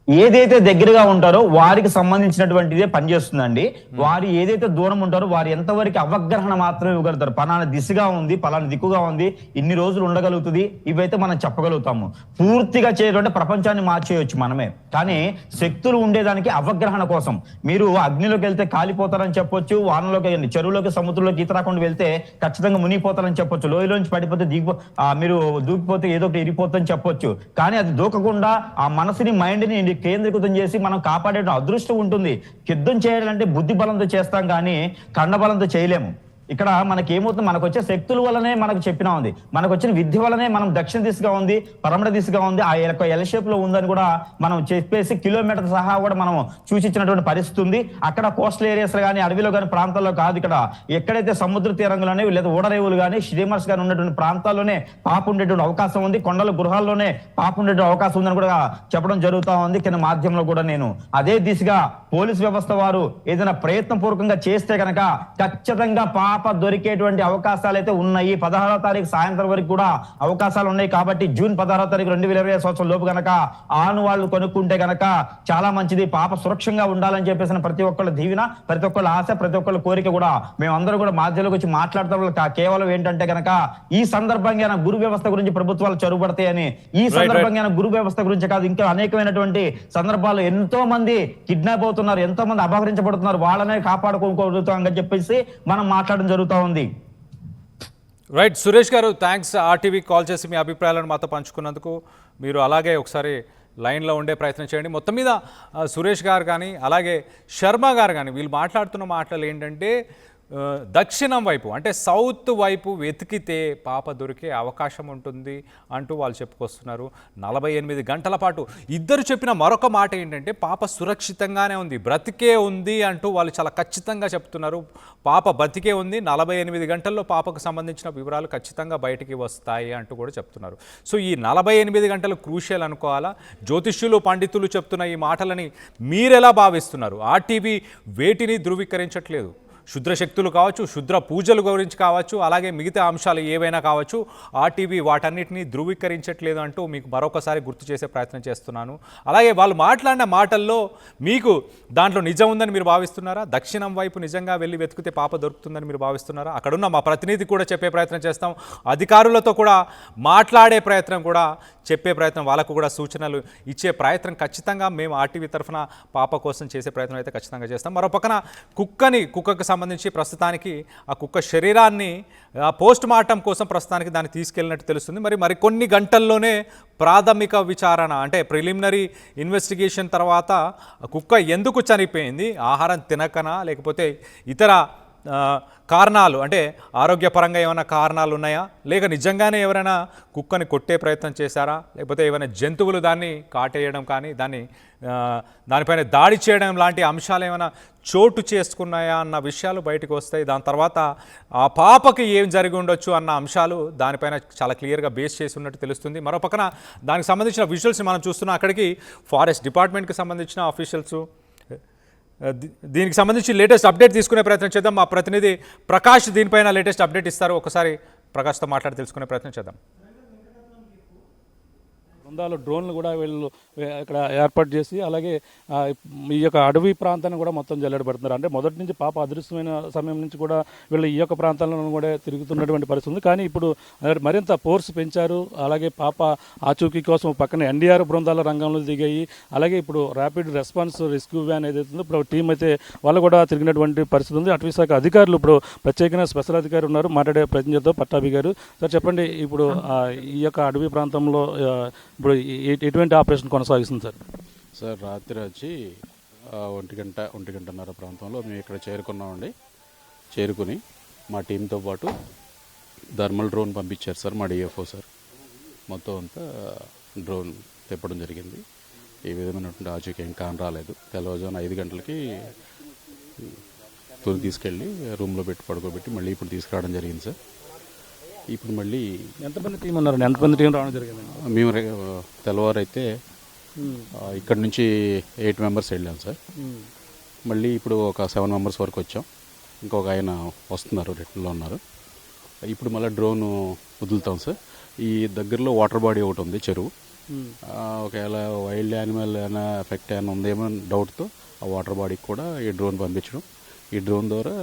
S9: ఏదైతే దగ్గరగా ఉంటారో వారికి సంబంధించినటువంటిదే పనిచేస్తుందండి. వారు ఏదైతే దూరం ఉంటారో వారు ఎంతవరకు అవగాహన మాత్రమే ఇవ్వగలుగుతారు. పలానా దిశగా ఉంది, పలానా దిక్కుగా ఉంది, ఇన్ని రోజులు ఉండగలుగుతుంది, ఇవైతే మనం చెప్పగలుగుతాము. పూర్తిగా చేయడం ప్రపంచాన్ని మార్చేయచ్చు మనమే. కానీ శక్తులు ఉండేదానికి అవగాహన కోసం మీరు అగ్నిలోకి వెళ్తే కాలిపోతారని చెప్పొచ్చు, వానలోకి చెరువులోకి సముద్రంలోకి ఈత రాకుండా వెళ్తే ఖచ్చితంగా మునిగిపోతారని చెప్పొచ్చు, లోయలోంచి పడిపోతే మీరు దూకిపోతే ఏదో ఒకటి ఇరిగిపోతుందని చెప్పొచ్చు. కానీ అది దూకకుండా ఆ మనసుని మైండ్ని కేంద్రీకృతం చేసి మనం కాపాడే అదృష్టం ఉంటుంది. యుద్ధం చేయాలంటే బుద్ధి బలంతో చేస్తాం కానీ కండబలంతో చేయలేము. ఇక్కడ మనకి ఏమవుతుంది, మనకు వచ్చే శక్తుల వల్లనే మనకు చెప్పినా ఉంది, మనకు వచ్చిన విద్య వల్లనే మనం దక్షిణ దిశగా ఉంది, పరమడ దిశగా ఉంది, ఆ ఎల్ షేప్ లో ఉందని కూడా మనం చెప్పేసి కిలోమీటర్ సహా కూడా మనం సూచించినటువంటి పరిస్థితి ఉంది. అక్కడ కోస్టల్ ఏరియాస్ కానీ అడవిలో కానీ ప్రాంతాల్లో కాదు, ఇక్కడ ఎక్కడైతే సముద్ర తీరంలోనే లేదా ఓడరేవులు కానీ స్టీమర్స్ కానీ ఉన్నటువంటి ప్రాంతాల్లోనే పాప ఉండేటువంటి అవకాశం ఉంది. కొండల గృహాల్లోనే పాప ఉండేటువంటి అవకాశం ఉందని కూడా చెప్పడం జరుగుతూ ఉంది. కింద మాధ్యమంలో కూడా నేను అదే దిశగా పోలీస్ వ్యవస్థ వారు ఏదైనా ప్రయత్న పూర్వకంగా చేస్తే కనుక ఖచ్చితంగా పాప దొరికేటువంటి అవకాశాలు అయితే ఉన్నాయి. 16వ తారీఖు సాయంత్రం వరకు కూడా అవకాశాలు ఉన్నాయి. కాబట్టి జూన్ 16వ తారీఖు 2020 సంవత్సరం లోపు గనక ఆను వాళ్ళు కొనుక్కుంటే గనక చాలా మంచిది. పాప సురక్షంగా ఉండాలని చెప్పేసిన ప్రతి ఒక్కళ్ళ దీవెన, ప్రతి ఒక్కళ్ళ ఆశ, ప్రతి ఒక్కళ్ళ కోరిక కూడా మేమందరూ కూడా మాధ్యలోకి వచ్చి మాట్లాడతాం. కేవలం ఏంటంటే గనక ఈ సందర్భంగా గురు వ్యవస్థ గురించి ప్రభుత్వాలు చొరబడతాయని, ఈ సందర్భంగా గురు వ్యవస్థ గురించి కాదు ఇంకా అనేకమైనటువంటి సందర్భాలు ఎంతో మంది కిడ్నాప్ అవుతున్నారు, ఎంతో మంది అపహరించబడుతున్నారు, వాళ్ళనే కాపాడుకోగలుగుతాం అని చెప్పేసి మనం మాట్లాడడం జరుగుతూ ఉంది.
S1: రైట్ సురేష్ గారు, థ్యాంక్స్ ఆర్టీవీ కాల్ చేసి మీ అభిప్రాయాలను మాతో పంచుకున్నందుకు. మీరు అలాగే ఒకసారి లైన్లో ఉండే ప్రయత్నం చేయండి. మొత్తం మీద సురేష్ గారు కానీ అలాగే శర్మ గారు కానీ వీళ్ళు మాట్లాడుతున్న మాటలు ఏంటంటే దక్షిణం వైపు అంటే సౌత్ వైపు వెతికితే పాప దొరికే అవకాశం ఉంటుంది అంటూ వాళ్ళు చెప్పుకొస్తున్నారు. 48 గంటల పాటు ఇద్దరు చెప్పిన మరొక మాట ఏంటంటే పాప సురక్షితంగానే ఉంది, బ్రతికే ఉంది అంటూ వాళ్ళు చాలా ఖచ్చితంగా చెప్తున్నారు. పాప బతికే ఉంది, 48 గంటల్లో పాపకు సంబంధించిన వివరాలు ఖచ్చితంగా బయటికి వస్తాయి అంటూ కూడా చెప్తున్నారు. సో ఈ 48 గంటలు క్రూషియల్ అనుకోవాలా? జ్యోతిష్యులు పండితులు చెప్తున్న ఈ మాటలని మీరెలా భావిస్తున్నారు? ఆర్టీవీ వేటిని ధృవీకరించట్లేదు. శుద్ర శక్తులు కావచ్చు, శుద్ర పూజల గురించి కావచ్చు, అలాగే మిగతా అంశాలు ఏవైనా కావచ్చు, ఆర్టీవీ వాటన్నిటినీ ధృవీకరించట్లేదు అంటూ మీకు మరొకసారి గుర్తు చేసే ప్రయత్నం చేస్తున్నాను. అలాగే వాళ్ళు మాట్లాడిన మాటల్లో మీకు దాంట్లో నిజం ఉందని మీరు భావిస్తున్నారా? దక్షిణం వైపు నిజంగా వెళ్ళి వెతికితే పాప దొరుకుతుందని మీరు భావిస్తున్నారా? అక్కడున్న మా ప్రతినిధి కూడా చెప్పే ప్రయత్నం చేస్తాం, అధికారులతో కూడా మాట్లాడే ప్రయత్నం కూడా చెప్పే ప్రయత్నం, వాళ్ళకు కూడా సూచనలు ఇచ్చే ప్రయత్నం ఖచ్చితంగా మేము ఆర్టీవీ తరఫున పాప కోసం చేసే ప్రయత్నం అయితే ఖచ్చితంగా చేస్తాం. మరో పక్కన కుక్కకు సంబంధించి ప్రస్తుతానికి ఆ కుక్క శరీరాన్ని పోస్ట్ మార్టం కోసం ప్రస్తుతానికి దాన్ని తీసుకెళ్ళినట్టు తెలుస్తుంది. మరికొన్ని గంటల్లోనే ప్రాథమిక విచారణ అంటే ప్రిలిమినరీ ఇన్వెస్టిగేషన్ తర్వాత కుక్క ఎందుకు చనిపోయింది, ఆహారం తినకనా లేకపోతే ఇతర కారణాలు అంటే ఆరోగ్యపరంగా ఏమైనా కారణాలు ఉన్నాయా, లేక నిజంగానే ఎవరైనా కుక్కని కొట్టే ప్రయత్నం చేశారా, లేకపోతే ఏమైనా జంతువులు దాన్ని కాటేయడం కానీ దానిపైన దాడి చేయడం లాంటి అంశాలు ఏమైనా చోటు చేసుకున్నాయా అన్న విషయాలు బయటకు వస్తాయి. దాని తర్వాత ఆ పాపకి ఏం జరిగి ఉండొచ్చు అన్న అంశాలు దానిపైన చాలా క్లియర్గా బేస్ చేసి ఉన్నట్టు తెలుస్తుంది. మరో పక్కన దానికి సంబంధించిన విజువల్స్ మనం చూస్తున్నాం. అక్కడికి ఫారెస్ట్ డిపార్ట్మెంట్కి సంబంధించిన ఆఫీషియల్స్ దీనికి సంబంధించి లేటెస్ట్ అప్డేట్ తీసుకునే ప్రయత్నం చేద్దాం. మా ప్రతినిధి ప్రకాష్ దీనిపైన లేటెస్ట్ అప్డేట్ ఇస్తారు. ఒకసారి ప్రకాష్తో మాట్లాడి తెలుసుకునే ప్రయత్నం చేద్దాం.
S3: బృందాలు డ్రోన్లు కూడా వీళ్ళు ఇక్కడ ఏర్పాటు చేసి అలాగే ఈ యొక్క అడవి ప్రాంతాన్ని కూడా మొత్తం జల్లెడ పెడుతున్నారు. అంటే మొదటి నుంచి పాప అదృశ్యమైన సమయం నుంచి కూడా వీళ్ళు ఈ యొక్క ప్రాంతాల్లో కూడా తిరుగుతున్నటువంటి పరిస్థితి ఉంది. కానీ ఇప్పుడు మరింత ఫోర్స్ పెంచారు. అలాగే పాప ఆచూకీ కోసం పక్కన ఎన్డీఆర్ బృందాల రంగంలో దిగాయి. అలాగే ఇప్పుడు ర్యాపిడ్ రెస్పాన్స్ రెస్క్యూ వ్యాన్ ఏదైతే ఉందో ఇప్పుడు టీం అయితే వాళ్ళు కూడా తిరిగినటువంటి పరిస్థితి ఉంది. అటవీ శాఖ అధికారులు ఇప్పుడు ప్రత్యేకంగా స్పెషల్ అధికారి ఉన్నారు, మాట్లాడే ప్రయత్నం చేద్దాం. పట్టాభి గారు, సార్ చెప్పండి, ఇప్పుడు ఈ యొక్క అడవి ప్రాంతంలో ఇప్పుడు ఎటువంటి ఆపరేషన్ కొనసాగిస్తుంది సార్?
S10: సార్ రాత్రి వచ్చి 1:30 ప్రాంతంలో మేము ఇక్కడ చేరుకున్నామండి. చేరుకుని మా టీంతో పాటు థర్మల్ డ్రోన్ పంపించారు సార్, మా డిఎఫ్ఓ సార్. మొత్తం అంతా డ్రోన్ తిప్పడం జరిగింది. ఏ విధమైనటువంటి ఆచూకీ ఏం కాని రాలేదు. తెల్లవారుజామున 5 గంటలకి తొలి తీసుకెళ్ళి రూమ్లో పెట్టి పడుకోబెట్టి మళ్ళీ ఇప్పుడు తీసుకురావడం జరిగింది సార్. ఇప్పుడు మళ్ళీ
S3: ఎంతమంది టీం ఉన్నారండి? ఎంతమంది టీం రావడం జరిగింది?
S10: మేము తెల్లవారు అయితే ఇక్కడ నుంచి 8 మెంబర్స్ వెళ్ళాం సార్. మళ్ళీ ఇప్పుడు ఒక 7 మెంబర్స్ వరకు వచ్చాం. ఇంకొక ఆయన వస్తున్నారు, రిటర్న్లో ఉన్నారు. ఇప్పుడు మళ్ళీ డ్రోన్ వదులుతాం సార్. ఈ దగ్గరలో వాటర్ బాడీ ఒకటి ఉంది, చెరువు. ఒకవేళ వైల్డ్ యానిమల్ ఏమైనా ఎఫెక్ట్ ఏమైనా ఉందేమో డౌట్తో ఆ వాటర్ బాడీకి కూడా ఈ డ్రోన్ పంపించడం. ఈ డ్రోన్ ద్వారా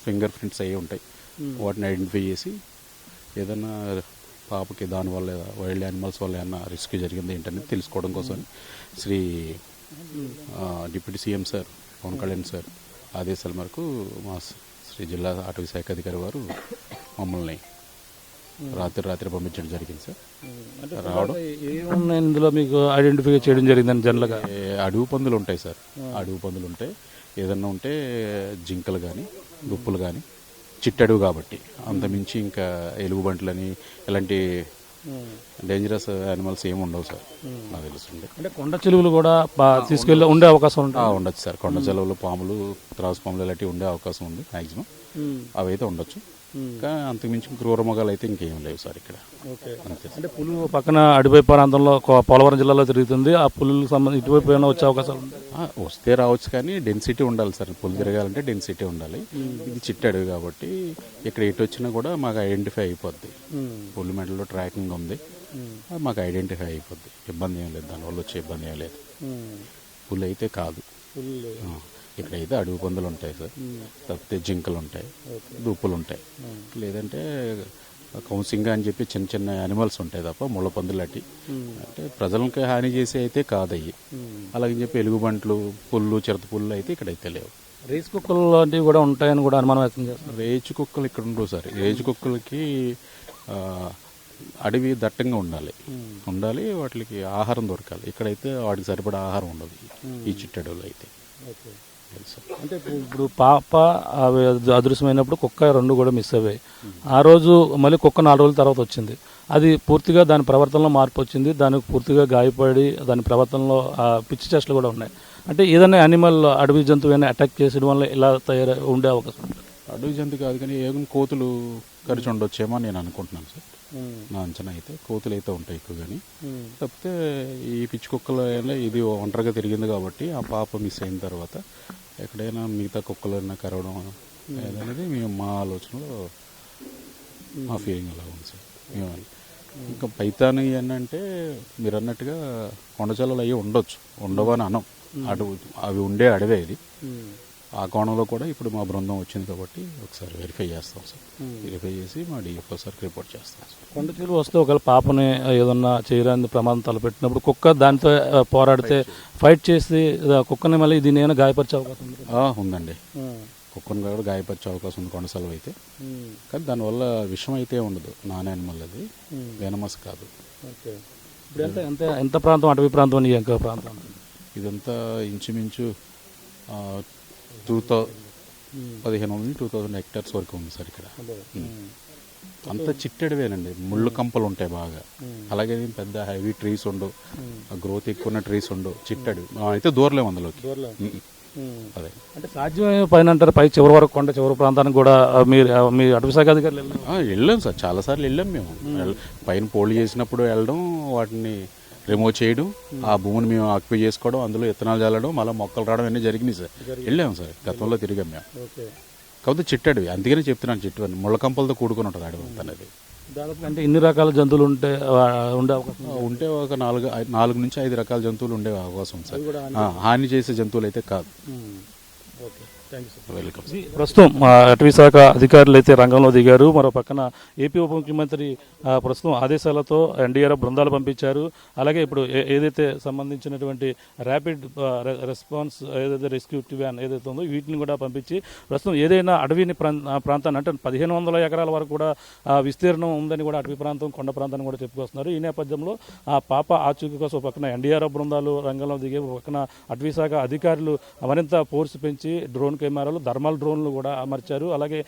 S10: ఫింగర్ ప్రింట్స్ అయ్యి ఉంటాయి, వాటిని ఐడెంటిఫై చేసి ఏదైనా పాపకి దానివల్ల వైల్డ్ యానిమల్స్ వల్ల ఏమైనా రిస్క్ జరిగింది ఏంటనేది తెలుసుకోవడం కోసం Shri deputy CM sir Pawan Kalyan sir ఆదేశాల మేరకు మా శ్రీ జిల్లా అటవీ శాఖ అధికారి వారు మమ్మల్ని రాత్రి పంపించడం జరిగింది సార్. రావడం
S3: ఇందులో మీకు ఐడెంటిఫై చేయడం జరిగిందని జనరల్గా
S10: అడవి పందులు ఉంటాయి సార్. అడవి పందులు ఉంటాయి, ఏదన్నా ఉంటే జింకలు కానీ దుప్పులు కానీ, చిట్టడుగు కాబట్టి అంతమించి ఇంకా ఎలుగుబంట్లని ఇలాంటి డేంజరస్ యానిమల్స్ ఏమి ఉండవు సార్, నాకు తెలుస్తుంది.
S3: అంటే కొండ చెలువులు కూడా తీసుకెళ్ళి ఉండే అవకాశం
S10: ఉండొచ్చు సార్. కొండ చెలువులు, పాములు, త్రాసు పాములు ఇలాంటివి ఉండే అవకాశం ఉంది మ్యాక్సిమం. అవి అయితే ఉండొచ్చు. కానీ అంతకుమించి క్రూరమృగాలు అయితే ఇంకేం లేవు సార్ ఇక్కడ.
S3: అంటే పులులు పక్కన అడిపై ప్రాంతంలో పోలవరం జిల్లాలో తిరుగుతుంది. ఆ పులులకు సంబంధించి ఇటువైపు ఏమైనా వచ్చే అవకాశాలు
S10: వస్తే రావచ్చు, కానీ డెన్సిటీ ఉండాలి సార్. పులు తిరగాలంటే డెన్సిటీ ఉండాలి. ఇది చిట్టడుగు కాబట్టి ఇక్కడ ఎటు వచ్చినా కూడా మాకు ఐడెంటిఫై అయిపోద్ది. పులి మెడలో ట్రాకింగ్ ఉంది, మాకు ఐడెంటిఫై అయిపోద్ది. ఇబ్బంది ఏం లేదు, దానివల్ల వచ్చే ఇబ్బంది ఏం లేదు. పులి అయితే కాదు. ఇక్కడైతే అడవి పందులు ఉంటాయి సార్, తప్పితే జింకలు ఉంటాయి, దుప్పులు ఉంటాయి, లేదంటే కౌన్సింగ్ అని చెప్పి చిన్న చిన్న యానిమల్స్ ఉంటాయి తప్ప ముళ్ళ పందులు అట్టి అంటే ప్రజలకి హాని చేసి అయితే కాదయ్యి. అలాగని చెప్పి ఎలుగుబంట్లు, పుల్లు, చిరత పుల్లు అయితే ఇక్కడైతే లేవు.
S3: రేచు కుక్కలు లాంటివి కూడా ఉంటాయని కూడా అనుమానం వ్యక్తం చేస్తారు.
S10: రేచు కుక్కలు ఇక్కడ ఉండవు సార్. రేచు కుక్కలకి అడవి దట్టంగా ఉండాలి, వాటికి ఆహారం దొరకాలి. ఇక్కడైతే వాటికి సరిపడా ఆహారం ఉండదు ఈ చిట్టడవులు అయితే.
S3: అంటే ఇప్పుడు పాప అదృశ్యమైనప్పుడు కుక్క 2 కూడా మిస్ అయ్యాయి. ఆ రోజు మళ్ళీ కుక్క 4 రోజుల తర్వాత వచ్చింది. అది పూర్తిగా దాని ప్రవర్తనలో మార్పు వచ్చింది, దానికి పూర్తిగా గాయపడి దాని ప్రవర్తనలో పిచ్చి చేష్టలు కూడా ఉన్నాయి. అంటే ఏదైనా యానిమల్ అడవి జంతువు అయినా అటాక్ చేసడం వల్ల ఇలా ఉండే అవకాశం ఉంటుంది.
S10: అడవి జంతువు కాదు కానీ ఏం కోతులు కరిచి ఉండొచ్చేమో నేను అనుకుంటున్నాను సార్. నా అంచనా అయితే కోతులు అయితే ఉంటాయి ఎక్కువ. కానీ తప్పితే ఈ పిచ్చి కుక్కలు ఇది ఒంటరిగా తిరిగింది కాబట్టి ఆ పాప మిస్ అయిన తర్వాత ఎక్కడైనా మిగతా కుక్కలైనా కరవడం అనేది మేము మా ఆలోచనలో మా ఫీలింగ్ అలా ఉంది సార్. మేము ఇంకా పైతాను అంటే మీరు అన్నట్టుగా కొండచల్లలు అవి ఉండొచ్చు, ఉండవని అనం. అవి ఉండే అడవే ఇది. ఆ కోణంలో కూడా ఇప్పుడు మా బృందం వచ్చింది కాబట్టి ఒకసారి వెరిఫై చేస్తాం సార్. వెరిఫై చేసి మా డిఎఫ్ఓ సార్కి రిపోర్ట్ చేస్తాం సార్.
S3: కొండ చెరువు వస్తే ఒకవేళ పాపని ఏదన్నా చేయరాని ప్రమాదం తలపెట్టినప్పుడు కుక్క దానితో పోరాడితే ఫైట్ చేసి కుక్కని మళ్ళీ దీని ఏమైనా గాయపరిచే అవకాశం
S10: ఉందండి. కుక్కను కూడా గాయపరిచే అవకాశం ఉంది కొండసలవ అయితే. కానీ దానివల్ల విషం అయితే ఉండదు. నాన్ యానిమల్ అది, వెనమస్ కాదు.
S3: ఇప్పుడు ఎంత ప్రాంతం, అటవీ ప్రాంతం, ఇంకా ప్రాంతం
S10: ఇదంతా ఇంచుమించు 2000 హెక్టార్స్ వరకు ఉంది సార్ ఇక్కడ. అంతా చిట్టడివేనండి, ముళ్ళు కంపలు ఉంటాయి బాగా. అలాగే పెద్ద హెవీ ట్రీస్ ఉండవు, గ్రోత్ ఎక్కువ ఉన్న ట్రీస్ ఉండవు. చిట్టడి అయితే దూరలేము అందులోకి. అదే
S3: అంటే సాధ్యమే పైన అంటారు, పై చివరి వరకు కొండ చివరి ప్రాంతానికి కూడా మీ అటవీ శాఖ అధికారులు
S10: వెళ్ళాం సార్. చాలాసార్లు వెళ్ళాం మేము. పైన పోల్డ్ చేసినప్పుడు వెళ్ళడం, వాటిని రిమూవ్ చేయడం, ఆ భూమిని మేము ఆక్యుపై చేసుకోవడం, అందులో విత్తనాలు చల్లడం, మళ్ళీ మొక్కలు రావడం అన్నీ జరిగినాయి సార్. వెళ్ళాము సార్, గతంలో తిరిగాం మేము. కాకపోతే చిట్టడివి, అందుకనే చెప్తున్నాను, చిట్టు అని ముళ్ళకంపలతో కూడుకుని ఉంటుంది అడవి అంతా అనేది.
S3: దాదాపు అంటే ఇన్ని రకాల జంతువులు ఉంటే ఉండే అవకాశం
S10: ఉంటే ఒక 4 నుంచి 5 రకాల జంతువులు ఉండే అవకాశం సార్. హాని చేసే జంతువులు అయితే కాదు.
S3: Okay, thank you sir.
S10: Welcome.
S3: ప్రస్తుతం అటవీ శాఖ అధికారులు అయితే రంగంలో దిగారు. మరో పక్కన ఏపీ ఉప ముఖ్యమంత్రి ప్రస్తుతం ఆదేశాలతో ఎన్డీఆర్ఎఫ్ బృందాలు పంపించారు. అలాగే ఇప్పుడు ఏదైతే సంబంధించినటువంటి ర్యాపిడ్ రెస్పాన్స్ ఏదైతే రెస్క్యూ వ్యాన్ ఏదైతే ఉందో వీటిని కూడా పంపించి ప్రస్తుతం ఏదైనా అడవిని ప్రాంతాన్ని అంటే 1500 ఎకరాల వరకు కూడా విస్తీర్ణం ఉందని కూడా అటవీ ప్రాంతం కొండ ప్రాంతాన్ని కూడా చెప్పుకొస్తున్నారు. ఈ నేపథ్యంలో ఆ పాప ఆచూకీ కోసం పక్కన ఎన్డీఆర్ఎఫ్ బృందాలు రంగంలో దిగే పక్కన అటవీ శాఖ అధికారులు మరింత ఫోర్స్ పెంచి డ్రోన్ కెమెరాలు థర్మల్ డ్రోన్లు కూడా అమర్చారు. అలాగే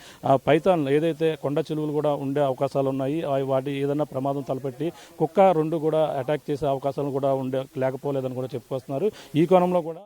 S3: పైథాన్ ఏదైతే కొండ చిలువలు కూడా ఉండే అవకాశాలు ఉన్నాయి, వాటి ఏదైనా ప్రమాదం తలపెట్టి కుక్క 2 కూడా అటాక్ చేసే అవకాశాలు కూడా లేకపోలేదని కూడా చెప్పుకొస్తున్నారు. ఈ కోణంలో కూడా